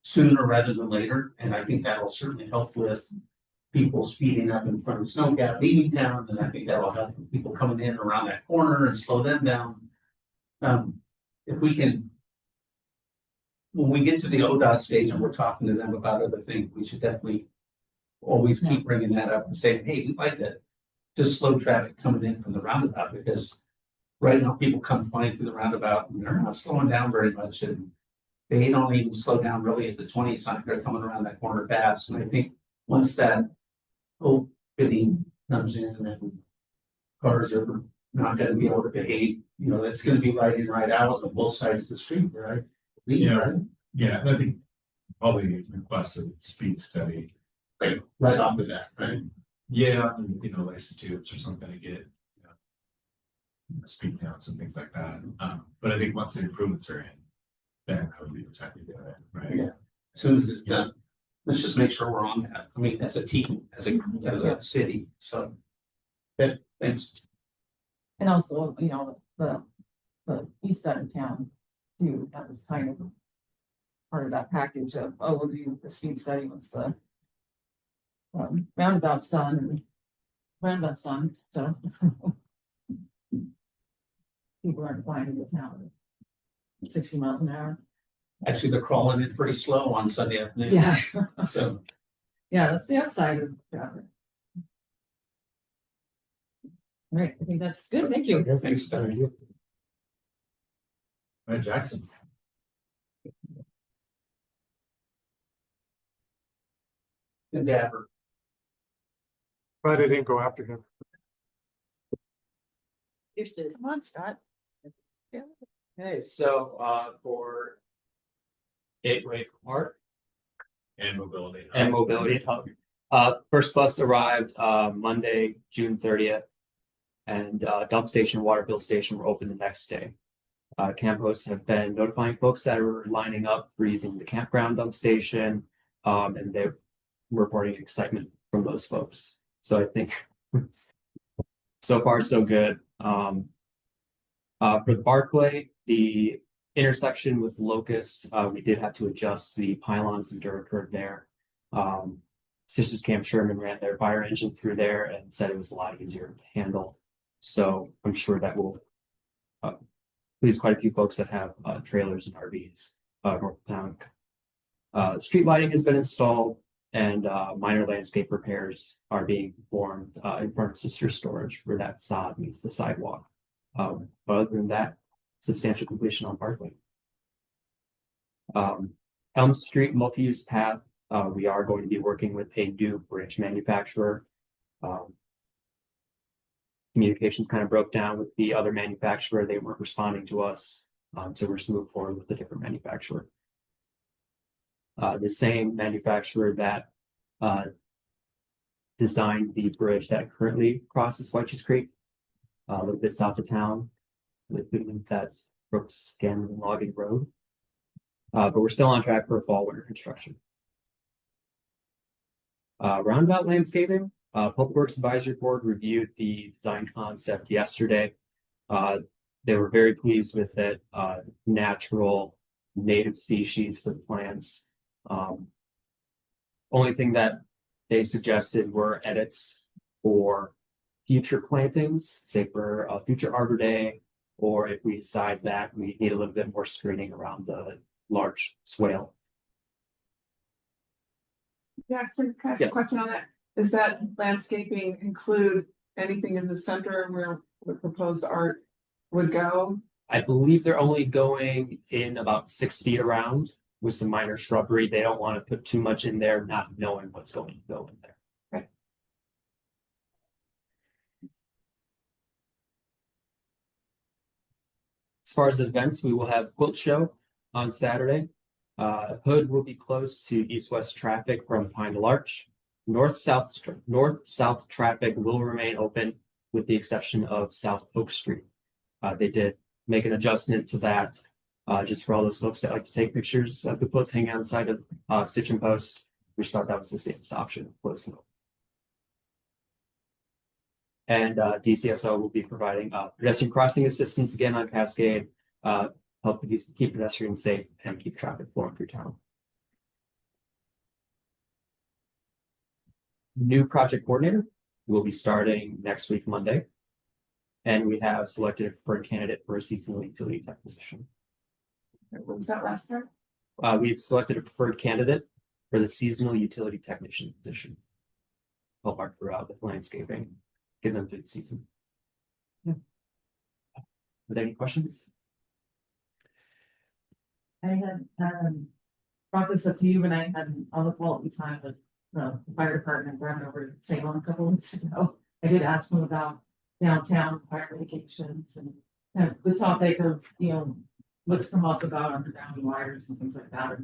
Speaker 9: sooner rather than later? And I think that'll certainly help with people speeding up in front of Snow Gap leaving town, and I think that'll help people coming in around that corner and slow them down. If we can, when we get to the ODOT stage and we're talking to them about other things, we should definitely always keep bringing that up and saying, hey, we'd like to slow traffic coming in from the roundabout, because right now people come flying through the roundabout and they're not slowing down very much, and they don't even slow down really at the 20 sign. They're coming around that corner fast. And I think once that opening comes in and cars are not going to be able to behave, it's going to be right in, right out on both sides of the street, right?
Speaker 3: Yeah, I think probably request a speed study.
Speaker 9: Right off of that, right?
Speaker 3: Yeah, isotopes or something to get speed counts and things like that. But I think once the improvements are in, then I would be exactly doing it, right?
Speaker 9: Yeah. As soon as it's done, let's just make sure we're on that. I mean, as a team, as a city. So, good, thanks.
Speaker 1: And also, the east side of town too, that was kind of part of that package of, we'll do the speed study once the roundabout's done, so people aren't flying into town at 60 miles an hour.
Speaker 9: Actually, they're crawling in pretty slow on Sunday afternoon.
Speaker 1: Yeah.
Speaker 9: So,
Speaker 1: yeah, that's the outside of traffic. All right, I think that's good. Thank you.
Speaker 12: Okay,
Speaker 9: thanks, Doug.
Speaker 12: thank you.
Speaker 3: All right, Jackson.
Speaker 9: Good Dapper.
Speaker 12: But I didn't go after him.
Speaker 8: Come on, Scott.
Speaker 13: Okay, so for Gateway Park
Speaker 3: And mobility.
Speaker 13: and Mobility Hub, first bus arrived Monday, June 30th. And dump station, water fill station were open the next day. camp hosts have been notifying folks that are lining up for using the campground dump station. And they're reporting excitement from those folks. So I think so far so good. For the Barclay, the intersection with Locust, we did have to adjust the pylons and dirt curb there. Sisters Camp Sherman ran their fire engine through there and said it was a lot easier to handle. So I'm sure that will please quite a few folks that have trailers and RVs north of town. Street lighting has been installed and minor landscape repairs are being performed in front of Sister Storage where that sod meets the sidewalk. But other than that, substantial completion on Barclay. Elm Street multi-use path, we are going to be working with a new bridge manufacturer. Communications kind of broke down with the other manufacturer. They weren't responding to us. So we're just moving forward with a different manufacturer. The same manufacturer that designed the bridge that currently crosses White Cheese Creek, a little bit south of town. I believe that's Brooks Scanlon Logging Road. But we're still on track for fall winter construction. Roundabout landscaping, Public Works Advisory Board reviewed the design concept yesterday. They were very pleased with it. Natural native species for the plants. Only thing that they suggested were edits for future plantings, say for a future Arbor Day, or if we decide that we need a little bit more screening around the large swale.
Speaker 4: Yeah, so can I ask a
Speaker 13: Yes.
Speaker 4: question on that? Does that landscaping include anything in the center where the proposed art would go?
Speaker 13: I believe they're only going in about 6 feet around with some minor shrubbery. They don't want to put too much in there, not knowing what's going to go in there.
Speaker 4: Okay.
Speaker 13: As far as events, we will have quilt show on Saturday. Hood will be closed to east-west traffic from Pine to Larch. North-south traffic will remain open with the exception of South Oak Street. They did make an adjustment to that just for all those folks that like to take pictures of the quilts hanging outside of Stitch and Post. We just thought that was the safest option, close and open. And DCSO will be providing pedestrian crossing assistance again on Cascade, help keep pedestrians safe and keep traffic flowing through town. New project coordinator will be starting next week, Monday. And we have selected a preferred candidate for a seasonal utility tech position.
Speaker 4: What was that last part?
Speaker 13: We've selected a preferred candidate for the seasonal utility technician position. Help our crew out with landscaping, get them through the season. Yeah. Are there any questions?
Speaker 1: I had brought this up to you when I had all the quality time with the fire department running over to Salem a couple of weeks ago. I did ask them about downtown fire mitigations and the topic of, what's come up about underground wires and things like that.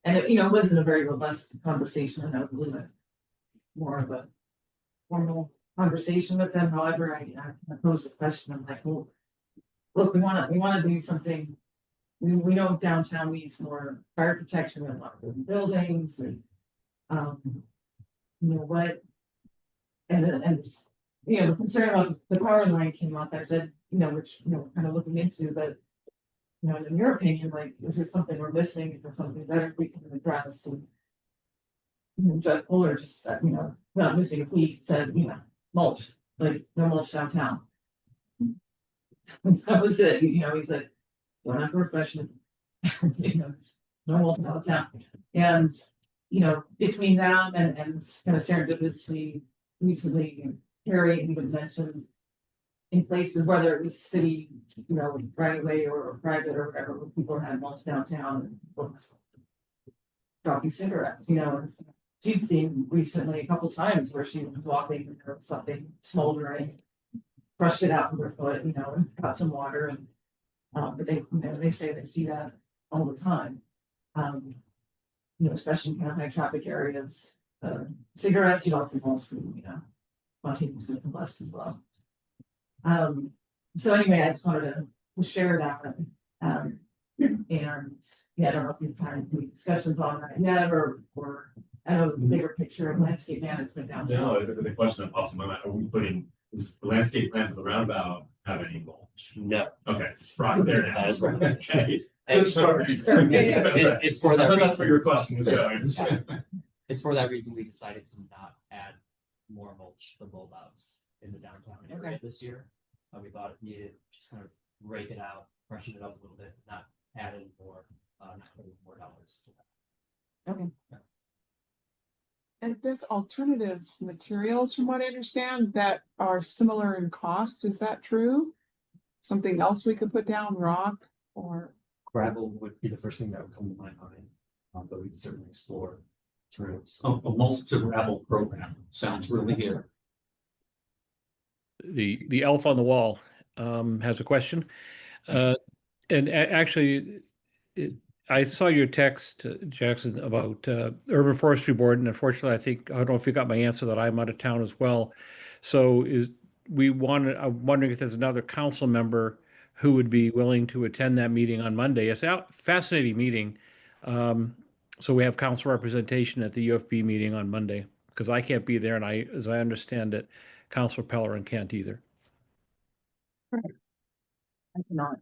Speaker 1: And it, it wasn't a very robust conversation, and I was more of a formal conversation with them. However, I posed the question. I'm like, well, look, we want to do something. We know downtown needs more fire protection and a lot of buildings and, what, and the concern about the power line came up. I said, which, kind of looking into, but, in your opinion, like, is there something we're missing? Is there something better we can address? And Jeff Fuller just, not missing if we said, mulch, like, no mulch downtown. That was it, he's like, we're not professional. No mulch downtown. And, between them and kind of serendipitously, recently, Harry even mentioned in places, whether it was city, right away or private or whatever, where people had mulch downtown and books dropping cigarettes, and she'd seen recently a couple times where she was walking or something smoldering, brushed it out with her foot, and got some water and but they say they see that all the time. Especially in kind of high traffic areas, cigarettes, you also mulch food, spontaneously combust as well. So anyway, I just wanted to to share that. And, yeah, I don't know if you've had any discussions on that yet, or I know the bigger picture of landscape management downtown.
Speaker 11: No, it's the question that pops in my mind, are we putting, does the landscape plan for the roundabout have any mulch?
Speaker 13: No,
Speaker 11: Okay, right there now.
Speaker 13: that is right.
Speaker 11: Okay.
Speaker 13: And
Speaker 11: Sorry.
Speaker 13: it's for
Speaker 11: I
Speaker 13: that
Speaker 11: thought that's where
Speaker 13: reason,
Speaker 11: your question was going.
Speaker 13: it's for that reason we decided to not add more mulch to rollouts in the downtown area this year. We thought it needed just kind of rake it out, freshen it up a little bit, not add any more, not put any more dollars to that.
Speaker 1: Okay.
Speaker 4: And there's alternative materials, from what I understand, that are similar in cost. Is that true? Something else we could put down, rock or?
Speaker 13: Gravel would be the first thing that would come to my mind, but we can certainly explore alternatives.
Speaker 9: A multi-gravel program sounds really good.
Speaker 5: The elf on the wall has a question. Actually, I saw your text, Jackson, about urban forestry board, and unfortunately, I don't know if you got my answer that I'm out of town as well. So I'm wondering if there's another council member who would be willing to attend that meeting on Monday. It's a fascinating meeting. So we have council representation at the UFB meeting on Monday, because I can't be there, and as I understand it, Councilor Pellerin can't either.
Speaker 1: I cannot.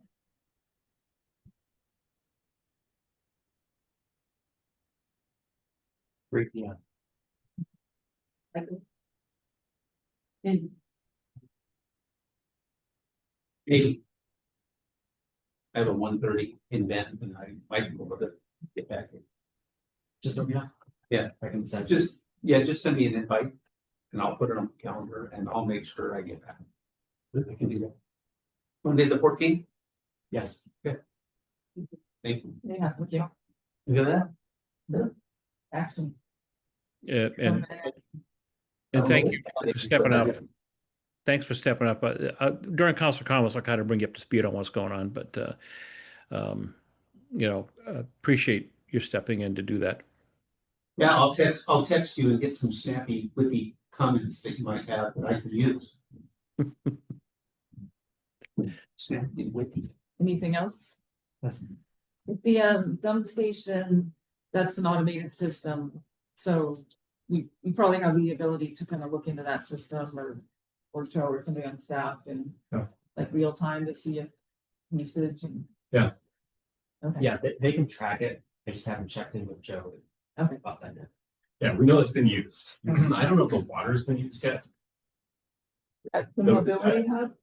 Speaker 13: Great, yeah.
Speaker 1: And
Speaker 9: Maybe. I have a 1:30 event and I might be able to get back in.
Speaker 13: Just let me know.
Speaker 9: Yeah.
Speaker 13: I can send.
Speaker 9: Just send me an invite and I'll put it on the calendar and I'll make sure I get back. I can do that. Monday the 14th?
Speaker 13: Yes.
Speaker 9: Thank you.
Speaker 1: yeah, thank you.
Speaker 9: You got that?
Speaker 1: Action.
Speaker 5: And thank you for stepping up. Thanks for stepping up. During council comments, I'll kind of bring you up to speed on what's going on, but appreciate you stepping in to do that.
Speaker 9: Yeah, I'll text you and get some snappy, witty comments that you might have that I could use. Snappy, witty.
Speaker 1: Anything else?
Speaker 13: That's-
Speaker 1: The dump station, that's an automated system, so we probably have the ability to kind of look into that system or Joe or somebody on staff and
Speaker 11: Yeah.
Speaker 1: like real time to see if usage and.
Speaker 11: Yeah.
Speaker 1: Okay.
Speaker 13: Yeah, they can track it. I just haven't checked in with Joe
Speaker 1: Okay.
Speaker 13: about that yet.
Speaker 11: Yeah, we know it's been used. I don't know if the water's been used yet.
Speaker 4: At the
Speaker 11: No,
Speaker 4: mobility hub?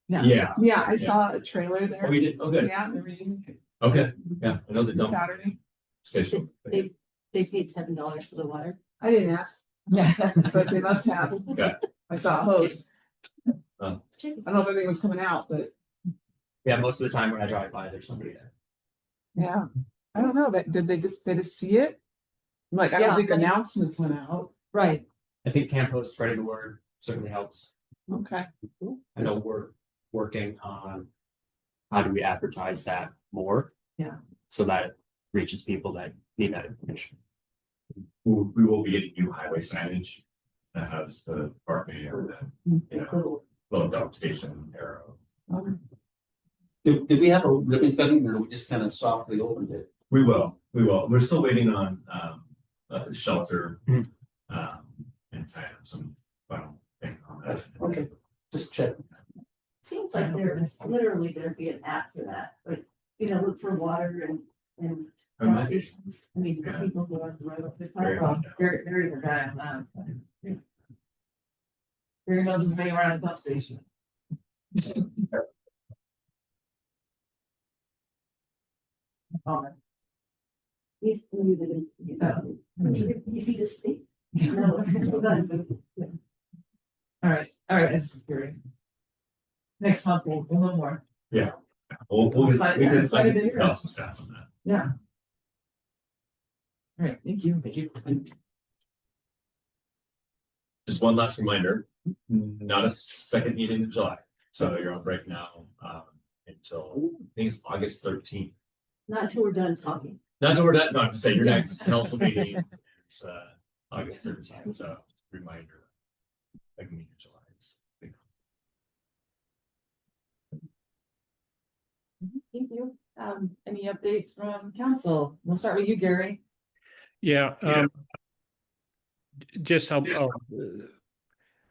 Speaker 11: Yeah.
Speaker 4: Yeah, I saw a trailer there.
Speaker 11: Oh, you did? Oh, good.
Speaker 4: Yeah, they were using it
Speaker 11: Okay, yeah, I know the dump
Speaker 4: Saturday.
Speaker 11: station.
Speaker 8: They paid $7 for the water.
Speaker 4: I didn't ask,
Speaker 1: Yeah.
Speaker 4: but they must have.
Speaker 11: Okay.
Speaker 4: I saw a hose. I
Speaker 11: Oh.
Speaker 4: don't know if anything was coming out, but
Speaker 13: Yeah, most of the time when I drive by, there's somebody there.
Speaker 4: yeah, I don't know, that, did they just see it? Like, I don't
Speaker 1: Yeah,
Speaker 4: think
Speaker 1: like-
Speaker 4: announcements went out.
Speaker 1: Right.
Speaker 13: I think Campos spreading the word certainly helps.
Speaker 4: Okay.
Speaker 13: I know we're working on how do we advertise that more.
Speaker 1: Yeah.
Speaker 13: So that it reaches people that need that information.
Speaker 11: We will be getting new highway signage that has the parking or little dump station arrow.
Speaker 9: Did we have a ribbon cutting or we just kind of softly opened it?
Speaker 11: We will. We're still waiting on shelter.
Speaker 13: Mhm.
Speaker 11: And I have some final thing on that.
Speaker 9: Okay, just check.
Speaker 8: Seems like there'd be an app for that, like, look for water and
Speaker 11: There might be.
Speaker 8: stations. I mean, for
Speaker 11: Yeah.
Speaker 8: people who are the road.
Speaker 11: Very good.
Speaker 1: Very good guy on that. Very knows his way around a pump station.
Speaker 8: He's easy to speak. No,
Speaker 1: All right, that's great. Next month, we'll know more.
Speaker 11: We'll
Speaker 1: Excited-
Speaker 11: we can
Speaker 1: excited to hear
Speaker 11: got
Speaker 1: it.
Speaker 11: some stats on that.
Speaker 1: Yeah. All right, thank you.
Speaker 13: Thank you.
Speaker 11: Just one last reminder, not a second meeting in July, so you're on break now until I think it's August 13th.
Speaker 8: Not until we're done talking.
Speaker 11: That's what we're done. No, I'm just saying your next council meeting is August 13th, so reminder. Second meeting in July is big.
Speaker 1: Thank you. Any updates from council? We'll start with you, Gary.
Speaker 5: Yeah,
Speaker 2: Yeah.
Speaker 5: just I don't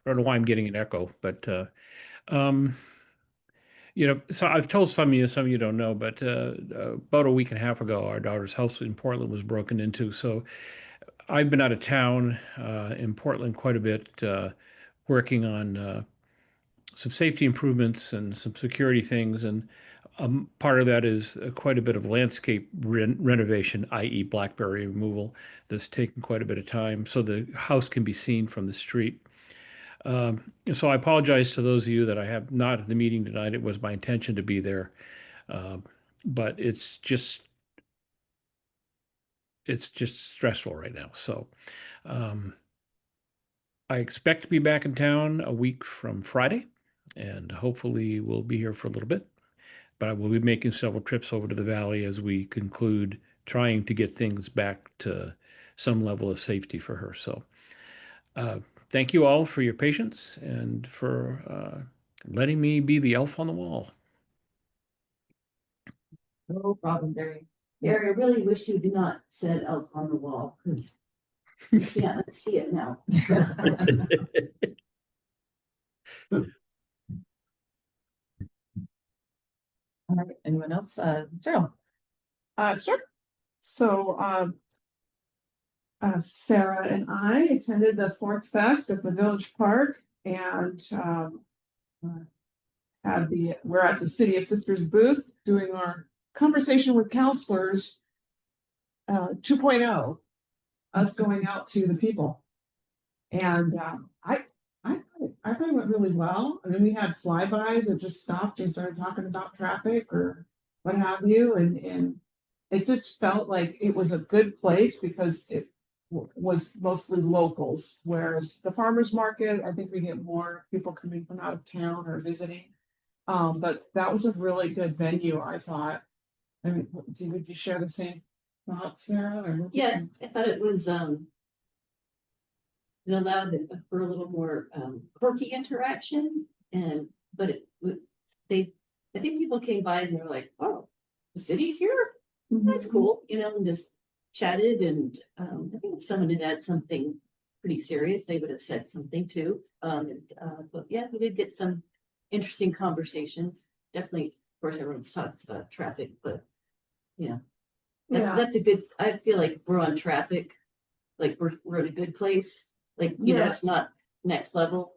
Speaker 5: know why I'm getting an echo, but um, so I've told some of you don't know, but about a week and a half ago, our daughter's house in Portland was broken into. So I've been out of town in Portland quite a bit, working on some safety improvements and some security things. And part of that is quite a bit of landscape renovation, i.e. blackberry removal, that's taken quite a bit of time so the house can be seen from the street. So I apologize to those of you that I have not at the meeting tonight. It was my intention to be there. But it's just stressful right now. So I expect to be back in town a week from Friday, and hopefully we'll be here for a little bit. But I will be making several trips over to the valley as we conclude trying to get things back to some level of safety for her. So thank you all for your patience and for letting me be the elf on the wall.
Speaker 8: No problem, Gary. Gary, I really wish you had not said elf on the wall, because you can't see it now.
Speaker 1: All right, anyone else? Cheryl.
Speaker 4: Sure. So, Sarah and I attended the Fourth Fest at the Village Park, and we're at the City of Sisters booth doing our conversation with counselors 2.0, us going out to the people. And I thought it went really well. I mean, we had flybys that just stopped and started talking about traffic or what have you, and it just felt like it was a good place because it was mostly locals. Whereas the farmers market, I think we get more people coming from out of town or visiting. But that was a really good venue, I thought. I mean, would you share the same thoughts, Sarah? Or
Speaker 8: Yeah, I thought it was it allowed for a little more quirky interaction, but I think people came by and they're like, oh, the city's here? That's cool, and just chatted, and I think if someone had had something pretty serious, they would have said something too. But yeah, we did get some interesting conversations. Definitely, of course, everyone's talks about traffic, but that's a good. I feel like if we're on traffic, like we're at a good place. Like it's not next level.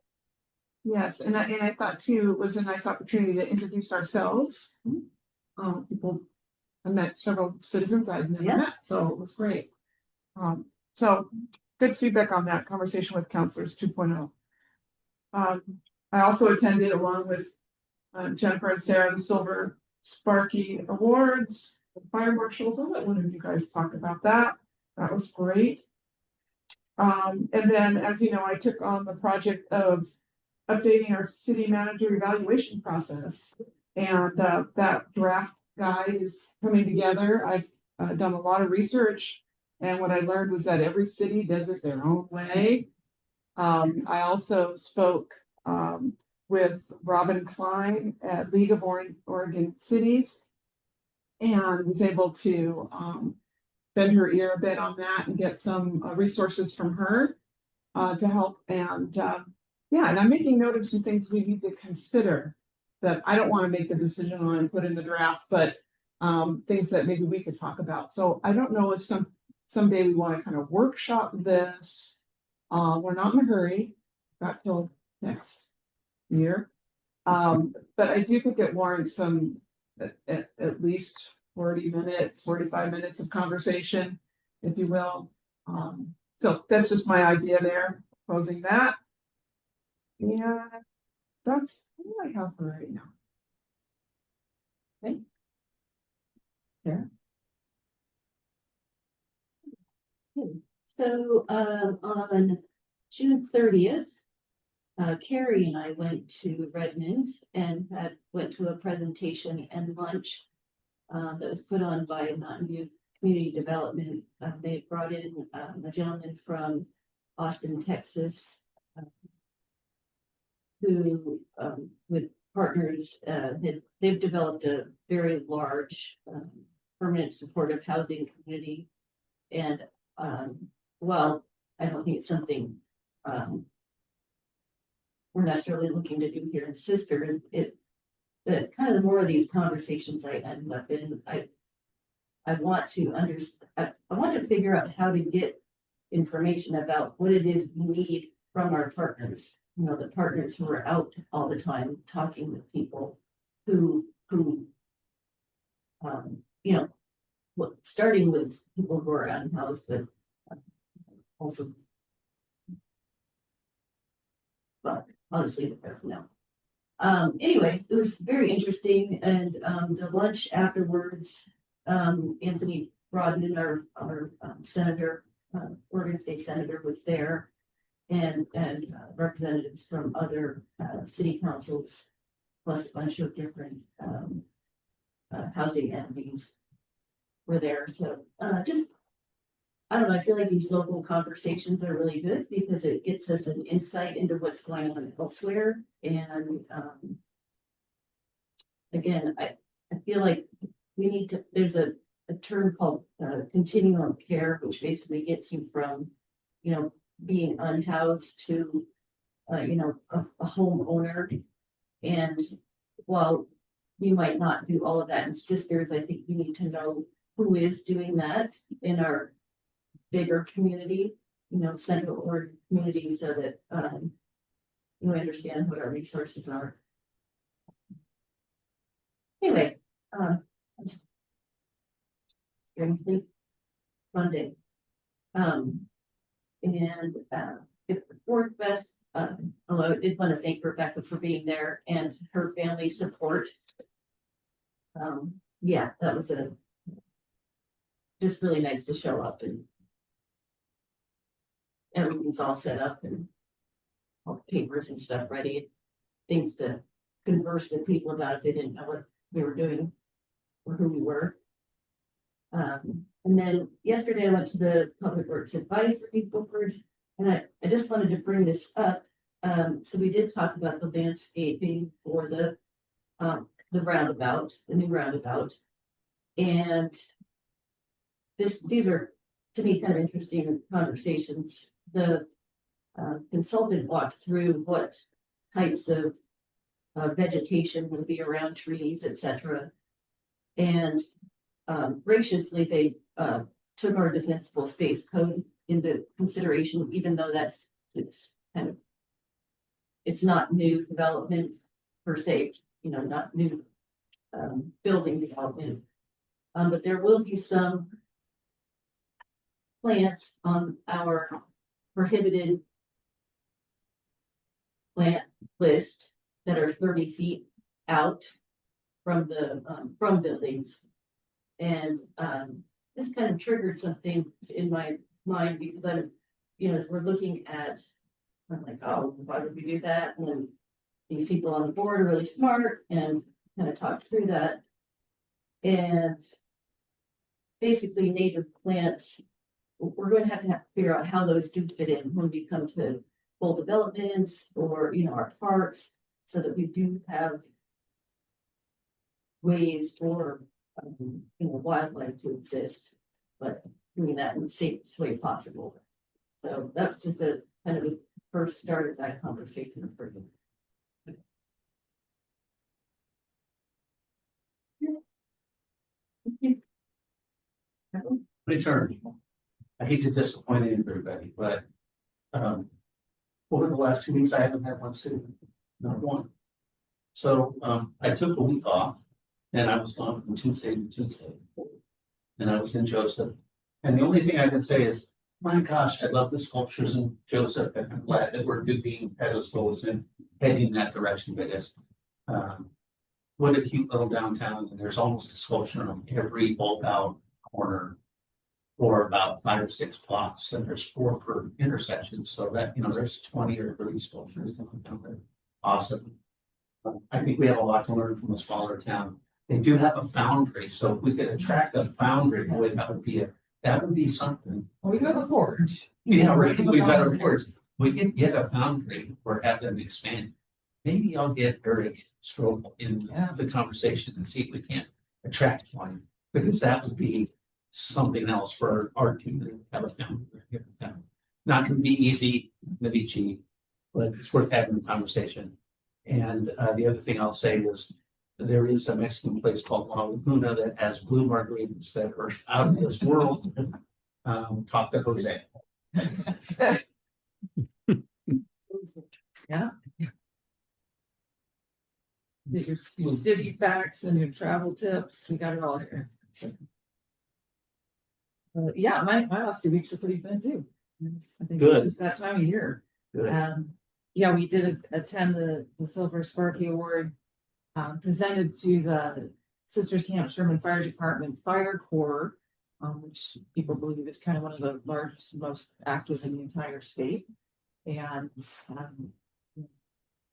Speaker 4: Yes, and I thought too it was a nice opportunity to introduce ourselves. People, I met several citizens I'd never met, so it was great. So good feedback on that conversation with counselors 2.0. I also attended along with Jennifer and Sarah the Silver Sparky Awards, the fire marshals. I'll let one of you guys talk about that. That was great. And then, as you know, I took on the project of updating our city manager evaluation process, and that draft guide is coming together. I've done a lot of research, and what I learned was that every city does it their own way. I also spoke with Robin Klein at League of Oregon Cities, and was able to bend her ear a bit on that and get some resources from her to help. And and I'm making note of some things we need to consider that I don't want to make the decision on and put in the draft, but things that maybe we could talk about. So I don't know if someday we want to kind of workshop this. We're not in a hurry, got till next year. But I do think it warrants some at least 45 minutes of conversation, if you will. So that's just my idea there, proposing that. Yeah, that's all I have for right now.
Speaker 8: Okay.
Speaker 1: Yeah.
Speaker 8: So on June 30th, Carrie and I went to Redmond and went to a presentation and lunch that was put on by Mountain View Community Development. They brought in a gentleman from Austin, Texas, who with partners, they've developed a very large, permanent supportive housing community. And, well, I don't think it's something, we're necessarily looking to do here in Sister. The kind of the more of these conversations I end up in, I want to understand, I want to figure out how to get information about what it is we need from our partners. You know, the partners who are out all the time talking with people who, you know, starting with people who are unhoused, but also, but honestly, the there for now. Anyway, it was very interesting, and the lunch afterwards, Anthony Rodman, our senator, Oregon State Senator, was there, and representatives from other city councils, plus a bunch of different housing entities were there. So just, I don't know, I feel like these local conversations are really good because it gets us an insight into what's going on elsewhere. And again, I feel like we need to, there's a term called continuum of care, which basically gets you from, you know, being unhoused to, you know, a homeowner. And while you might not do all of that in Sisters, I think we need to know who is doing that in our bigger community, you know, central Oregon community, so that we understand what our resources are. Anyway, it's very fun day. And if the fourth best, although I did want to thank Rebecca for being there and her family support. Yeah, that was just really nice to show up, and everything's all set up and all the papers and stuff ready, things to converse with people about if they didn't know what we were doing or who we were. And then yesterday I went to the Public Works Advisory Board, and I just wanted to bring this up. So we did talk about the landscaping for the roundabout, the new roundabout. And these are, to me, kind of interesting conversations. The consultant walked through what types of vegetation will be around trees, etc. And graciously, they took our defensible space code into consideration, even though it's not new development per se, you know, not new building development. But there will be some plants on our prohibited plant list that are 30 feet out from the from buildings. And this kind of triggered something in my mind, because I'm, you know, as we're looking at, I'm like, oh, why would we do that? And then these people on the board are really smart and kind of talked through that. And basically native plants, we're going to have to figure out how those do fit in when we come to full developments or, you know, our parks, so that we do have ways for, you know, wildlife to exist, but doing that in the safest way possible. So that's just a kind of a first start of that conversation for me.
Speaker 9: My turn. I hate to disappoint everybody, but over the last 2 weeks, I haven't had one student, not one. So I took a week off, and I was gone from Tuesday to Tuesday, and I was in Joseph. And the only thing I can say is, my gosh, I love the sculptures in Joseph, and I'm glad that we're doing pedestals and heading that direction. But it's what a cute little downtown, and there's almost a sculpture on every bulb out corner, or about 5 or 6 blocks, and there's 4 per intersection, so that, you know, there's 20 or 30 sculptures going down there. Awesome. I think we have a lot to learn from a smaller town. They do have a foundry, so if we could attract a foundry, boy, that would be something.
Speaker 1: Well, we have a forge.
Speaker 9: Yeah, right. We've got a forge. We could get a foundry or have them expand. maybe I'll get Eric Strobel in the conversation and see if we can't attract one, because that would be something else for our community. Have a family here in town. Not gonna be easy, gonna be cheap, but it's worth having the conversation. And the other thing I'll say is, there is a Mexican place called La Laguna that has blue margaritas that are out of this world. Talk to Jose.
Speaker 1: Yeah. Get your city facts and your travel tips, we got it all here. Yeah, my last 2 weeks were pretty fun too. I think
Speaker 9: Good.
Speaker 1: it's just that time of year.
Speaker 9: Good.
Speaker 1: Yeah, we did attend the Silver Sparky Award, presented to the Sisters Camp Sherman Fire Department Fire Corps, which people believe is kind of one of the largest, most active in the entire state. And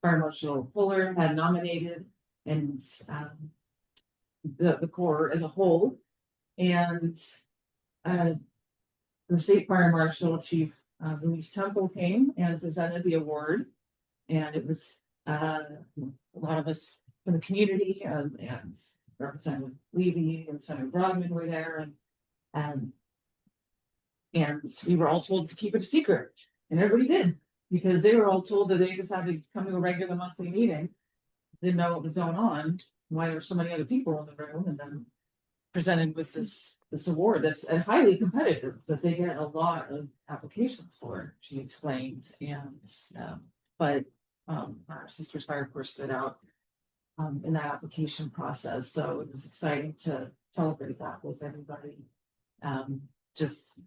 Speaker 1: Fire Marshal Fuller had nominated, and the Corps as a whole, and the State Fire Marshal Chief Louise Temple came and presented the award, and it was a lot of us from the community, and Representative Levy and Senator Brogman were there, and we were all told to keep it a secret, and everybody did, because they were all told that they just had to come to a regular monthly meeting, didn't know what was going on, why there were so many other people in the room, and then presented with this award that's highly competitive, but they get a lot of applications for, she explained, and but our Sisters Fire Corps stood out in that application process, so it was exciting to celebrate that with everybody. Just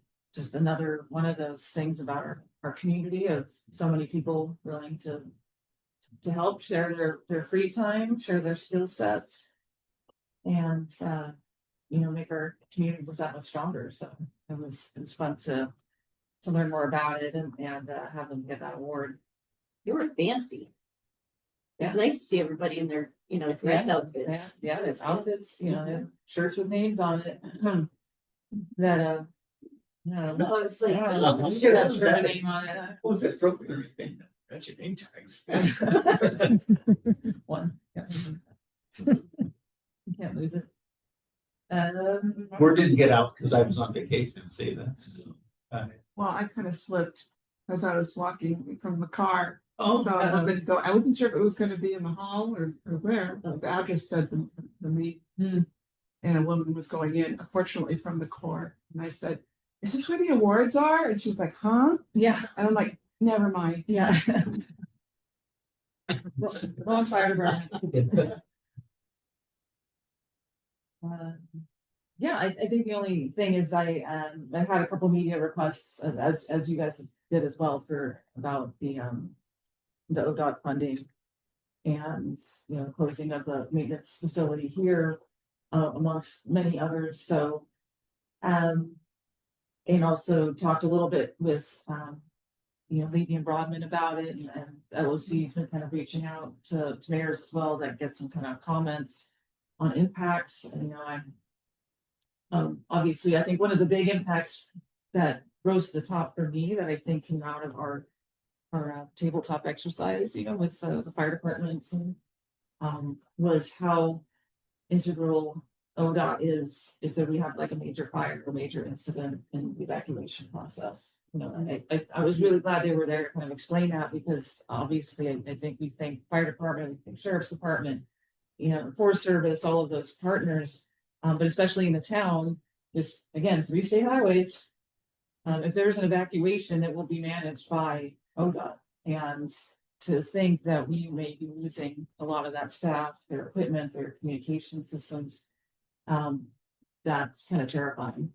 Speaker 1: another one of those things about our community of so many people willing to help share their free time, share their skill sets, and make our community was that much stronger. So it was fun to learn more about it and have them get that award.
Speaker 8: You were fancy. It's nice to see everybody in their, dress outfits.
Speaker 1: Yeah, there's outfits, they have shirts with names on it. That
Speaker 8: No, it's like,
Speaker 1: I'm sure that's their name on it.
Speaker 9: What was that throat clearing thing? That's your name tags.
Speaker 1: One. You can't lose it.
Speaker 9: Word didn't get out because I was on vacation, say that. So,
Speaker 4: Well, I kind of slipped as I was walking from the car.
Speaker 9: Oh,
Speaker 4: So I wasn't sure if it was gonna be in the hall or where, but the address said the meet. And a woman was going in, unfortunately from the Corps, and I said, "Is this where the awards are?" And she's like, "Huh?"
Speaker 1: Yeah,
Speaker 4: And I'm like, "Never mind."
Speaker 1: yeah. Wrong side of her. Yeah, I think the only thing is I had a couple media requests as you guys did as well about the ODOT funding and closing of the maintenance facility here amongst many others. So and also talked a little bit with Levy and Broadman about it, and LOC's been kind of reaching out to mayors as well that get some kind of comments on impacts. And obviously I think one of the big impacts that rose to the top for me that I think came out of our tabletop exercise, with the fire departments, and was how integral ODOT is if we have like a major fire or major incident in the evacuation process. I was really glad they were there to kind of explain that, because obviously I think we think fire department, we think sheriff's department, Forest Service, all of those partners, but especially in the town, just again, 3 state highways. If there's an evacuation, it will be managed by ODOT, and to think that we may be losing a lot of that staff, their equipment, their communication systems, that's kind of terrifying.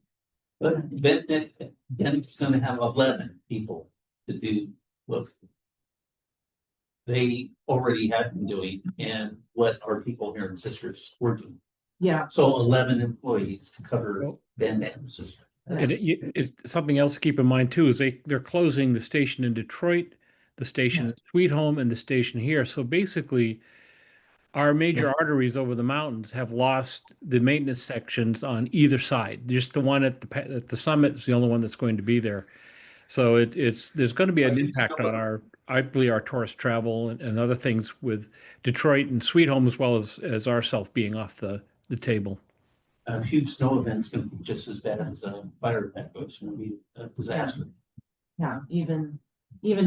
Speaker 9: but then it's going to have 11 people to do what they already had been doing and what our people here in Sisters were doing.
Speaker 1: Yeah.
Speaker 9: So 11 employees to cover Bend and Sisters.
Speaker 5: And it's something else to keep in mind too, is they're closing the station in Detroit, the station in Sweet Home, and the station here. So basically, our major arteries over the mountains have lost the maintenance sections on either side. Just the one at the summit is the only one that's going to be there. So there's going to be an impact on I believe our tourist travel and other things with Detroit and Sweet Home as well as ourself being off the table.
Speaker 9: A huge snow event's gonna be just as bad as a fire event, it's gonna be a disaster.
Speaker 1: Yeah, even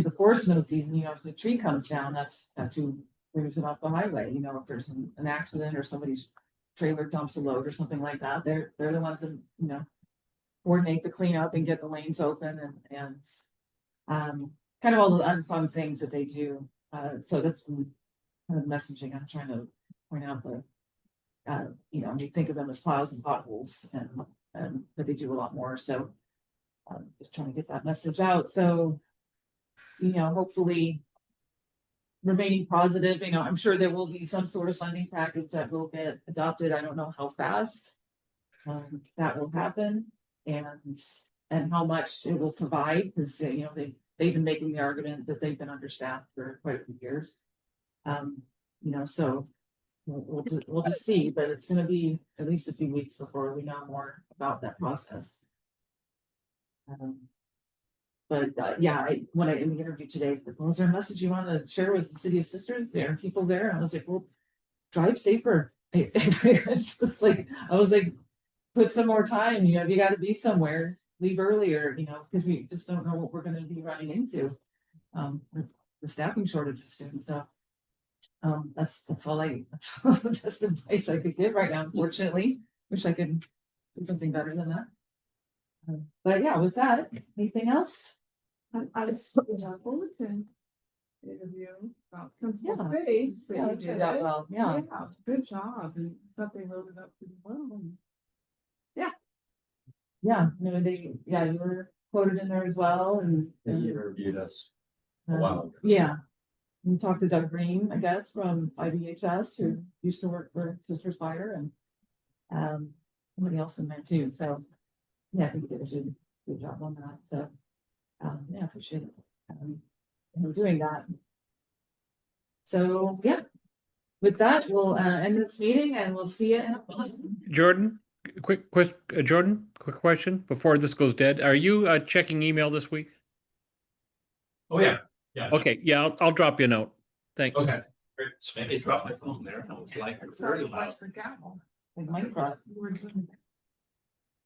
Speaker 1: before snow season, you know, if the tree comes down, that's who brings it off the highway, you know, if there's an accident or somebody's trailer dumps a load or something like that, they're the ones that, you know, coordinate the cleanup and get the lanes open and kind of all the unsung things that they do. So that's kind of messaging I'm trying to point out the, you know, we think of them as plows and potholes and but they do a lot more. So just trying to get that message out. So, you know, hopefully remaining positive, you know, I'm sure there will be some sort of funding package that will get adopted. I don't know how fast that will happen and how much it will provide, because you know, they've been making the argument that they've been understaffed for quite a few years. You know, so we'll just see, but it's gonna be at least a few weeks before we know more about that process. But yeah, when I in the interview today, was there a message you want to share with the city of Sisters? There are people there. And I was like, well, drive safer. It's just like, I was like, put some more time, you know, if you got to be somewhere, leave earlier, you know, because we just don't know what we're going to be running into with the staffing shortages soon. So that's all that's the best advice I could give right now, unfortunately. Wish I could do something better than that. But yeah, with that, anything else?
Speaker 4: I was bulletin interview about principal face.
Speaker 1: Yeah, you did that well. Yeah.
Speaker 4: Good job, and thought they loaded up pretty well.
Speaker 1: Yeah, no, you were quoted in there as well, and
Speaker 3: He interviewed us a while ago.
Speaker 1: yeah. We talked to Doug Green, I guess, from IBHS, who used to work for Sisters Fire, and somebody else in there too. So yeah, I think you did a good job on that. So yeah, I appreciate him doing that. So yeah, with that, we'll end this meeting and we'll see you in a month.
Speaker 5: Jordan, quick question before this goes dead. Are you checking email this week?
Speaker 3: Oh, yeah, yeah.
Speaker 5: Okay, yeah, I'll drop you a note. Thanks.
Speaker 3: Okay, great.
Speaker 2: Maybe drop my phone there. I was like, very loud.
Speaker 1: Like Minecraft.